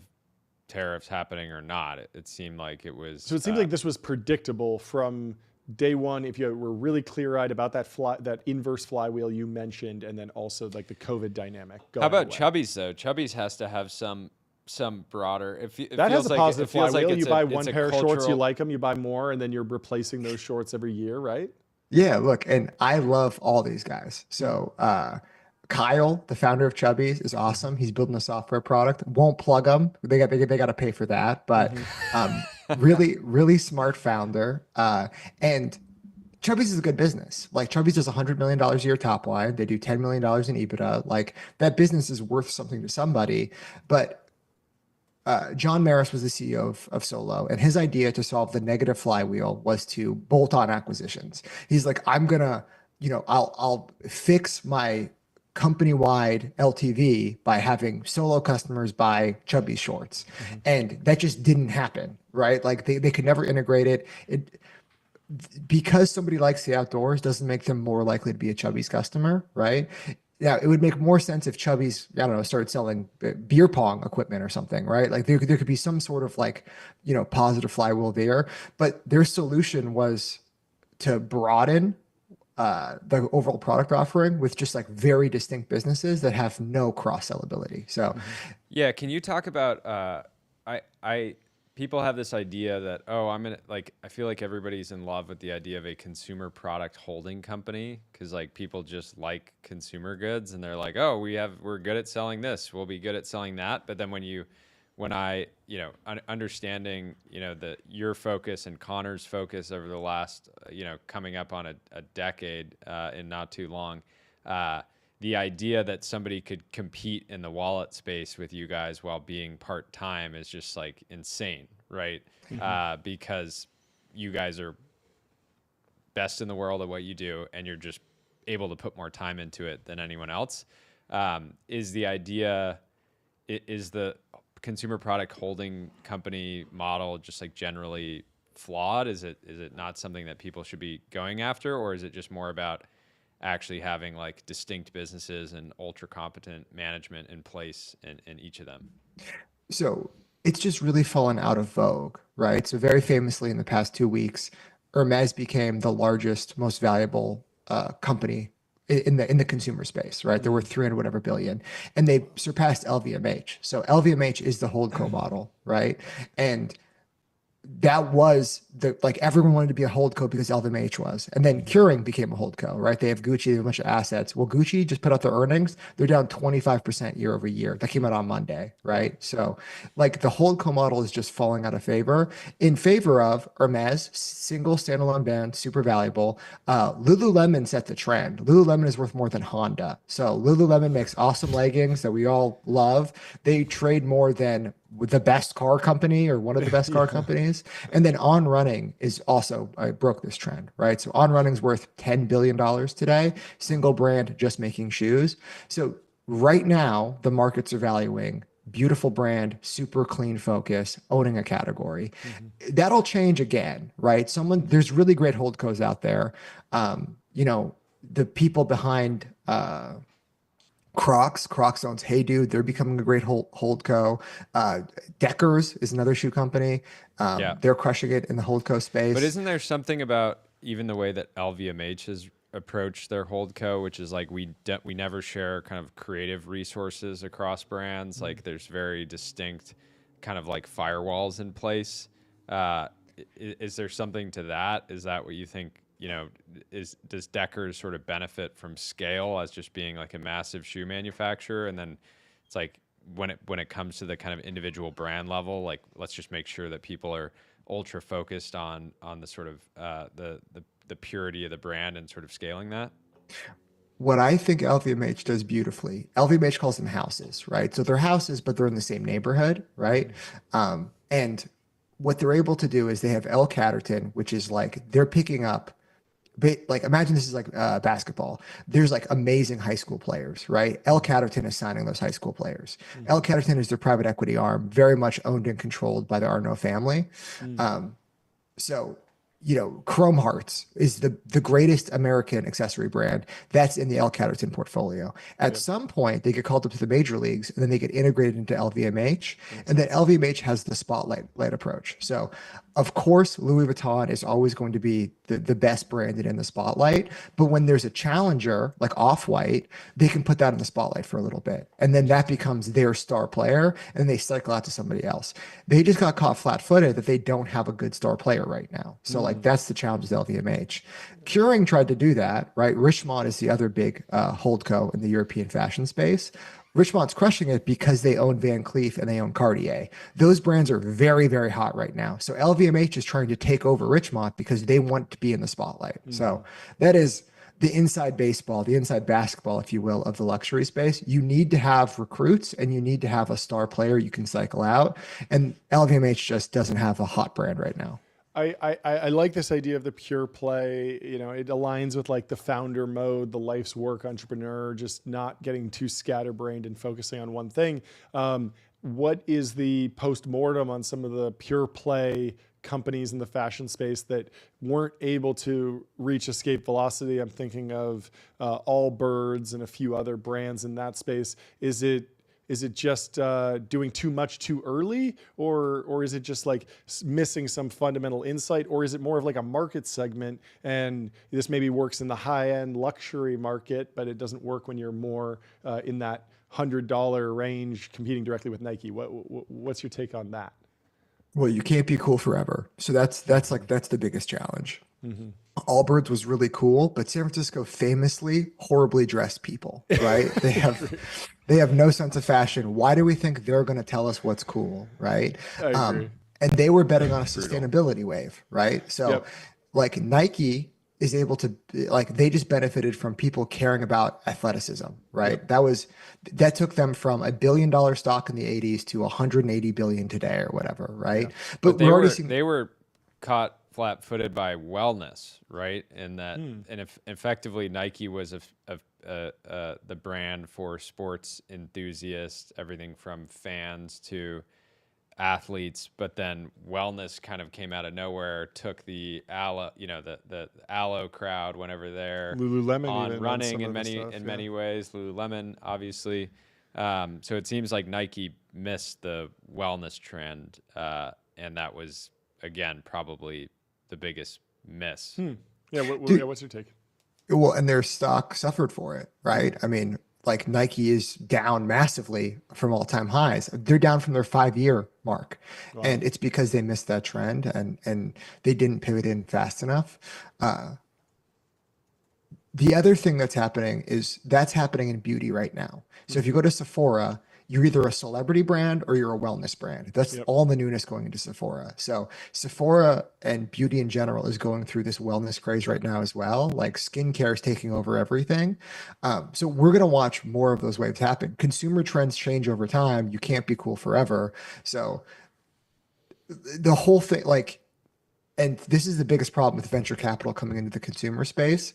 Speaker 2: tariffs happening or not. It seemed like it was.
Speaker 1: So it seems like this was predictable from day one. If you were really clear-eyed about that inverse flywheel you mentioned, and then also like the COVID dynamic.
Speaker 2: How about Chubbies though? Chubbies has to have some broader.
Speaker 1: That has a positive flywheel.
Speaker 2: Like
Speaker 1: you buy one pair of shorts, you like them, you buy more, and then you're replacing those shorts every year, right?
Speaker 6: Yeah, look, and I love all these guys. So Kyle, the founder of Chubbies, is awesome. He's building a software product. Won't plug them. They got to pay for that, but really, really smart founder. And Chubbies is a good business. Like Chubbies does $100 million a year top line. They do $10 million in EBITDA. Like that business is worth something to somebody, but John Maris was the CEO of Solo, and his idea to solve the negative flywheel was to bolt on acquisitions. He's like, I'm gonna, I'll fix my company-wide LTV by having Solo customers buy Chubby shorts. And that just didn't happen, right? Like they could never integrate it. Because somebody likes the outdoors doesn't make them more likely to be a Chubby's customer, right? Yeah, it would make more sense if Chubby's, I don't know, started selling beer pong equipment or something, right? Like there could be some sort of like, positive flywheel there. But their solution was to broaden the overall product offering with just like very distinct businesses that have no cross-sell ability. So,
Speaker 2: yeah, can you talk about? People have this idea that I feel like everybody's in love with the idea of a consumer product holding company because like people just like consumer goods and they're like, oh, we're good at selling this, we'll be good at selling that. But then understanding your focus and Connor's focus over the last coming up on a decade in not too long, the idea that somebody could compete in the wallet space with you guys while being part-time is just like insane, right? Because you guys are best in the world at what you do and you're just able to put more time into it than anyone else. Is the consumer product holding company model just like generally flawed? Is it not something that people should be going after, or is it just more about actually having like distinct businesses and ultra competent management in place in each of them?
Speaker 6: So it's just really fallen out of vogue, right? So very famously in the past 2 weeks, Hermes became the largest, most valuable company in the consumer space, right? There were 300 whatever billion, and they surpassed LVMH. So LVMH is the holdco model, right? And that was everyone wanted to be a holdco because LVMH was, and then Keurig became a holdco, right? They have Gucci, they have a bunch of assets. Well, Gucci just put out their earnings; they're down 25% year over year. That came out on Monday, right? So, like the holdco model is just falling out of favor in favor of Hermes, single standalone brand, super valuable. Lululemon set the trend. Lululemon is worth more than Honda. So Lululemon makes awesome leggings that we all love. They trade more than the best car company or one of the best car companies. And then On Running is also broke this trend, right? So On Running's worth $10 billion today, single brand, just making shoes. So right now the markets are valuing beautiful brand, super clean focus, owning a category. That'll change again, right? There's really great holdcos out there. The people behind Crocs owns Hey Dude. They're becoming a great holdco. Deckers is another shoe company. They're crushing it in the holdco space.
Speaker 2: But isn't there something about even the way that LVMH has approached their holdco, which is like we never share kind of creative resources across brands. Like there's very distinct kind of like firewalls in place. Is there something to that? Is that what you think? Does Deckers sort of benefit from scale as just being like a massive shoe manufacturer, and then it's like when it comes to the kind of individual brand level, like let's just make sure that people are ultra focused on the sort of the purity of the brand and sort of scaling that?
Speaker 6: What I think LVMH does beautifully, LVMH calls them houses, right? So they're houses, but they're in the same neighborhood, right? And what they're able to do is they have El Catterton, which is like they're picking up. Like imagine this is like basketball. There's like amazing high school players, right? El Catterton is signing those high school players. El Catterton is their private equity arm, very much owned and controlled by the Arnault family. So Chrome Hearts is the greatest American accessory brand that's in the El Catterton portfolio. At some point, they get called up to the major leagues, and then they get integrated into LVMH, and then LVMH has the spotlight approach. So, of course, Louis Vuitton is always going to be the best branded in the spotlight, but when there's a challenger like Off-White, they can put that in the spotlight for a little bit, and then that becomes their star player, and they cycle out to somebody else. They just got caught flat-footed that they don't have a good star player right now. So, like that's the challenge with LVMH. Keurig tried to do that, right? Richemont is the other big holdco in the European fashion space. Richemont's crushing it because they own Van Cleef and they own Cartier. Those brands are very, very hot right now. So LVMH is trying to take over Richemont because they want to be in the spotlight. So that is the inside baseball, the inside basketball, if you will, of the luxury space. You need to have recruits and you need to have a star player you can cycle out. And LVMH just doesn't have a hot brand right now.
Speaker 1: I like this idea of the pure play. You know, it aligns with like the founder mode, the life's work entrepreneur, just not getting too scatterbrained and focusing on one thing. What is the post-mortem on some of the pure play companies in the fashion space that weren't able to reach escape velocity? I'm thinking of Allbirds and a few other brands in that space. Is it just doing too much too early, or is it just like missing some fundamental insight, or is it more of like a market segment and this maybe works in the high-end luxury market, but it doesn't work when you're more in that $100 range competing directly with Nike? What's your take on that?
Speaker 6: Well, you can't be cool forever. So that's the biggest challenge. Mm-hmm. Allbirds was really cool, but San Francisco famously horribly dressed people, right? They have no sense of fashion. Why do we think they're going to tell us what's cool, right?
Speaker 1: I agree.
Speaker 6: And they were betting on a sustainability wave, right? So like Nike is able to, like, they just benefited from people caring about athleticism, right? That took them from $1 billion stock in the 80s to 180 billion today or whatever, right?
Speaker 2: But they were caught flat-footed by wellness, right? And that, and effectively Nike was the brand for sports enthusiasts, everything from fans to athletes. But then wellness kind of came out of nowhere, took the the aloe crowd whenever they're
Speaker 1: Lululemon
Speaker 2: on running in many ways. Lululemon, obviously. So it seems like Nike missed the wellness trend, and that was again probably the biggest miss.
Speaker 1: Yeah, what's your take?
Speaker 6: Well, and their stock suffered for it, right? I mean, like Nike is down massively from all-time highs. They're down from their 5-year mark. Wow. And it's because they missed that trend and they didn't pivot in fast enough. The other thing that's happening in beauty right now. So if you go to Sephora, you're either a celebrity brand or you're a wellness brand. That's all the newness going into Sephora. So Sephora and beauty in general is going through this wellness craze right now as well. Like skincare is taking over everything. So we're going to watch more of those waves happen. Consumer trends change over time. You can't be cool forever. So the whole thing, and this is the biggest problem with venture capital coming into the consumer space.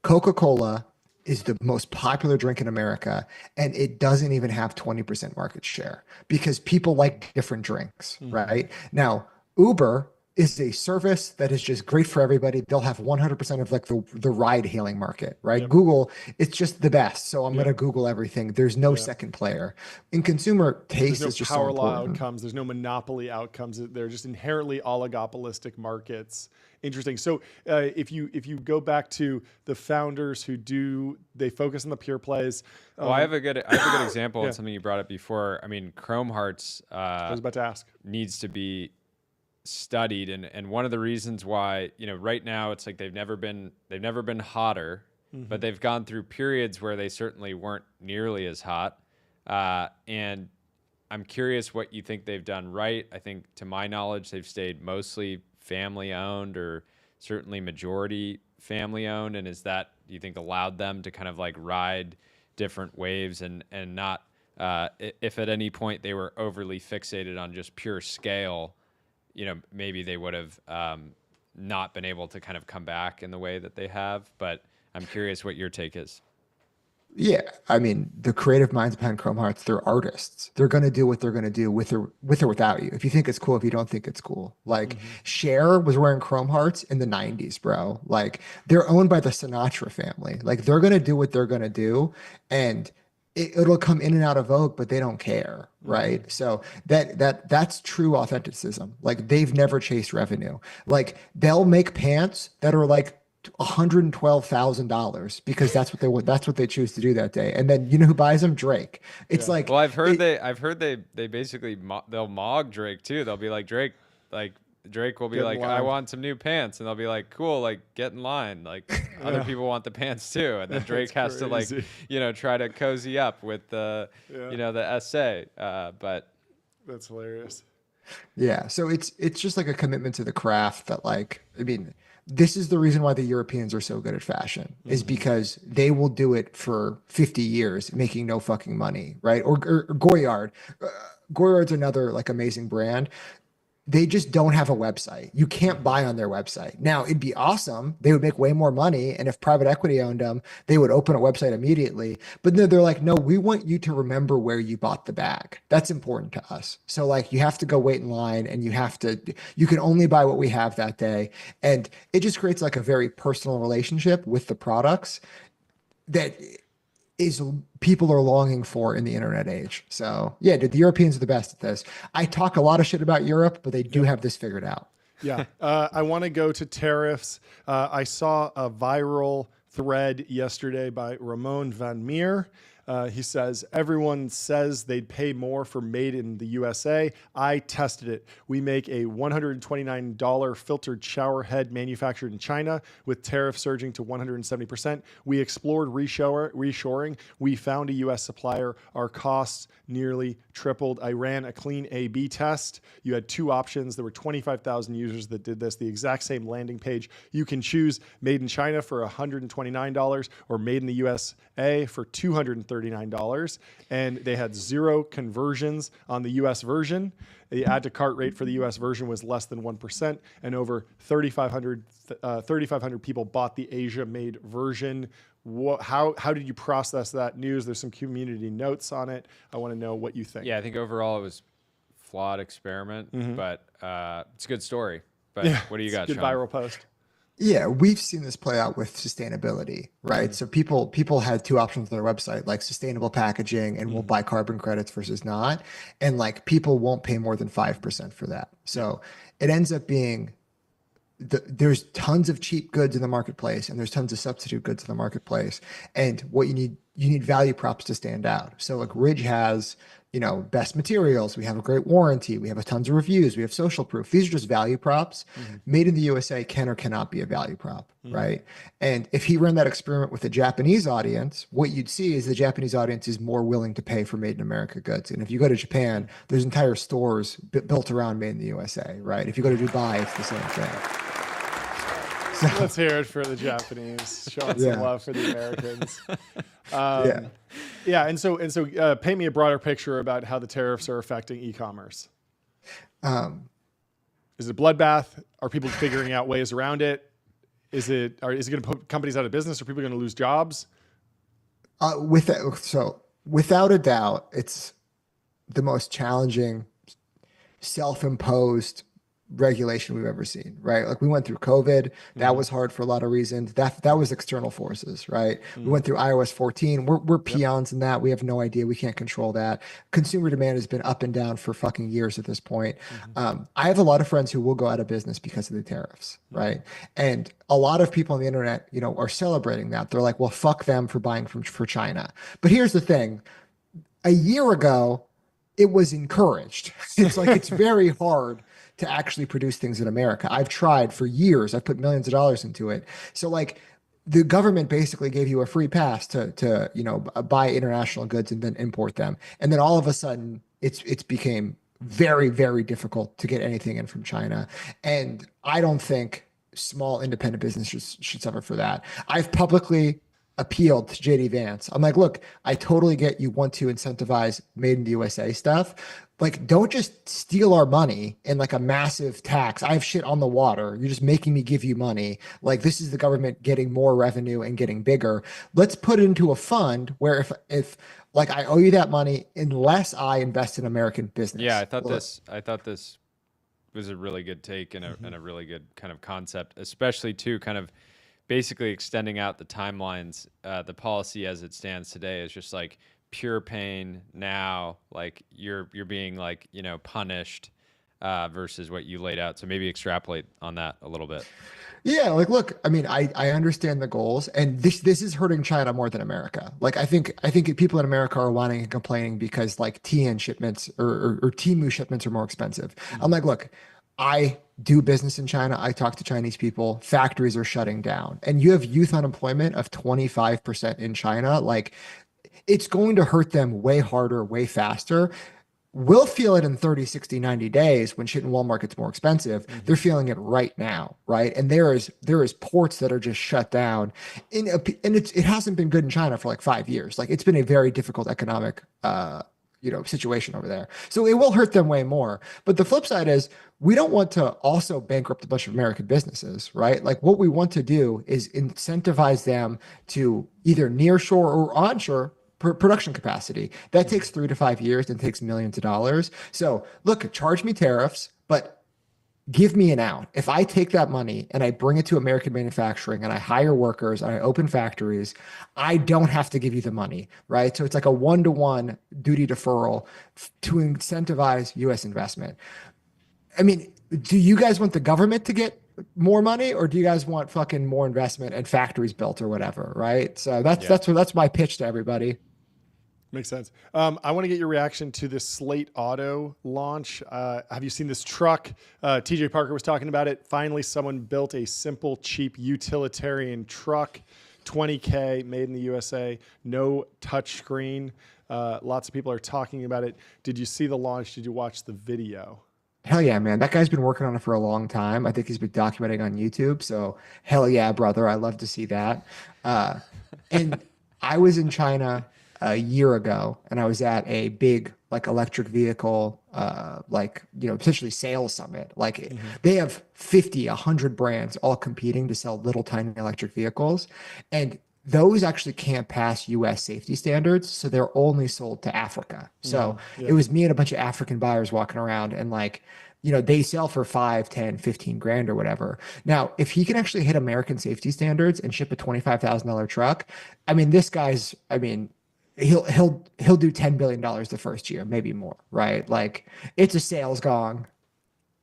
Speaker 6: Coca-Cola is the most popular drink in America, and it doesn't even have 20% market share because people like different drinks, right? Now, Uber is a service that is just great for everybody. They'll have 100% of like the ride hailing market, right? Google, it's just the best. So I'm going to Google everything. There's no second player. In consumer taste,
Speaker 1: there's
Speaker 6: is just
Speaker 1: power
Speaker 6: so
Speaker 1: law
Speaker 6: important.
Speaker 1: outcomes. There's no monopoly outcomes. They're just inherently oligopolistic markets. Interesting. So if you go back to the founders they focus on the pure plays.
Speaker 2: Well, I have a good example of something you brought up before. I mean, Chrome Hearts
Speaker 1: I was about to ask.
Speaker 2: Needs to be studied, and one of the reasons why, right now it's like they've never been hotter, but they've gone through periods where they certainly weren't nearly as hot. And I'm curious what you think they've done right. I think, to my knowledge, they've stayed mostly family owned, or certainly majority family owned. And is that, do you think, allowed them to kind of like ride different waves and not, if at any point they were overly fixated on just pure scale, maybe they would have not been able to kind of come back in the way that they have. But I'm curious what your take is.
Speaker 6: Yeah, I mean, the creative minds behind Chrome Hearts, they're artists. They're going to do what they're going to do with or without you. If you think it's cool, if you don't think it's cool. Like Cher was wearing Chrome Hearts in the 90s, bro. Like, they're owned by the Sinatra family. Like, they're going to do what they're going to do, and it'll come in and out of vogue, but they don't care, right? So that's true authenticism. Like, they've never chased revenue. Like, they'll make pants that are like $112,000 because that's what they choose to do that day. And then who buys them? Drake. It's like,
Speaker 2: well, I've heard they basically they'll mog Drake too. They'll be like, Drake will be like, I want some new pants, and they'll be like, cool, like, get in line, like other people want the pants too, and then Drake has to like try to cozy up with the the essay. But
Speaker 1: that's hilarious.
Speaker 6: Yeah. So it's just like a commitment to the craft that like, I mean, this is the reason why the Europeans are so good at fashion is because they will do it for 50 years making no fucking money, right? Or Goyard. Goyard's another like amazing brand. They just don't have a website. You can't buy on their website. Now, it'd be awesome. They would make way more money. And if private equity owned them, they would open a website immediately. But then they're like, no, we want you to remember where you bought the bag. That's important to us. So like you have to go wait in line and you can only buy what we have that day. And it just creates like a very personal relationship with the products that is people are longing for in the internet age. So yeah, dude, the Europeans are the best at this. I talk a lot of shit about Europe, but they do have this figured out.
Speaker 1: Yeah. I want to go to tariffs. I saw a viral thread yesterday by Ramon Van Meer. He says, everyone says they'd pay more for made in the USA. I tested it. We make a $129 filtered shower head manufactured in China with tariff surging to 170%. We explored reshoring. We found a US supplier. Our costs nearly tripled. I ran a clean A/B test. You had two options. There were 25,000 users that did this, the exact same landing page. You can choose made in China for $129 or made in the USA for $239. And they had 0 conversions on the US version. The add to cart rate for the US version was less than 1%, and over 3,500 people bought the Asia made version. How did you process that news? There's some community notes on it. I want to know what you think.
Speaker 2: Yeah, I think overall it was flawed experiment, but it's a good story. But yeah, what do you got,
Speaker 1: good
Speaker 2: Sean?
Speaker 1: Viral post.
Speaker 6: Yeah, we've seen this play out with sustainability, right? So people had two options on their website, like sustainable packaging and we'll buy carbon credits versus not. And like people won't pay more than 5% for that. So it ends up being there's tons of cheap goods in the marketplace and there's tons of substitute goods in the marketplace. And what you need value props to stand out. So like Ridge has, best materials. We have a great warranty. We have tons of reviews. We have social proof. These are just value props. Made in the USA can or cannot be a value prop, right? And if he ran that experiment with a Japanese audience, what you'd see is the Japanese audience is more willing to pay for made in America goods. And if you go to Japan, there's entire stores built around made in the USA, right? If you go to Dubai, it's the same thing.
Speaker 1: So, let's hear it for the Japanese, showing some love for the Americans. And so paint me a broader picture about how the tariffs are affecting e-commerce. Is it a bloodbath? Are people figuring out ways around it? Is it going to put companies out of business? Are people going to lose jobs?
Speaker 6: Without a doubt, it's the most challenging, self-imposed regulation we've ever seen, right? Like we went through COVID, that was hard for a lot of reasons. That was external forces, right? We went through iOS 14. We're peons in that. We have no idea. We can't control that. Consumer demand has been up and down for fucking years at this point. I have a lot of friends who will go out of business because of the tariffs, right? And a lot of people on the internet, are celebrating that. They're like, well, fuck them for buying for China. But here's the thing. A year ago, it was encouraged. It's like, it's very hard to actually produce things in America. I've tried for years. I've put millions of dollars into it. So like the government basically gave you a free pass to buy international goods and then import them. And then all of a sudden it's became very, very difficult to get anything in from China. And I don't think small independent businesses should suffer for that. I've publicly appealed to JD Vance. I'm like, look, I totally get you want to incentivize made in the USA stuff. Like, don't just steal our money in like a massive tax. I have shit on the water. You're just making me give you money. Like, this is the government getting more revenue and getting bigger. Let's put it into a fund where if like I owe you that money unless I invest in American business.
Speaker 2: Yeah, I thought this was a really good take and a really good kind of concept, especially too kind of basically extending out the timelines. The policy as it stands today is just like pure pain now, like you're being like, punished versus what you laid out. So maybe extrapolate on that a little bit.
Speaker 6: Yeah, like look, I mean, I understand the goals, and this is hurting China more than America. Like I think people in America are whining and complaining because like TN shipments or Temu shipments are more expensive. I'm like, look, I do business in China. I talk to Chinese people. Factories are shutting down, and you have youth unemployment of 25% in China. Like, it's going to hurt them way harder, way faster. we'll feel it in 30, 60, 90 days when shit in Walmart gets more expensive. They're feeling it right now, right? And there is ports that are just shut down. And it hasn't been good in China for like 5 years. Like it's been a very difficult economic situation over there. So it will hurt them way more. But the flip side is we don't want to also bankrupt a bunch of American businesses, right? Like what we want to do is incentivize them to either nearshore or onshore production capacity. That takes 3 to 5 years and takes millions of dollars. So look, charge me tariffs, but give me an out. If I take that money and I bring it to American manufacturing and I hire workers and I open factories, I don't have to give you the money, right? So it's like a 1-to-1 duty deferral to incentivize U.S. investment. I mean, do you guys want the government to get more money, or do you guys want fucking more investment and factories built or whatever, right? So that's my pitch to everybody.
Speaker 1: Makes sense. I want to get your reaction to this Slate Auto launch. Have you seen this truck? TJ Parker was talking about it. Finally, someone built a simple, cheap utilitarian truck, $20K, made in the USA, no touchscreen. Lots of people are talking about it. Did you see the launch? Did you watch the video?
Speaker 6: Hell yeah, man. That guy's been working on it for a long time. I think he's been documenting on YouTube. So hell yeah, brother. I love to see that. And I was in China a year ago, and I was at a big like electric vehicle, essentially sales summit. Like they have 50, 100 brands all competing to sell little tiny electric vehicles. And those actually can't pass US safety standards. So they're only sold to Africa. So it was me and a bunch of African buyers walking around, and they sell for 5, 10, 15 grand or whatever. Now, if he can actually hit American safety standards and ship a $25,000 truck, he'll do $10 billion the first year, maybe more, right? Like it's a sales gong.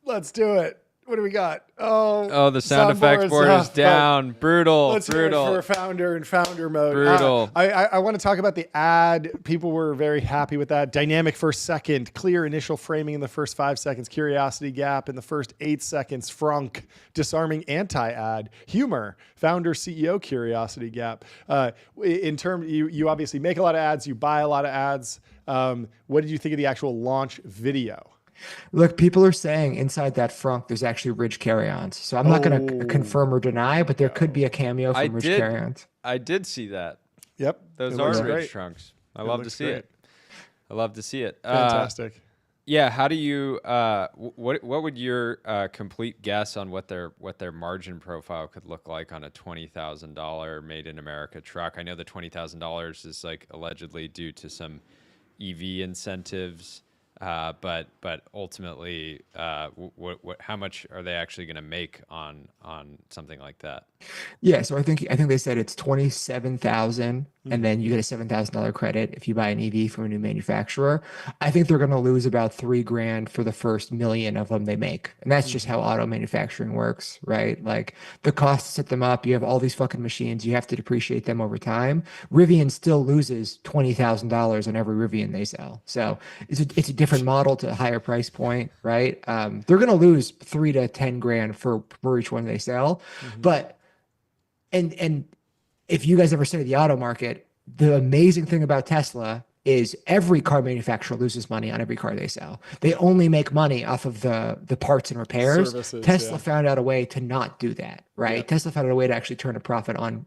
Speaker 1: Let's do it. What do we got?
Speaker 2: Oh, the sound effects board is down. Brutal.
Speaker 1: Let's hear it for founder and founder mode.
Speaker 2: Brutal.
Speaker 1: I want to talk about the ad. People were very happy with that. Dynamic first second, clear initial framing in the first 5 seconds, curiosity gap in the first 8 seconds, frunk, disarming anti-ad, humor, founder CEO curiosity gap. In terms, you obviously make a lot of ads, you buy a lot of ads. What did you think of the actual launch video?
Speaker 6: Look, people are saying inside that frunk, there's actually Ridge carry-ons. So I'm not going to confirm or deny, but there could be a cameo from Ridge carry-ons.
Speaker 2: I did see that.
Speaker 1: Yep.
Speaker 2: Those are Ridge trunks. I love to see it. I love to see it.
Speaker 1: Fantastic.
Speaker 2: Yeah. How do you, what would your complete guess on what their margin profile could look like on a $20,000 made in America truck? I know the $20,000 is like allegedly due to some EV incentives. But ultimately, how much are they actually going to make on something like that?
Speaker 6: Yeah, so I think they said it's 27,000, and then you get a $7,000 credit if you buy an EV from a new manufacturer. I think they're going to lose about $3,000 for the first million of them they make, and that's just how auto manufacturing works, right? Like the cost to set them up, you have all these fucking machines, you have to depreciate them over time. Rivian still loses $20,000 on every Rivian they sell, so it's a different model to a higher price point, right? They're going to lose $3 to $10,000 for each one they sell, but. And if you guys ever study the auto market, the amazing thing about Tesla is every car manufacturer loses money on every car they sell. They only make money off of the parts and repairs.
Speaker 1: Services,
Speaker 6: Tesla found out a way to not do that, right?
Speaker 1: Yep.
Speaker 6: Tesla found out a way to actually turn a profit on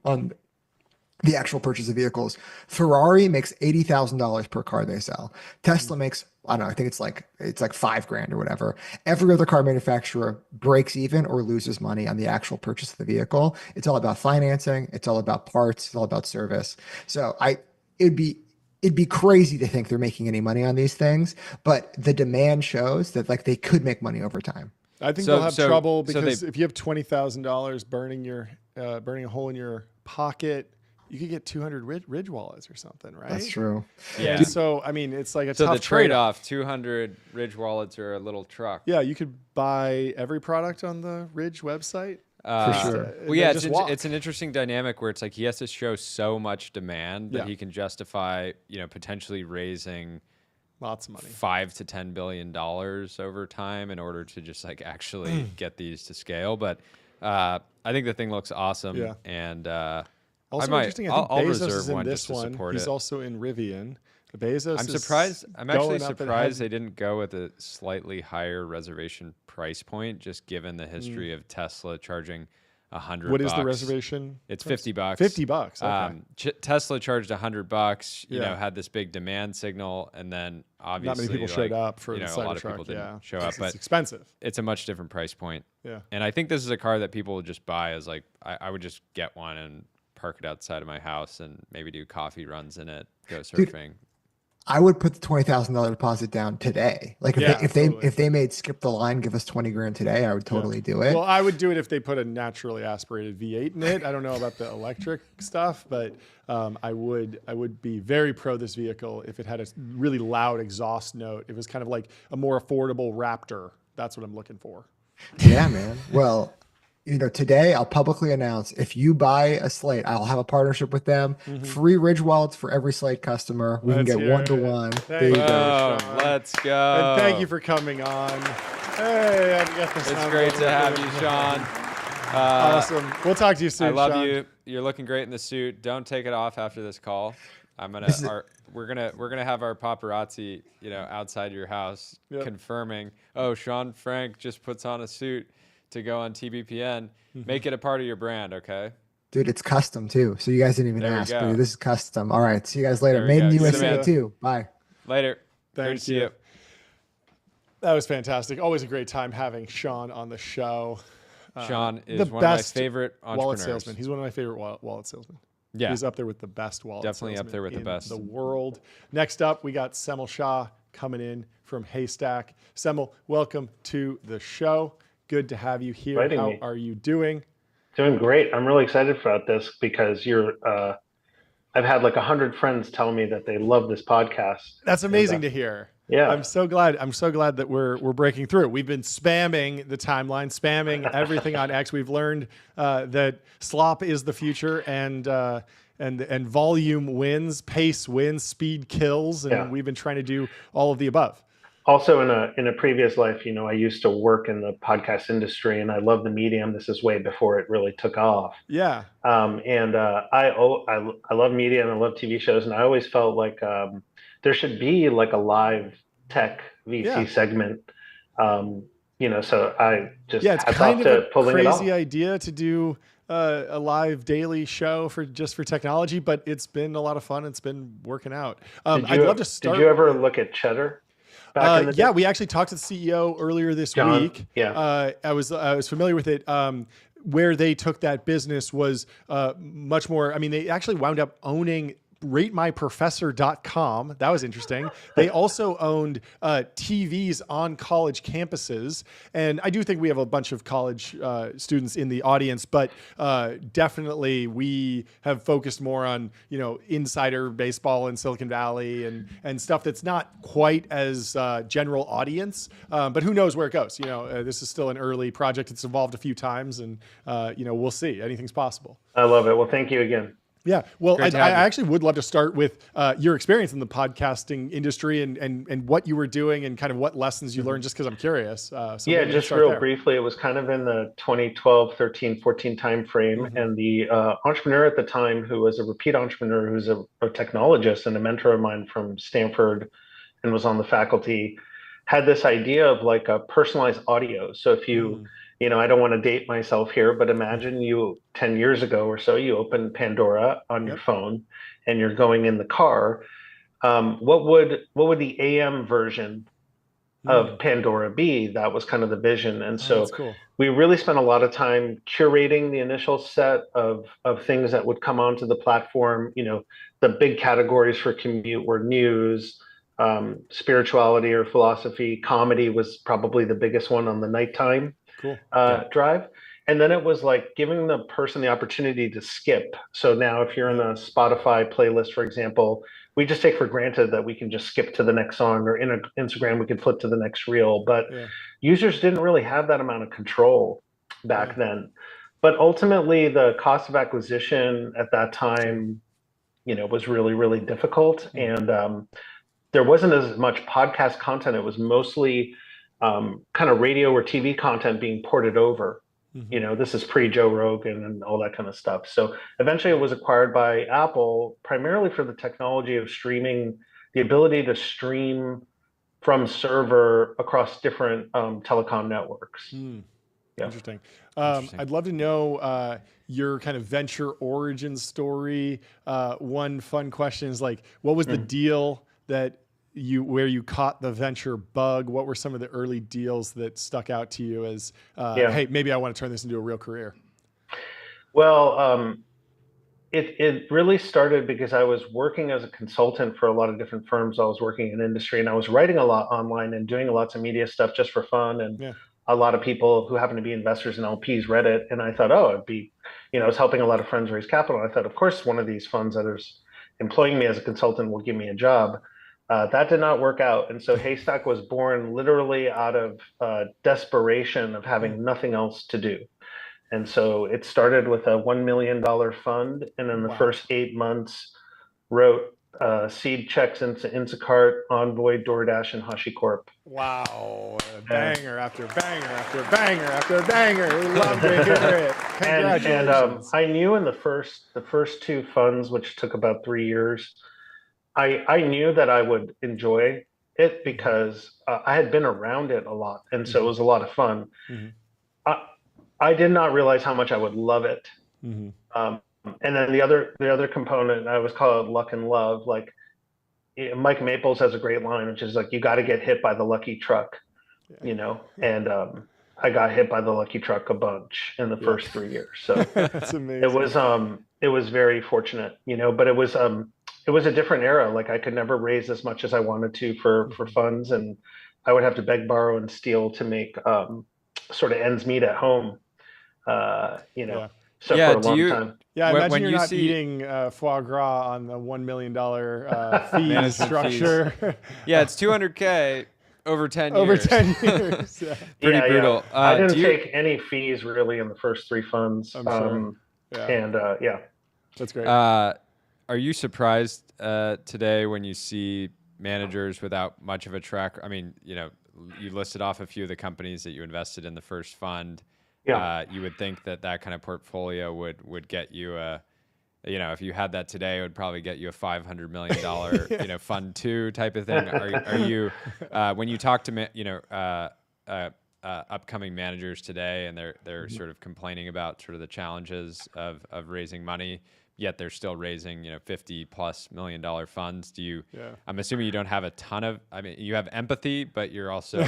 Speaker 6: the actual purchase of vehicles. Ferrari makes $80,000 per car they sell. Tesla makes, I don't know, I think it's like $5,000 or whatever. Every other car manufacturer breaks even or loses money on the actual purchase of the vehicle. It's all about financing. It's all about parts. It's all about service. So it'd be crazy to think they're making any money on these things, but the demand shows that like they could make money over time.
Speaker 1: I think they'll have trouble because if you have $20,000 burning a hole in your pocket, you could get 200 Ridge wallets or something, right?
Speaker 6: That's true.
Speaker 2: Yeah.
Speaker 1: So, I mean, it's like a tough
Speaker 2: So the trade-off, 200 Ridge wallets or a little truck.
Speaker 1: Yeah, you could buy every product on the Ridge website.
Speaker 6: For sure.
Speaker 2: Well, yeah, it's an interesting dynamic where it's like he has to show so much demand that he can justify, potentially raising
Speaker 1: lots of money,
Speaker 2: $5 to $10 billion over time in order to just like actually get these to scale. But I think the thing looks awesome.
Speaker 1: Yeah.
Speaker 2: And
Speaker 1: also interesting. I think
Speaker 2: I'll
Speaker 1: Bezos
Speaker 2: reserve
Speaker 1: is in
Speaker 2: one
Speaker 1: this
Speaker 2: just to
Speaker 1: one.
Speaker 2: support
Speaker 1: He's
Speaker 2: it.
Speaker 1: also in Rivian. Bezos.
Speaker 2: I'm actually surprised they didn't go with a slightly higher reservation price point, just given the history of Tesla charging $100.
Speaker 1: What is the reservation?
Speaker 2: It's $50.
Speaker 1: $50. Okay.
Speaker 2: Tesla charged $100. You know, had this big demand signal, and then obviously
Speaker 1: not many people showed up for the
Speaker 2: a lot of people didn't show up. But
Speaker 1: it's expensive.
Speaker 2: It's a much different price point.
Speaker 1: Yeah.
Speaker 2: And I think this is a car that people would just buy as like I would just get one and park it outside of my house and maybe do coffee runs in it, go surfing.
Speaker 6: Dude, I would put the $20,000 deposit down today. Like if they made skip the line, give us 20 grand today, I would totally do it.
Speaker 1: Well, I would do it if they put a naturally aspirated V8 in it. I don't know about the electric stuff, but I would be very pro this vehicle if it had a really loud exhaust note. It was kind of like a more affordable Raptor. That's what I'm looking for.
Speaker 6: Yeah, man. Well, today I'll publicly announce if you buy a Slate, I'll have a partnership with them. Free Ridge wallets for every Slate customer. We can get 1-to-1. There you go.
Speaker 2: Let's go.
Speaker 1: And thank you for coming on. Hey,
Speaker 2: it's great to have you, Sean.
Speaker 1: Awesome. We'll talk to you soon.
Speaker 2: I love
Speaker 1: Sean.
Speaker 2: you. You're looking great in the suit. Don't take it off after this call. We're gonna have our paparazzi, outside your house confirming. Oh, Sean Frank just puts on a suit to go on TBPN. Make it a part of your brand, okay?
Speaker 6: Dude, it's custom too. So you guys didn't even ask, but this is custom. All right. See you guys later. Made in USA too. Bye.
Speaker 2: Later.
Speaker 1: Thank
Speaker 2: you. To see you.
Speaker 1: That was fantastic. Always a great time having Sean on the show.
Speaker 2: Sean is one of my favorite entrepreneurs.
Speaker 1: Wallet salesman. He's one of my favorite wallet salesmen.
Speaker 2: Yeah.
Speaker 1: He's up there with the best wallet
Speaker 2: Definitely
Speaker 1: salesman
Speaker 2: up there with the best.
Speaker 1: in the world. Next up, we got Semel Shah coming in from Haystack. Semel, welcome to the show. Good to have you here. How are you doing?
Speaker 7: Doing great. I'm really excited about this because I've had like 100 friends tell me that they love this podcast.
Speaker 1: That's amazing to hear.
Speaker 7: Yeah.
Speaker 1: I'm so glad that we're breaking through. We've been spamming the timeline, spamming everything on X. We've learned that slop is the future and volume wins, pace wins, speed kills, and we've been trying to do all of the above.
Speaker 7: Also, in a previous life, I used to work in the podcast industry, and I love the medium. This is way before it really took off.
Speaker 1: Yeah.
Speaker 7: I love media and I love TV shows, and I always felt like there should be like a live tech VC segment. So I just
Speaker 1: it's kind of a
Speaker 7: pulling
Speaker 1: crazy idea to do a live daily show for technology, but it's been a lot of fun. It's been working out. I'd love to start.
Speaker 7: Did you ever look at Cheddar?
Speaker 1: We actually talked to the CEO earlier this week.
Speaker 7: Yeah.
Speaker 1: I was familiar with it. Where they took that business was much more. I mean, they actually wound up owning ratemyprofessor.com. That was interesting. They also owned TVs on college campuses. And I do think we have a bunch of college students in the audience, but definitely we have focused more on, insider baseball in Silicon Valley and stuff that's not quite as general audience. But who knows where it goes? This is still an early project. It's evolved a few times and, we'll see. Anything's possible.
Speaker 7: I love it. Well, thank you again.
Speaker 1: Yeah. Well, I actually would love to start with your experience in the podcasting industry and what you were doing and kind of what lessons you learned, just because I'm curious.
Speaker 7: Just real briefly, it was kind of in the 2012, 13, 14 timeframe. And the entrepreneur at the time, who was a repeat entrepreneur, who's a technologist and a mentor of mine from Stanford and was on the faculty, had this idea of like a personalized audio. So if you... I don't want to date myself here, but imagine 10 years ago or so, you open Pandora on your phone and you're going in the car. What would the AM version of Pandora be? That was kind of the vision. And so we really spent a lot of time curating the initial set of things that would come onto the platform. The big categories for commute were news, spirituality or philosophy. Comedy was probably the biggest one on the nighttime drive. And then it was like giving the person the opportunity to skip. So now if you're in a Spotify playlist, for example, we just take for granted that we can just skip to the next song, or in Instagram, we can flip to the next reel. But users didn't really have that amount of control back then. But ultimately, the cost of acquisition at that time, was really, really difficult. And there wasn't as much podcast content. It was mostly kind of radio or TV content being ported over. This is pre-Joe Rogan and all that kind of stuff. So eventually it was acquired by Apple, primarily for the technology of streaming the ability to stream from server across different telecom networks.
Speaker 1: Yeah. Interesting. I'd love to know your kind of venture origin story. One fun question is like, what was the deal that where you caught the venture bug? What were some of the early deals that stuck out to you as, hey, maybe I want to turn this into a real career?
Speaker 7: Well, it really started because I was working as a consultant for a lot of different firms. I was working in industry, and I was writing a lot online and doing lots of media stuff just for fun. And a lot of people who happen to be investors and LPs read it. And I thought, oh, it'd be, I was helping a lot of friends raise capital. And I thought, of course, one of these funds that is employing me as a consultant will give me a job. That did not work out. And so Haystack was born literally out of desperation of having nothing else to do. And so it started with a $1 million fund. And in the first 8 months, wrote seed checks into Instacart, Envoy, DoorDash, and HashiCorp.
Speaker 1: Wow. Banger after banger after banger after banger. We love to hear it. Congratulations.
Speaker 7: And I knew in the first two funds, which took about 3 years, I knew that I would enjoy it because I had been around it a lot. And so it was a lot of fun. I did not realize how much I would love it. And then the other component, I was called luck and love. Like Mike Maples has a great line, which is like, you got to get hit by the lucky truck, and I got hit by the lucky truck a bunch in the first 3 years. So
Speaker 1: that's amazing.
Speaker 7: It was very fortunate, but it was a different era. Like I could never raise as much as I wanted to for funds, and I would have to beg, borrow, and steal to make sort of ends meet at home. So for a long time.
Speaker 1: Yeah, imagine you're not eating foie gras on the $1 million fee structure.
Speaker 2: Yeah, it's $200K over 10 years.
Speaker 1: Over 10 years.
Speaker 2: Pretty brutal.
Speaker 7: I didn't take any fees really in the first 3 funds.
Speaker 1: I'm sure.
Speaker 7: And
Speaker 1: that's great.
Speaker 2: Are you surprised today when you see managers without much of a track? I mean, you listed off a few of the companies that you invested in the first fund. You would think that kind of portfolio would get you if you had that today, it would probably get you a $500 million, fund 2 type of thing. Are you, when you talk to, upcoming managers today and they're sort of complaining about sort of the challenges of raising money, yet they're still raising, $50+ million funds. I'm assuming you don't have a ton of, you have empathy, but you're also,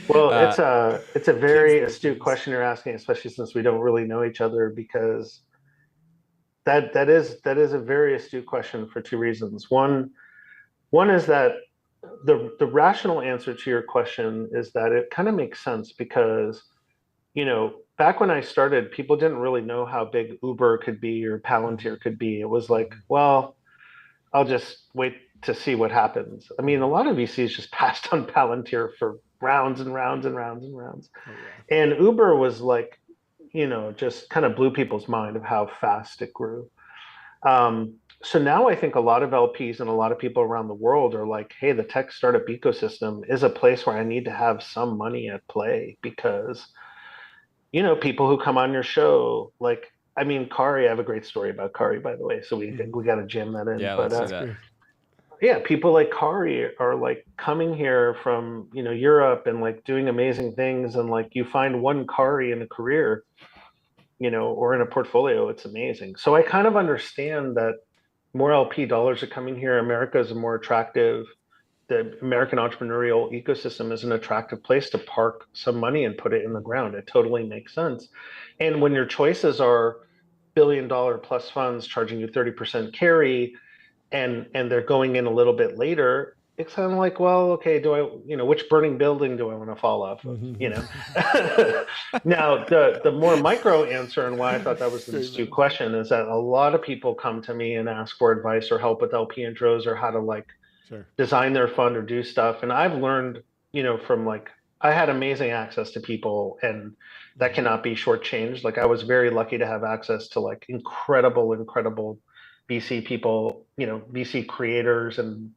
Speaker 7: Well, it's a very astute question you're asking, especially since we don't really know each other, because that is a very astute question for 2 reasons. One is that the rational answer to your question is that it kind of makes sense because, back when I started, people didn't really know how big Uber could be or Palantir could be. It was like, well, I'll just wait to see what happens. I mean, a lot of VCs just passed on Palantir for rounds and rounds and rounds and rounds. And Uber was like, just kind of blew people's mind of how fast it grew. So now I think a lot of LPs and a lot of people around the world are like, hey, the tech startup ecosystem is a place where I need to have some money at play because people who come on your show, like, Kari, I have a great story about Kari, by the way. So we got to jam that in.
Speaker 2: Yeah, let's do that.
Speaker 7: Yeah, people like Kari are like coming here from, Europe and like doing amazing things. And like you find one Kari in a career, or in a portfolio, it's amazing. So I kind of understand that more LP dollars are coming here. America is a more attractive, the American entrepreneurial ecosystem is an attractive place to park some money and put it in the ground. It totally makes sense. And when your choices are $1 billion plus funds charging you 30% carry, and they're going in a little bit later, it's kind of like, well, okay, which burning building do I want to fall off of? Now, the more micro answer and why I thought that was an astute question is that a lot of people come to me and ask for advice or help with LP intros or how to design their fund or do stuff. And I've learned, from I had amazing access to people, and that cannot be shortchanged. Like I was very lucky to have access to incredible VC people, VC creators and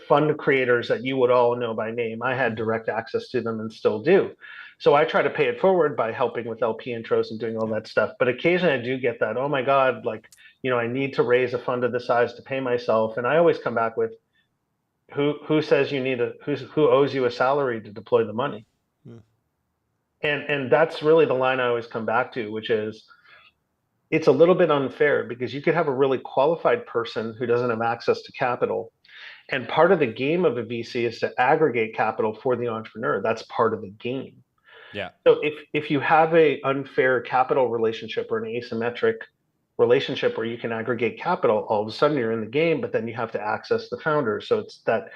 Speaker 7: fund creators that you would all know by name. I had direct access to them and still do. So I try to pay it forward by helping with LP intros and doing all that stuff. But occasionally I do get that, oh my God, like, I need to raise a fund of this size to pay myself. And I always come back with, who says you need who owes you a salary to deploy the money? Yeah. And that's really the line I always come back to, which is, it's a little bit unfair because you could have a really qualified person who doesn't have access to capital. And part of the game of a VC is to aggregate capital for the entrepreneur. That's part of the game.
Speaker 2: Yeah.
Speaker 7: So if you have a unfair capital relationship or an asymmetric relationship where you can aggregate capital, all of a sudden you're in the game, but then you have to access the founders. So it's that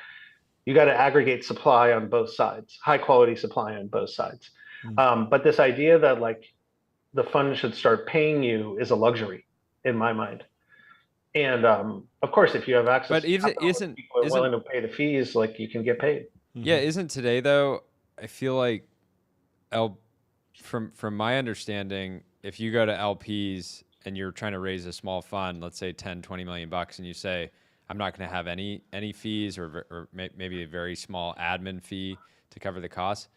Speaker 7: you got to aggregate supply on both sides, high quality supply on both sides. But this idea that like the fund should start paying you is a luxury in my mind. And of course, if you have access,
Speaker 2: but isn't
Speaker 7: people are willing to pay the fees, like you can get paid.
Speaker 2: Yeah, isn't today though? I feel like from my understanding, if you go to LPs and you're trying to raise a small fund, let's say 10, 20 million bucks, and you say, I'm not going to have any fees or maybe a very small admin fee to cover the costs.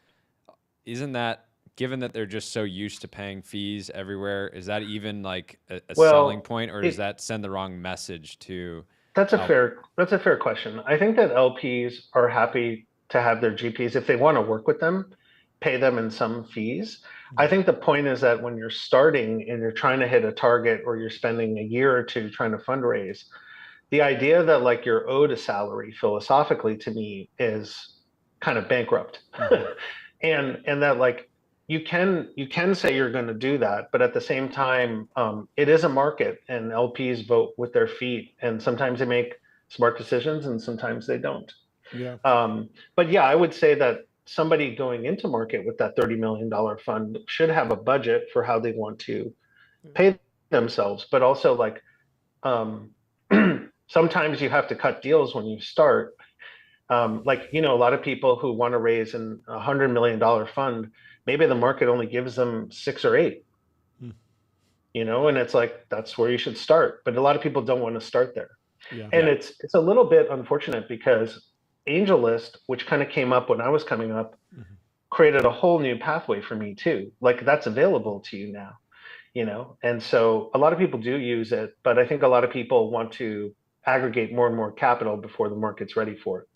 Speaker 2: Isn't that, given that they're just so used to paying fees everywhere, is that even like a selling point, or does that send the wrong message to?
Speaker 7: That's a fair question. I think that LPs are happy to have their GPs, if they want to work with them, pay them in some fees. I think the point is that when you're starting and you're trying to hit a target, or you're spending a year or two trying to fundraise, the idea that like you're owed a salary philosophically to me is kind of bankrupt. and that like you can say you're going to do that, but at the same time, it is a market, and LPs vote with their feet, and sometimes they make smart decisions and sometimes they don't.
Speaker 1: Yeah.
Speaker 7: But yeah, I would say that somebody going into market with that $30 million fund should have a budget for how they want to pay themselves, but also like sometimes you have to cut deals when you start. Like, a lot of people who want to raise a $100 million fund, maybe the market only gives them 6 or 8, and it's like, that's where you should start. But a lot of people don't want to start there. Yeah. And it's a little bit unfortunate because AngelList, which kind of came up when I was coming up, created a whole new pathway for me too. Like, that's available to you now, and so a lot of people do use it, but I think a lot of people want to aggregate more and more capital before the market's ready for it.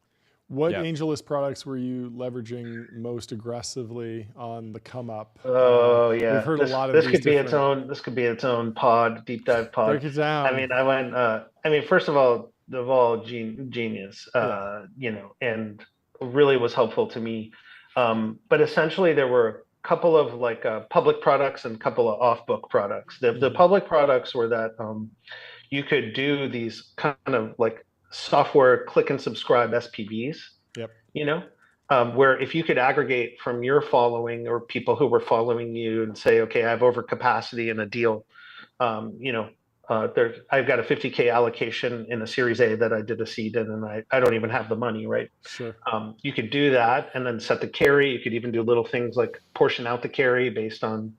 Speaker 1: What AngelList products were you leveraging most aggressively on the come up?
Speaker 7: Oh yeah,
Speaker 1: we've heard a lot of
Speaker 7: this. Could be its own. This could be its own pod, deep dive pod.
Speaker 1: Break it down.
Speaker 7: I mean, I went. First of all, genius. And really was helpful to me. But essentially, there were a couple of like public products and a couple of off-book products. The public products were that you could do these kind of like software click and subscribe SPVs. Yep. Where if you could aggregate from your following or people who were following you and say, okay, I have overcapacity in a deal. I've got a 50K allocation in a Series A that I did a seed in, and I don't even have the money, right?
Speaker 1: Sure.
Speaker 7: You could do that and then set the carry. You could even do little things like portion out the carry based on,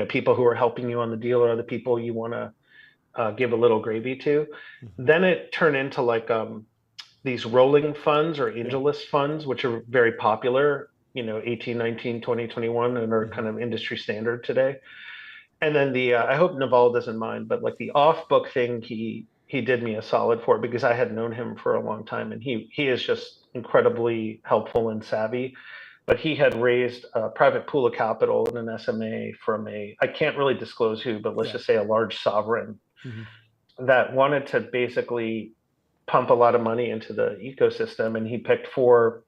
Speaker 7: people who are helping you on the deal or other people you want to give a little gravy to. Then it turned into like these rolling funds or AngelList funds, which are very popular, 18, 19, 20, 21, and are kind of industry standard today. And then I hope Naval doesn't mind, but like the off book thing, he did me a solid for, because I had known him for a long time, and he is just incredibly helpful and savvy. But he had raised a private pool of capital in an SMA from I can't really disclose who, but let's just say a large sovereign that wanted to basically pump a lot of money into the ecosystem. And he picked 4,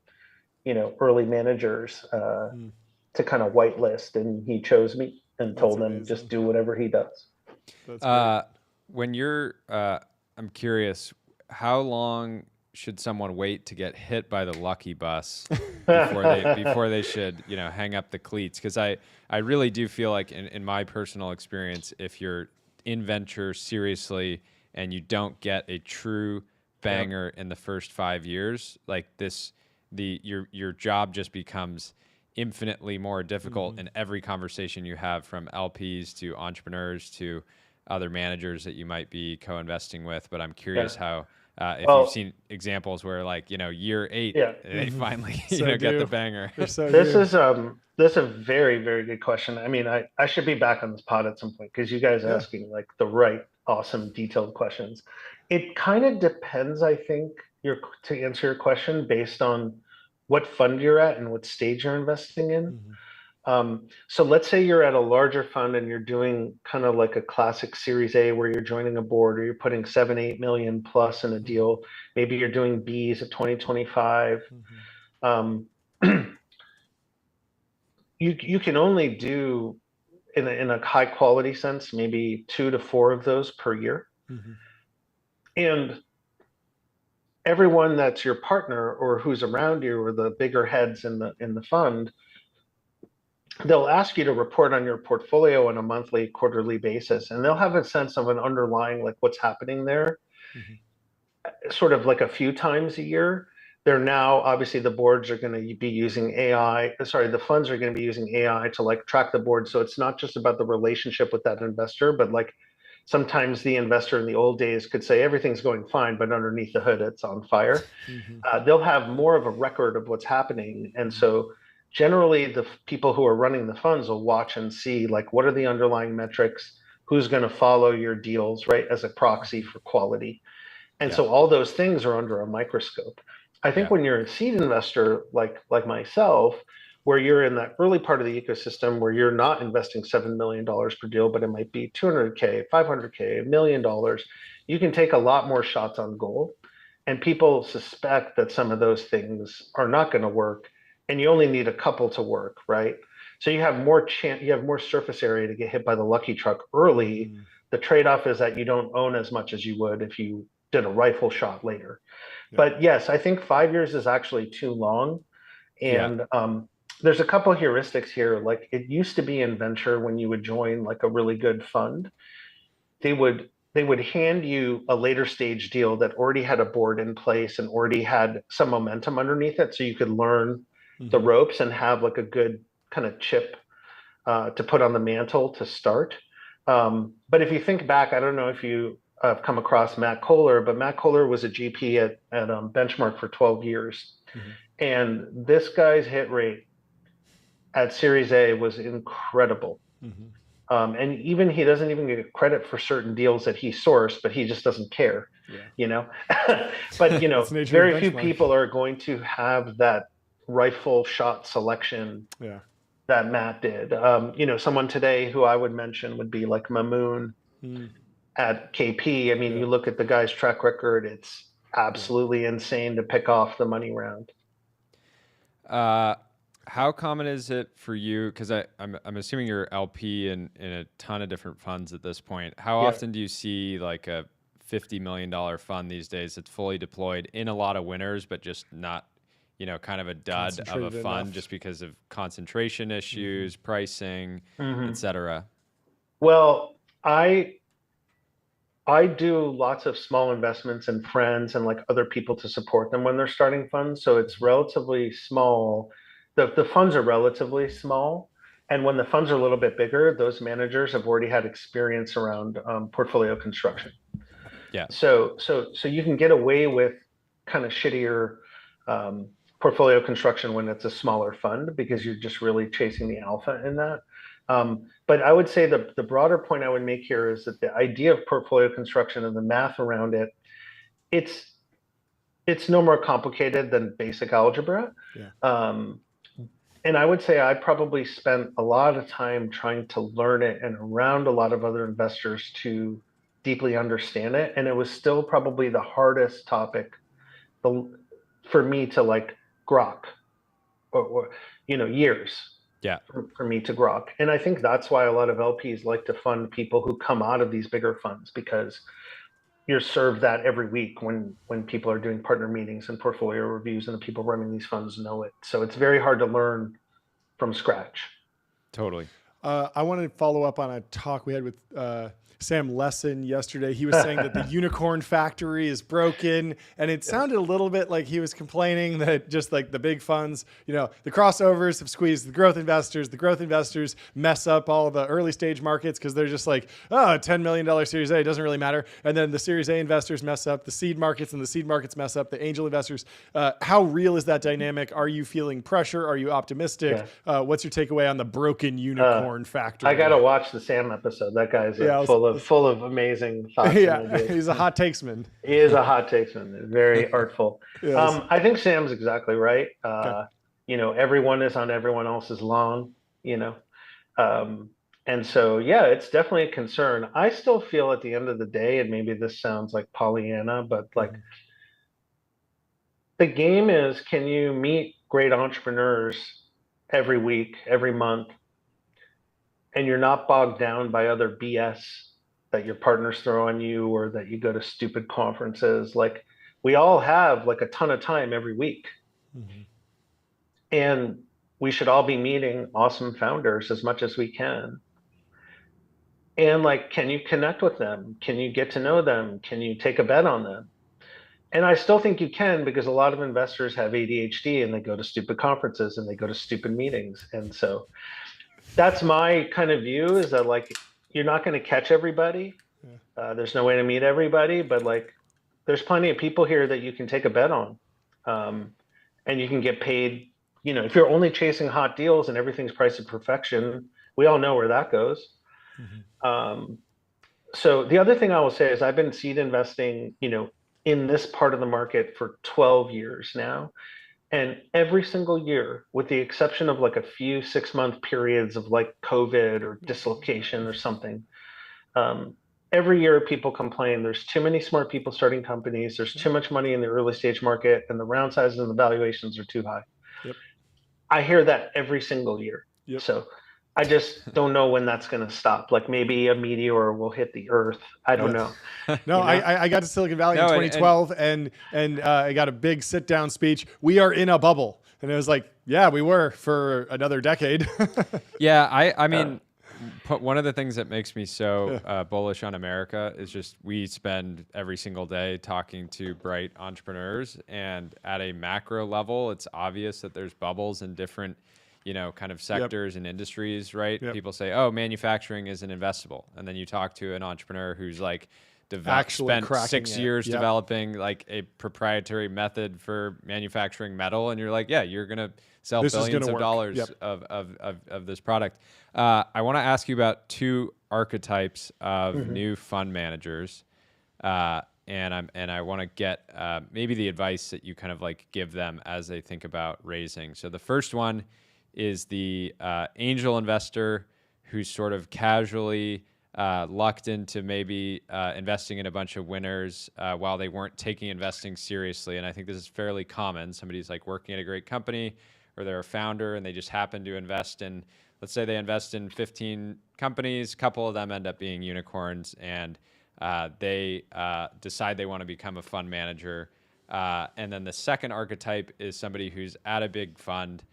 Speaker 7: early managers to kind of whitelist, and he chose me and told them just do whatever he does.
Speaker 2: When you're, I'm curious, how long should someone wait to get hit by the lucky bus before they should, hang up the cleats? Because I really do feel like in my personal experience, if you're in venture seriously and you don't get a true banger in the first 5 years, like your job just becomes infinitely more difficult in every conversation you have, from LPs to entrepreneurs to other managers that you might be co-investing with. But I'm curious how If you've seen examples where like, year 8, they finally, get the banger.
Speaker 7: This is a very, very good question. I mean, I should be back on this pod at some point because you guys are asking like the right, awesome, detailed questions. It kind of depends, I think, to answer your question based on what fund you're at and what stage you're investing in. So let's say you're at a larger fund and you're doing kind of like a classic Series A where you're joining a board or you're putting 7-8 million plus in a deal. Maybe you're doing Bs at 2025. You can only do in a high quality sense maybe 2 to 4 of those per year. And everyone that's your partner or who's around you or the bigger heads in the fund, they'll ask you to report on your portfolio on a monthly, quarterly basis, and they'll have a sense of an underlying like what's happening there, sort of like a few times a year. They're now obviously the boards are going to be using AI. Sorry, the funds are going to be using AI to like track the board. So it's not just about the relationship with that investor, but like sometimes the investor in the old days could say everything's going fine, but underneath the hood it's on fire. They'll have more of a record of what's happening, and so generally the people who are running the funds will watch and see like what are the underlying metrics, who's going to follow your deals, right, as a proxy for quality. And so all those things are under a microscope. I think when you're a seed investor like myself, where you're in that early part of the ecosystem where you're not investing $7 million per deal, but it might be 200K, 500K, $1 million, you can take a lot more shots on goal. And people suspect that some of those things are not going to work, and you only need a couple to work, right? So you have more surface area to get hit by the lucky truck early. The trade-off is that you don't own as much as you would if you did a rifle shot later. But yes, I think 5 years is actually too long. And there's a couple of heuristics here. Like it used to be in venture when you would join like a really good fund, they would hand you a later stage deal that already had a board in place and already had some momentum underneath it, so you could learn the ropes and have like a good kind of chip to put on the mantle to start. But if you think back, I don't know if you have come across Matt Kohler, but Matt Kohler was a GP at Benchmark for 12 years. And this guy's hit rate at Series A was incredible. And even he doesn't even get credit for certain deals that he sourced, but he just doesn't care, But, very few people are going to have that rifle shot selection that Matt did. Someone today who I would mention would be like Mamoon at KP. I mean, you look at the guy's track record, it's absolutely insane to pick off the money round.
Speaker 2: How common is it for you? Because I'm assuming you're LP in a ton of different funds at this point. How often do you see like a $50 million fund these days that's fully deployed in a lot of winners, but just not, kind of a dud of a fund just because of concentration issues, pricing, et cetera?
Speaker 7: Well, I do lots of small investments and friends and like other people to support them when they're starting funds. So it's relatively small. The funds are relatively small. And when the funds are a little bit bigger, those managers have already had experience around portfolio construction. So you can get away with kind of shittier portfolio construction when it's a smaller fund because you're just really chasing the alpha in that. But I would say the broader point I would make here is that the idea of portfolio construction and the math around it, it's no more complicated than basic algebra. And I would say I probably spent a lot of time trying to learn it and around a lot of other investors to deeply understand it. And it was still probably the hardest topic for me to like grok or years. For me to grok. And I think that's why a lot of LPs like to fund people who come out of these bigger funds, because you're served that every week when people are doing partner meetings and portfolio reviews, and the people running these funds know it. So it's very hard to learn from scratch.
Speaker 2: Totally.
Speaker 1: I want to follow up on a talk we had with Sam Lesson yesterday. He was saying that the unicorn factory is broken, and it sounded a little bit like he was complaining that just like the big funds, you know, the crossovers have squeezed the growth investors mess up all the early stage markets because they're just like, oh, $10 million Series A doesn't really matter. And then the Series A investors mess up the seed markets, and the seed markets mess up the angel investors. How real is that dynamic? Are you feeling pressure? Are you optimistic?
Speaker 7: Yeah.
Speaker 1: What's your takeaway on the broken unicorn factory?
Speaker 7: I got to watch the Sam episode. That guy's full of amazing thoughts.
Speaker 1: Yeah, and ideas. He's a hot takesman.
Speaker 7: He is a hot takesman. Very artful. Yes. I think Sam's exactly right. Okay. You know, everyone is on everyone else's lawn, you know. And so, yeah, it's definitely a concern. I still feel at the end of the day, and maybe this sounds like Pollyanna, but like the game is, can you meet great entrepreneurs every week, every month, and you're not bogged down by other BS that your partners throw on you, or that you go to stupid conferences. Like, we all have like a ton of time every week. Mm-hmm. And we should all be meeting awesome founders as much as we can. And like, can you connect with them? Can you get to know them? Can you take a bet on them? And I still think you can, because a lot of investors have ADHD and they go to stupid conferences and they go to stupid meetings. And so that's my kind of view, is that like, you're not going to catch everybody. There's no way to meet everybody, but like, there's plenty of people here that you can take a bet on. And you can get paid, you know, if you're only chasing hot deals and everything's priced to perfection, we all know where that goes. Mm-hmm. So the other thing I will say is I've been seed investing, you know, in this part of the market for 12 years now. And every single year, with the exception of like a few 6-month periods of like COVID or dislocation or something, every year people complain there's too many smart people starting companies, there's too much money in the early stage market, and the round sizes and the valuations are too high. Yep. I hear that every single year. Yep. So I just don't know when that's going to stop. Like, maybe a meteor will hit the earth. I don't know.
Speaker 1: No, you know? I got to Silicon Valley in 2012 and I got a big sit down speech. We are in a bubble. And it was like, yeah, we were for another decade.
Speaker 2: Yeah. I mean, one of the things that makes me so bullish on America is just we spend every single day talking to bright entrepreneurs, and at a macro level, it's obvious that there's bubbles in different, you know, kind of sectors and industries, right? Yep. People say, oh, manufacturing isn't investable. And then you talk to an entrepreneur who's like spent 6 years developing like a proprietary method for manufacturing metal. And you're like, yeah, you're going to sell billions of dollars of this product. I want to ask you about 2 archetypes of new fund managers. And I want to get maybe the advice that you kind of like give them as they think about raising. So the first one is the angel investor who's sort of casually lucked into maybe investing in a bunch of winners while they weren't taking investing seriously. And I think this is fairly common. Somebody's like working at a great company, or they're a founder and they just happen to invest in, let's say they invest in 15 companies, a couple of them end up being unicorns, and they decide they want to become a fund manager. And then the second archetype is somebody who's at a big fund,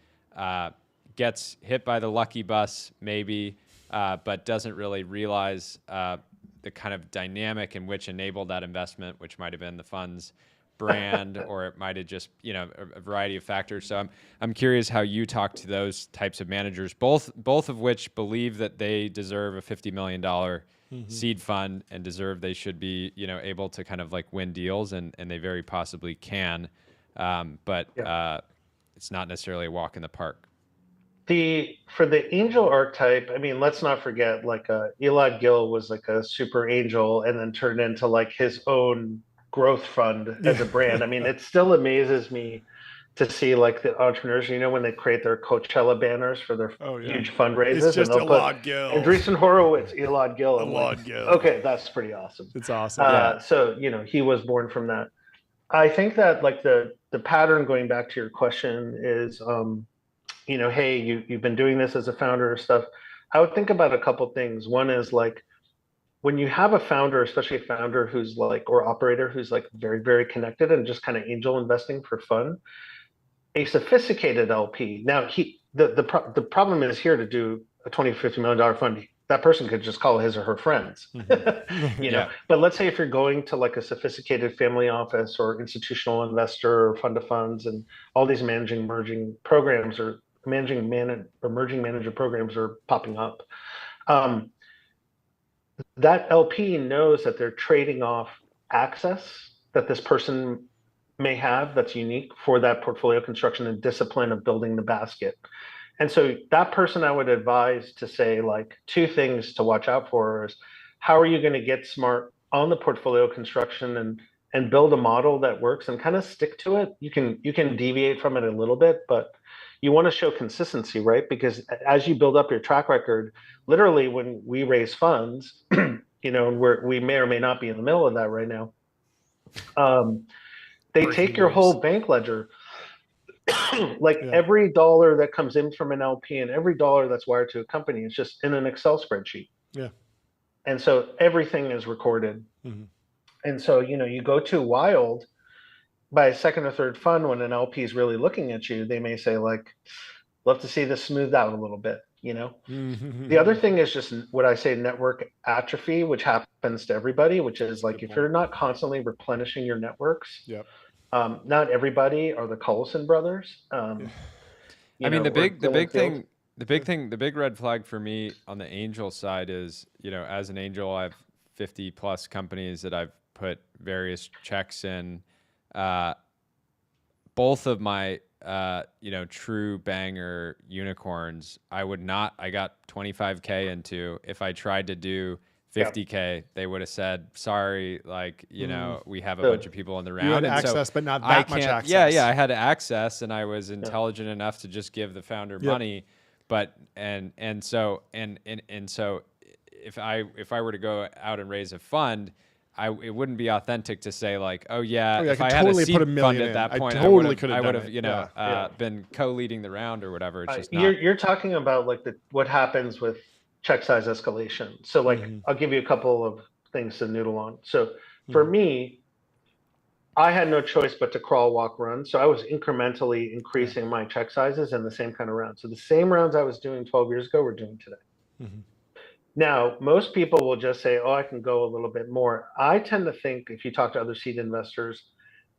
Speaker 2: gets hit by the lucky bus maybe, but doesn't really realize the kind of dynamic in which enabled that investment, which might have been the fund's brand, or it might have just, you know, a variety of factors. So I'm curious how you talk to those types of managers, both of which believe that they deserve a $50 million seed fund and deserve they should be, you know, able to kind of like win deals, and they very possibly can, but it's not necessarily a walk in the park.
Speaker 7: For the angel archetype, I mean, let's not forget, like Elad Gil was like a super angel and then turned into like his own growth fund as a brand. I mean, it still amazes me to see like the entrepreneurs, you know, when they create their Coachella banners for their huge fundraisers,
Speaker 1: it's just
Speaker 7: and they'll
Speaker 1: Elad Gil,
Speaker 7: Andreessen Horowitz, Elad Gil.
Speaker 1: Elad Gil.
Speaker 7: Okay, that's pretty awesome.
Speaker 1: It's awesome.
Speaker 7: So, you know, he was born from that. I think that like the pattern, going back to your question, is you know, hey, you've been doing this as a founder or stuff. I would think about a couple things. One is like, when you have a founder, especially a founder who's like, or operator who's like very, very connected and just kind of angel investing for fun, a sophisticated LP. Now the problem is here to do a $20-50 million fund, that person could just call his or her friends, you know.
Speaker 2: Yeah.
Speaker 7: But let's say if you're going to like a sophisticated family office or institutional investor or fund of funds, and all these emerging programs or emerging manager programs are popping up. That LP knows that they're trading off access that this person may have that's unique for that portfolio construction and discipline of building the basket. And so that person, I would advise to say like 2 things to watch out for is how are you going to get smart on the portfolio construction and build a model that works and kind of stick to it. You can deviate from it a little bit, but you want to show consistency, right? Because as you build up your track record, literally when we raise funds, you know, and we may or may not be in the middle of that right now. They take your whole bank ledger, like every dollar that comes in from an LP and every dollar that's wired to a company is just in an Excel spreadsheet.
Speaker 1: Yeah.
Speaker 7: And so everything is recorded. And so, you know, you go too wild by a second or third fund when an LP is really looking at you, they may say like, love to see this smoothed out a little bit, you know? The other thing is just what I say network atrophy, which happens to everybody, which is like if you're not constantly replenishing your networks, not everybody are the Collison brothers.
Speaker 2: I mean, the big red flag for me on the angel side is, you know, as an angel, I have 50 plus companies that I've put various checks in. Both of my, you know, true banger unicorns, I got 25K into. If I tried to do 50K, they would have said, sorry, like, you know, we have a bunch of people in the round.
Speaker 1: You had access, but not that much access.
Speaker 2: Yeah, I had access and I was intelligent enough to just give the founder money. But, and so if I were to go out and raise a fund, it wouldn't be authentic to say like, oh yeah, if I had a seed fund at that point, I would have, you know, been co-leading the round or whatever. It's just not.
Speaker 7: You're talking about like what happens with check size escalation. So like, I'll give you a couple of things to noodle on. So for me, I had no choice but to crawl, walk, run. So I was incrementally increasing my check sizes in the same kind of rounds. So the same rounds I was doing 12 years ago, we're doing today. Now, most people will just say, oh, I can go a little bit more. I tend to think if you talk to other seed investors,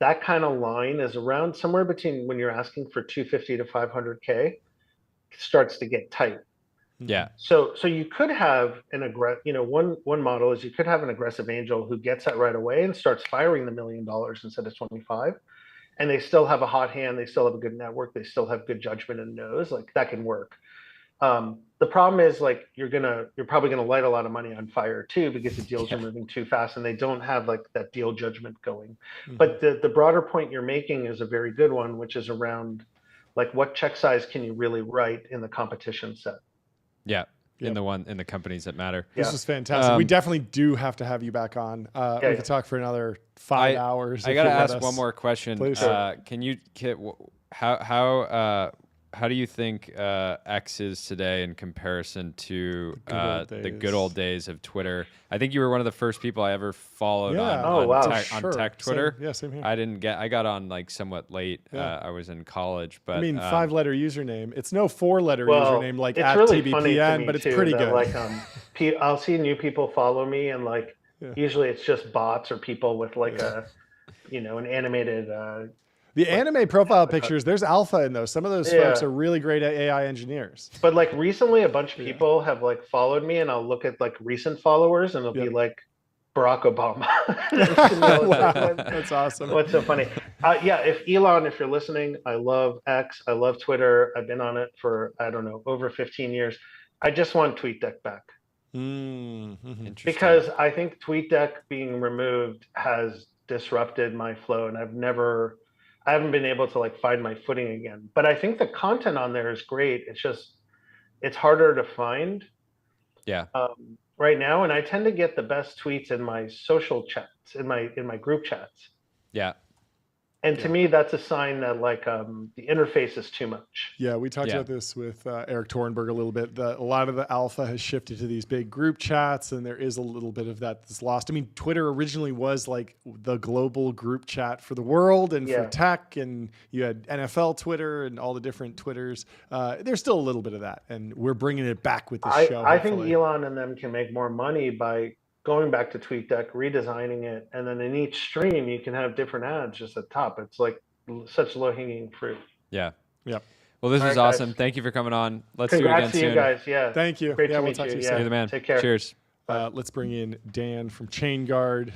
Speaker 7: that kind of line is around somewhere between when you're asking for 250 to 500K starts to get tight.
Speaker 2: Yeah.
Speaker 7: So you could have one model is you could have an aggressive angel who gets that right away and starts firing the $1 million instead of 25, and they still have a hot hand, they still have a good network, they still have good judgment and knows, like that can work. The problem is like you're probably gonna light a lot of money on fire too because the deals are moving too fast and they don't have like that deal judgment going. But the broader point you're making is a very good one, which is around like what check size can you really write in the competition set?
Speaker 2: Yeah. In the companies that matter.
Speaker 1: This is fantastic. We definitely do have to have you back on. We could talk for another 5 hours.
Speaker 2: I got to ask one more question.
Speaker 1: Please.
Speaker 2: How do you think X is today in comparison to the good old days of Twitter? I think you were one of the first people I ever followed on tech Twitter.
Speaker 1: Same here.
Speaker 2: I got on like somewhat late. I was in college, but
Speaker 1: I mean, 5-letter username. It's no 4-letter username like at
Speaker 7: really
Speaker 1: TBPN, but it's pretty good.
Speaker 7: Like, I'll see new people follow me, and like usually it's just bots or people with like an animated.
Speaker 1: The anime profile pictures, there's alpha in those. Some of those folks are really great AI engineers.
Speaker 7: But like recently, a bunch of people have like followed me, and I'll look at like recent followers, and it'll be like Barack Obama.
Speaker 1: Wow, that's awesome.
Speaker 7: What's so funny? If you're listening, I love X. I love Twitter. I've been on it for, I don't know, over 15 years. I just want TweetDeck back. Because I think TweetDeck being removed has disrupted my flow, and I haven't been able to like find my footing again. But I think the content on there is great. It's harder to find. Right now, and I tend to get the best tweets in my social chats, in my group chats.
Speaker 2: Yeah.
Speaker 7: And to me, that's a sign that like the interface is too much.
Speaker 1: Yeah, we talked about this with Eric Torenberg a little bit. A lot of the alpha has shifted to these big group chats, and there is a little bit of that that's lost. I mean, Twitter originally was like the global group chat for the world and for tech, and you had NFL Twitter and all the different Twitters. There's still a little bit of that, and we're bringing it back with this show.
Speaker 7: I think Elon and them can make more money by going back to TweetDeck, redesigning it, and then in each stream you can have different ads just at the top. It's like such low-hanging fruit.
Speaker 2: Yeah.
Speaker 1: Yep.
Speaker 2: Well, this was awesome. Thank you for coming on. Let's do it again soon.
Speaker 7: You guys. Yeah.
Speaker 1: Thank you.
Speaker 7: Great to
Speaker 1: we'll
Speaker 7: meet
Speaker 1: talk
Speaker 7: you.
Speaker 1: To you
Speaker 7: Yeah.
Speaker 1: soon.
Speaker 2: You're the man.
Speaker 7: Take care.
Speaker 2: Cheers.
Speaker 1: Let's bring in Dan from ChainGuard.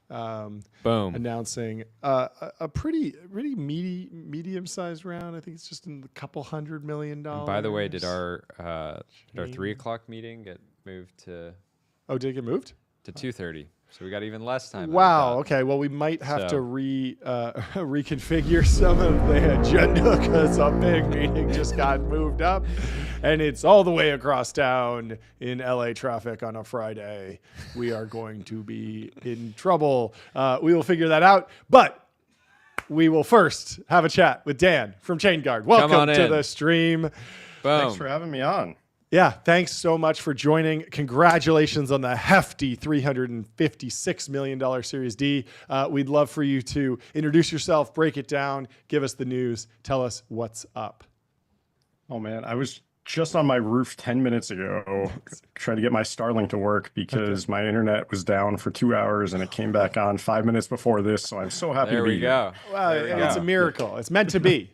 Speaker 2: Boom.
Speaker 1: Announcing a pretty medium-sized round. I think it's just in the couple $100 million.
Speaker 2: And by the way, did our 3:00 meeting get moved to?
Speaker 1: Oh, did it get moved?
Speaker 2: To 2:30. So we got even less time.
Speaker 1: Wow. Okay. Well, we might have to reconfigure some of the agenda because a big meeting just got moved up, and it's all the way across town in LA traffic on a Friday. We are going to be in trouble. We will figure that out, but we will first have a chat with Dan from ChainGuard. Welcome to the stream.
Speaker 2: Boom.
Speaker 8: Thanks for having me on.
Speaker 1: Yeah, thanks so much for joining. Congratulations on the hefty $356 million Series D. We'd love for you to introduce yourself, break it down, give us the news, tell us what's up.
Speaker 8: Oh, man, I was just on my roof 10 minutes ago trying to get my Starlink to work because my internet was down for 2 hours and it came back on 5 minutes before this. So I'm so happy to be here.
Speaker 1: Well, it's a miracle. It's meant to be.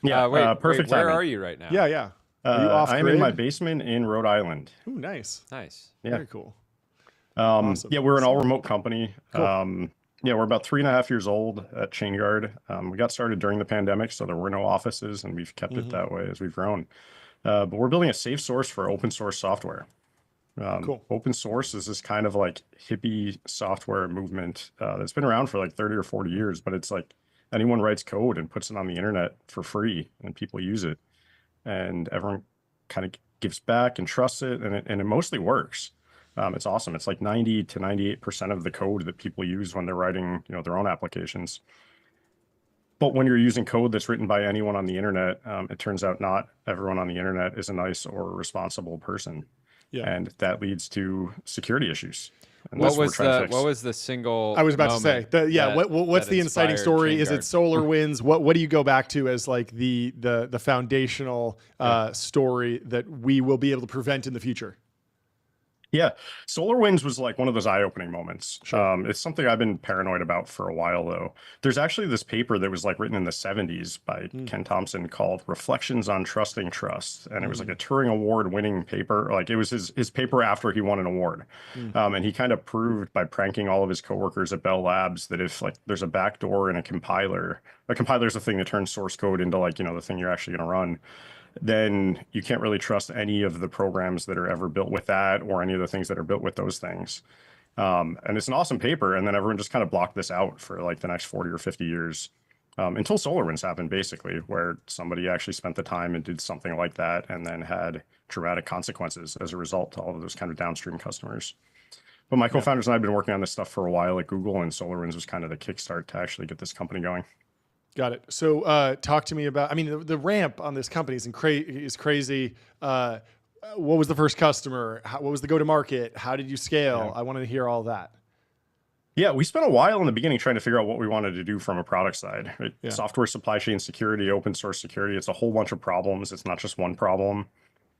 Speaker 8: Perfect
Speaker 2: where
Speaker 8: timing.
Speaker 2: are you right now?
Speaker 1: Yeah.
Speaker 8: I'm in my basement in Rhode Island.
Speaker 1: Ooh, nice.
Speaker 8: Yeah.
Speaker 1: Very cool.
Speaker 8: Awesome. Yeah, we're an all-remote company.
Speaker 1: Cool.
Speaker 8: We're about 3.5 years old at ChainGuard. We got started during the pandemic, so there were no offices, and we've kept it that way as we've grown. But we're building a safe source for open source software.
Speaker 1: Cool.
Speaker 8: Open source is this kind of like hippie software movement that's been around for like 30 or 40 years, but it's like anyone writes code and puts it on the internet for free, and people use it. And everyone kind of gives back and trusts it, and it mostly works. It's awesome. It's like 90 to 98% of the code that people use when they're writing, their own applications. But when you're using code that's written by anyone on the internet, it turns out not everyone on the internet is a nice or responsible person, and that leads to security issues. And
Speaker 2: what was the single?
Speaker 1: I was about to say, what's the inciting story? Is it SolarWinds? What do you go back to as like the foundational story that we will be able to prevent in the future?
Speaker 8: Yeah, SolarWinds was like one of those eye-opening moments.
Speaker 1: Sure.
Speaker 8: It's something I've been paranoid about for a while, though. There's actually this paper that was like written in the 70s by Ken Thompson called Reflections on Trusting Trust. And it was like a Turing Award-winning paper. Like it was his paper after he won an award. And he kind of proved by pranking all of his coworkers at Bell Labs that if like there's a backdoor in a compiler is the thing that turns source code into like, the thing you're actually going to run, then you can't really trust any of the programs that are ever built with that or any of the things that are built with those things. And it's an awesome paper. And then everyone just kind of blocked this out for like the next 40 or 50 years until SolarWinds happened, basically, where somebody actually spent the time and did something like that and then had dramatic consequences as a result to all of those kind of downstream customers. But my co-founders and I have been working on this stuff for a while at Google, and SolarWinds was kind of the kickstart to actually get this company going.
Speaker 1: Got it. So talk to me about, the ramp on this company is crazy. What was the first customer? What was the go-to-market? How did you scale? I wanted to hear all that.
Speaker 8: Yeah, we spent a while in the beginning trying to figure out what we wanted to do from a product side. Right?
Speaker 1: Yeah.
Speaker 8: Software supply chain security, open source security, it's a whole bunch of problems. It's not just one problem.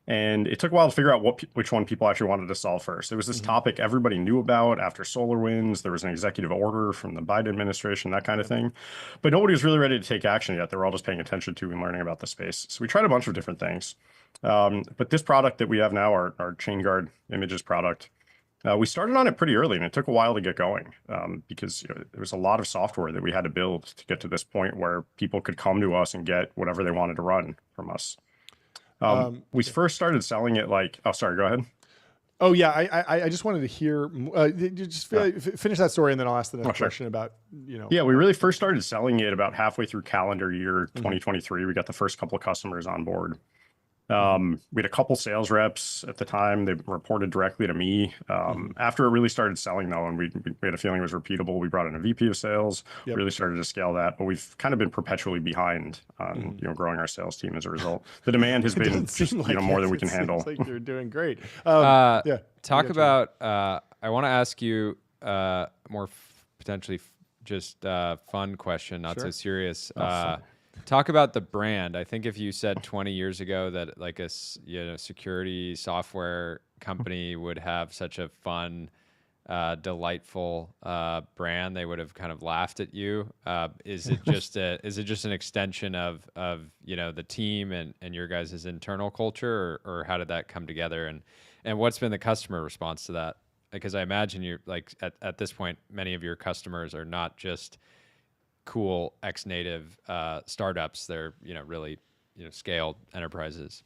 Speaker 8: And it took a while to figure out which one people actually wanted to solve first. It was this topic everybody knew about after SolarWinds. There was an executive order from the Biden administration, that kind of thing. But nobody was really ready to take action yet. They were all just paying attention to and learning about the space. So we tried a bunch of different things. But this product that we have now, our ChainGuard Images product, we started on it pretty early, and it took a while to get going because there was a lot of software that we had to build to get to this point where people could come to us and get whatever they wanted to run from us. We first started selling it like, oh, sorry, go ahead.
Speaker 1: Oh yeah. I just wanted to hear, finish that story and then I'll ask the next question about,
Speaker 8: Yeah, we really first started selling it about halfway through calendar year 2023. We got the first couple of customers on board. We had a couple sales reps at the time. They reported directly to me. After it really started selling, though, and we had a feeling it was repeatable, we brought in a VP of sales, really started to scale that. But we've kind of been perpetually behind on growing our sales team as a result. The demand has been just, more than we can handle.
Speaker 1: Like you're doing great.
Speaker 2: Talk about, I want to ask you more potentially just fun question, not so serious. Talk about the brand. I think if you said 20 years ago that like a security software company would have such a fun, delightful brand, they would have kind of laughed at you. Is it just an extension of the team and your guys' internal culture, or how did that come together? And what's been the customer response to that? Because I imagine you're like at this point, many of your customers are not just cool ex-native startups. They're really scaled enterprises.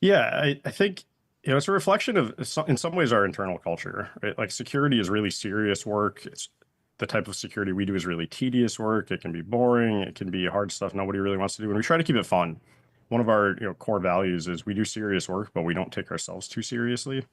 Speaker 8: Yeah, I think it's a reflection of, in some ways, our internal culture. Right? Like security is really serious work. It's the type of security we do is really tedious work. It can be boring. It can be hard stuff nobody really wants to do, and we try to keep it fun. One of our core values is we do serious work, but we don't take ourselves too seriously.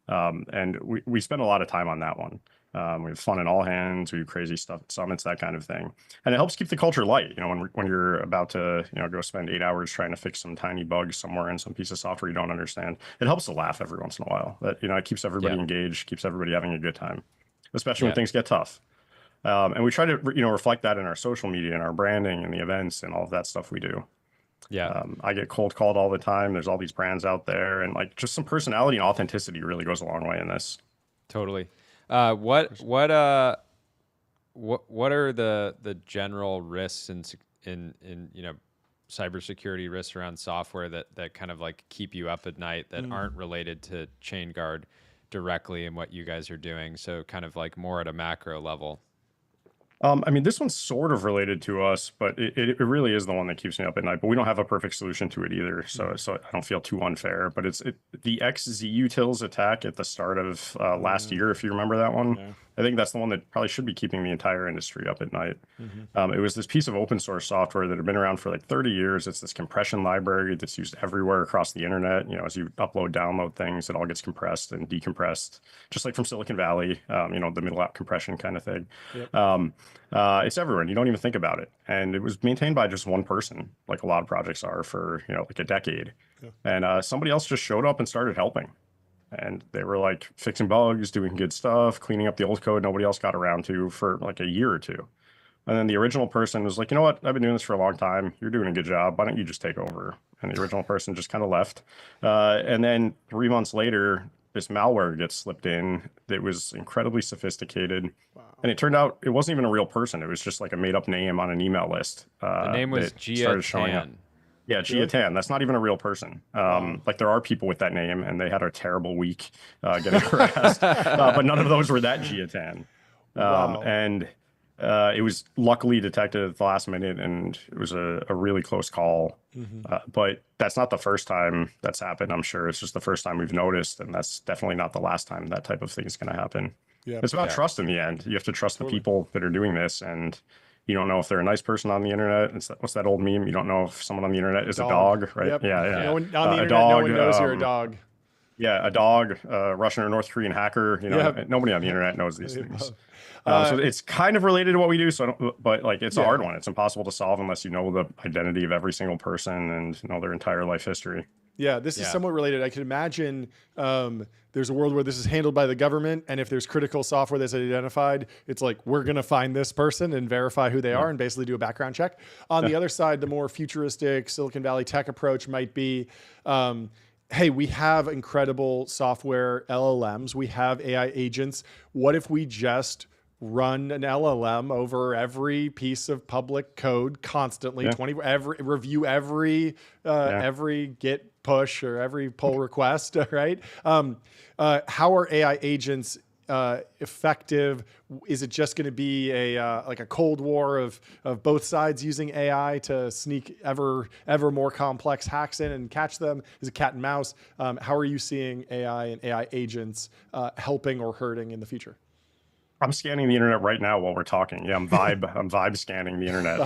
Speaker 8: And we spend a lot of time on that one. We have fun in all hands. We do crazy stuff at summits, that kind of thing, and it helps keep the culture light. When you're about to go spend 8 hours trying to fix some tiny bug somewhere in some piece of software you don't understand, it helps to laugh every once in a while. That it keeps everybody engaged, keeps everybody having a good time, especially when things get tough. And we try to reflect that in our social media and our branding and the events and all of that stuff we do. I get cold called all the time. There's all these brands out there, and like just some personality and authenticity really goes a long way in this.
Speaker 2: Totally. What are the general risks in cybersecurity risks around software that kind of like keep you up at night that aren't related to ChainGuard directly and what you guys are doing? So kind of like more at a macro level.
Speaker 8: This one's sort of related to us, but it really is the one that keeps me up at night. But we don't have a perfect solution to it either, so I don't feel too unfair. But it's the XZUtils attack at the start of last year, if you remember that one. Yeah. I think that's the one that probably should be keeping the entire industry up at night. It was this piece of open source software that had been around for like 30 years. It's this compression library that's used everywhere across the internet. As you upload, download things, it all gets compressed and decompressed, just like from Silicon Valley, the middle out compression kind of thing. Yep. It's everywhere, and you don't even think about it. And it was maintained by just one person, like a lot of projects are, for like a decade. Yeah. And somebody else just showed up and started helping. And they were like fixing bugs, doing good stuff, cleaning up the old code nobody else got around to for like a year or two. And then the original person was like, you know what? I've been doing this for a long time. You're doing a good job. Why don't you just take over? And the original person just kind of left. And then 3 months later, this malware gets slipped in that was incredibly sophisticated. Wow. And it turned out it wasn't even a real person. It was just like a made up name on an email list.
Speaker 2: The name was Gia Tan.
Speaker 8: Yeah, Gia Tan. That's not even a real person. Like there are people with that name, and they had a terrible week getting harassed. But none of those were that Gia Tan. And it was luckily detected at the last minute, and it was a really close call. But that's not the first time that's happened, I'm sure. It's just the first time we've noticed, and that's definitely not the last time that type of thing is going to happen. Yeah. It's about trust in the end. You have to trust the people that are doing this, and you don't know if they're a nice person on the internet. What's that old meme? You don't know if someone on the internet is a dog, right?
Speaker 1: Yep.
Speaker 8: Yeah.
Speaker 1: No one, on the internet, no one knows you're a dog.
Speaker 8: Yeah, a dog, Russian or North Korean hacker. Nobody on the internet knows these things. So it's kind of related to what we do. But like it's a hard one. It's impossible to solve unless you know the identity of every single person and know their entire life history.
Speaker 1: Yeah, this is somewhat related. I can imagine there's a world where this is handled by the government, and if there's critical software that's identified, it's like, we're going to find this person and verify who they are and basically do a background check. On the other side, the more futuristic Silicon Valley tech approach might be, hey, we have incredible software LLMs. We have AI agents. What if we just run an LLM over every piece of public code constantly, review every Git push or every pull request, right? How are AI agents effective? Is it just going to be like a Cold War of both sides using AI to sneak ever more complex hacks in and catch them? Is it cat and mouse? How are you seeing AI and AI agents helping or hurting in the future?
Speaker 8: I'm scanning the internet right now while we're talking. Yeah, I'm vibe scanning the internet.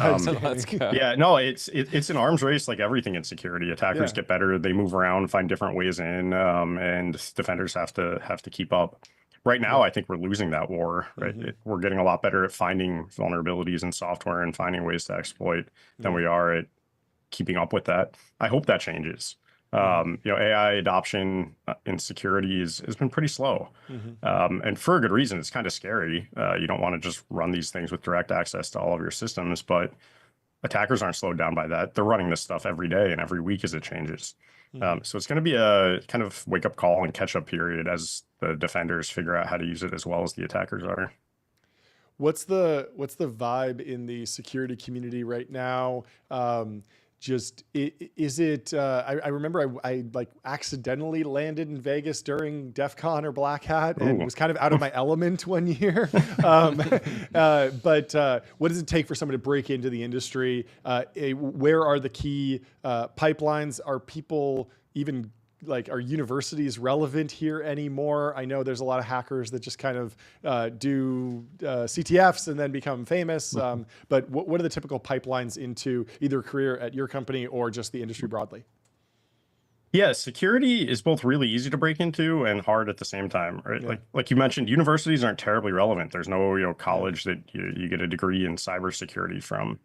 Speaker 2: Let's go.
Speaker 8: Yeah, no, it's an arms race like everything in security. Attackers get better, they move around, find different ways in, and defenders have to keep up. Right now, I think we're losing that war. Right, we're getting a lot better at finding vulnerabilities in software and finding ways to exploit than we are at keeping up with that. I hope that changes. AI adoption in security has been pretty slow, and for a good reason. It's kind of scary. You don't want to just run these things with direct access to all of your systems, but attackers aren't slowed down by that. They're running this stuff every day and every week as it changes. So it's going to be a kind of wake-up call and catch-up period as the defenders figure out how to use it as well as the attackers are.
Speaker 1: What's the vibe in the security community right now? Is it? I remember I like accidentally landed in Vegas during DEF CON or Black Hat and was kind of out of my element one year. But what does it take for someone to break into the industry? Where are the key pipelines? Are people even are universities relevant here anymore? I know there's a lot of hackers that just kind of do CTFs and then become famous. But what are the typical pipelines into either a career at your company or just the industry broadly?
Speaker 8: Yeah, security is both really easy to break into and hard at the same time, right? Yeah. Like you mentioned, universities aren't terribly relevant. There's no college that you get a degree in cybersecurity from.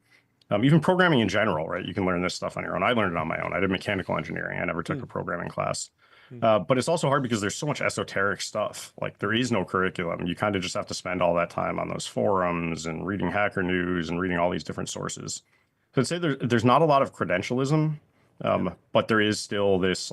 Speaker 8: Even programming in general, right? You can learn this stuff on your own. I learned it on my own. I did mechanical engineering. I never took a programming class. But it's also hard because there's so much esoteric stuff. Like there is no curriculum. You kind of just have to spend all that time on those forums and reading Hacker News and reading all these different sources. So I'd say there's not a lot of credentialism, but there is still this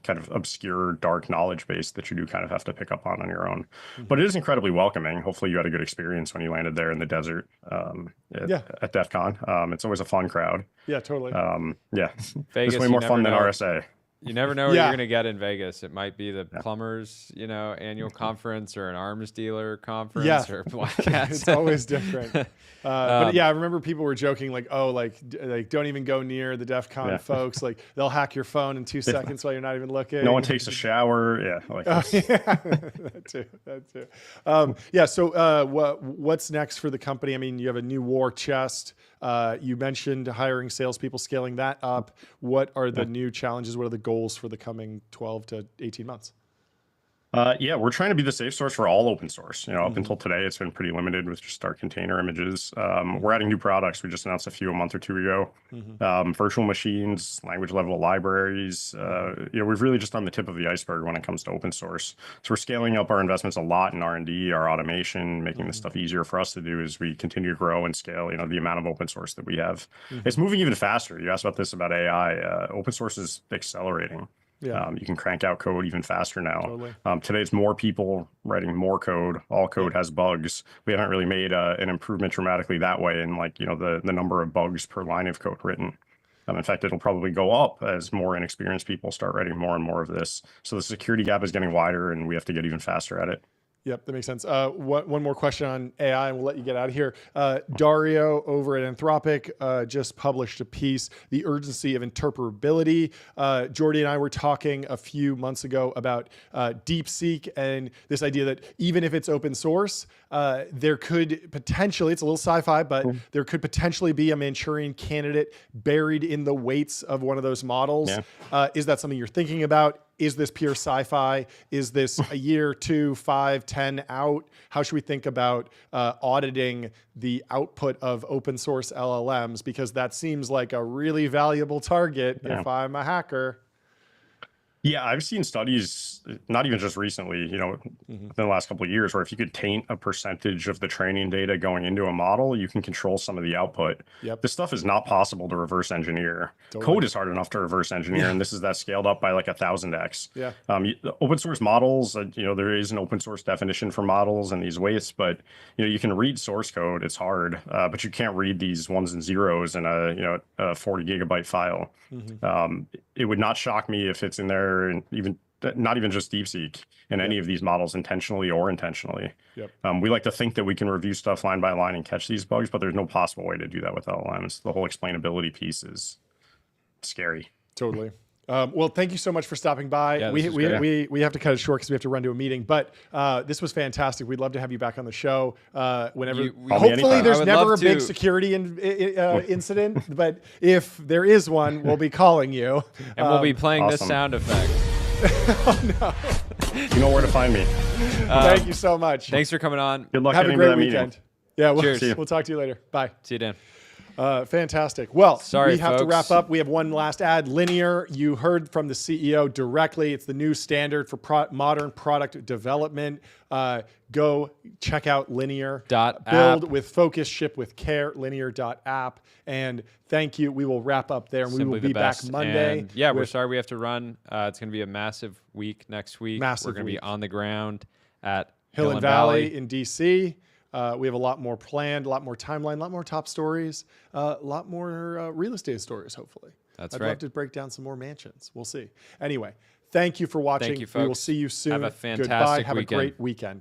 Speaker 8: kind of obscure dark knowledge base that you do kind of have to pick up on your own. But it is incredibly welcoming. Hopefully you had a good experience when you landed there in the desert at DEF CON. It's always a fun crowd.
Speaker 1: Yeah, totally.
Speaker 2: Vegas,
Speaker 8: it's way more fun than RSA.
Speaker 2: You never know what you're going to get in Vegas. It might be the plumbers, annual conference or an arms dealer conference or Black Hat.
Speaker 1: It's always different. But I remember people were joking don't even go near the DEF CON folks. Like they'll hack your phone in 2 seconds while you're not even looking.
Speaker 8: No one takes a shower.
Speaker 1: That too. So what's next for the company? I mean, you have a new war chest. You mentioned hiring salespeople, scaling that up. What are the new challenges? What are the goals for the coming 12 to 18 months?
Speaker 8: We're trying to be the safe source for all open source. Up until today, it's been pretty limited with just our container images. We're adding new products. We just announced a month or two ago. Virtual machines, language level libraries. We've really just on the tip of the iceberg when it comes to open source. So we're scaling up our investments a lot in R&D, our automation, making this stuff easier for us to do as we continue to grow and scale. The amount of open source that we have. It's moving even faster. You asked about this about AI. Open source is accelerating. You can crank out code even faster now.
Speaker 1: Totally.
Speaker 8: Today, it's more people writing more code. All code has bugs. We haven't really made an improvement dramatically that way in the number of bugs per line of code written. In fact, it'll probably go up as more inexperienced people start writing more and more of this. So the security gap is getting wider, and we have to get even faster at it.
Speaker 1: Yep, that makes sense. One more question on AI, and we'll let you get out of here. Dario over at Anthropic just published a piece, The Urgency of Interpretability. Jordy and I were talking a few months ago about DeepSeek and this idea that even if it's open source, there could potentially, it's a little sci-fi, but there could potentially be a Manchurian candidate buried in the weights of one of those models. Is that something you're thinking about? Is this pure sci-fi? Is this a year, 2, 5, 10 out? How should we think about auditing the output of open source LLMs? Because that seems like a really valuable target if I'm a hacker.
Speaker 8: Yeah, I've seen studies, not even just recently, within the last couple of years, where if you could taint a percentage of the training data going into a model, you can control some of the output. This stuff is not possible to reverse engineer. Code is hard enough to reverse engineer, and this is that scaled up by 1,000x. Open source models, there is an open source definition for models and these weights, but you can read source code. It's hard, but you can't read these ones and zeros in a 40 gigabyte file. It would not shock me if it's in there, and not even just DeepSeek in any of these models intentionally or intentionally. We like to think that we can review stuff line by line and catch these bugs, but there's no possible way to do that with LLMs. The whole explainability piece is scary.
Speaker 1: Totally. Well, thank you so much for stopping by.
Speaker 2: Yeah,
Speaker 1: we have to cut it short because we have to run to a meeting. But this was fantastic. We'd love to have you back on the show whenever. Hopefully, there's never a big security incident. But if there is one, we'll be calling you.
Speaker 2: And we'll be playing this sound effect.
Speaker 1: Oh, no.
Speaker 8: You know where to find me.
Speaker 1: Thank you so much.
Speaker 2: Thanks for coming on.
Speaker 8: Good luck.
Speaker 1: Have a great weekend.
Speaker 8: Meeting.
Speaker 1: Yeah,
Speaker 2: Cheers.
Speaker 1: We'll talk to you later. Bye.
Speaker 2: See you, Dan.
Speaker 1: Fantastic. Well,
Speaker 2: sorry,
Speaker 1: we have
Speaker 2: folks.
Speaker 1: to wrap up. We have one last ad. Linear, you heard from the CEO directly. It's the new standard for modern product development. Go check out Linear.
Speaker 2: Build
Speaker 1: with focus, ship with care, linear.app. And thank you. We will wrap up there, and we will be back Monday.
Speaker 2: And yeah, we're sorry we have to run. It's going to be a massive week next week. We're going to be on the ground at
Speaker 1: Hill and Valley in DC. We have a lot more planned, a lot more timeline, a lot more top stories, a lot more real estate stories, hopefully.
Speaker 2: I'd
Speaker 1: love to break down some more mansions. We'll see. Anyway, thank you for watching.
Speaker 2: Thank you, folks.
Speaker 1: We will see you soon.
Speaker 2: Have a fantastic
Speaker 1: Goodbye. Have
Speaker 2: weekend.
Speaker 1: a great weekend.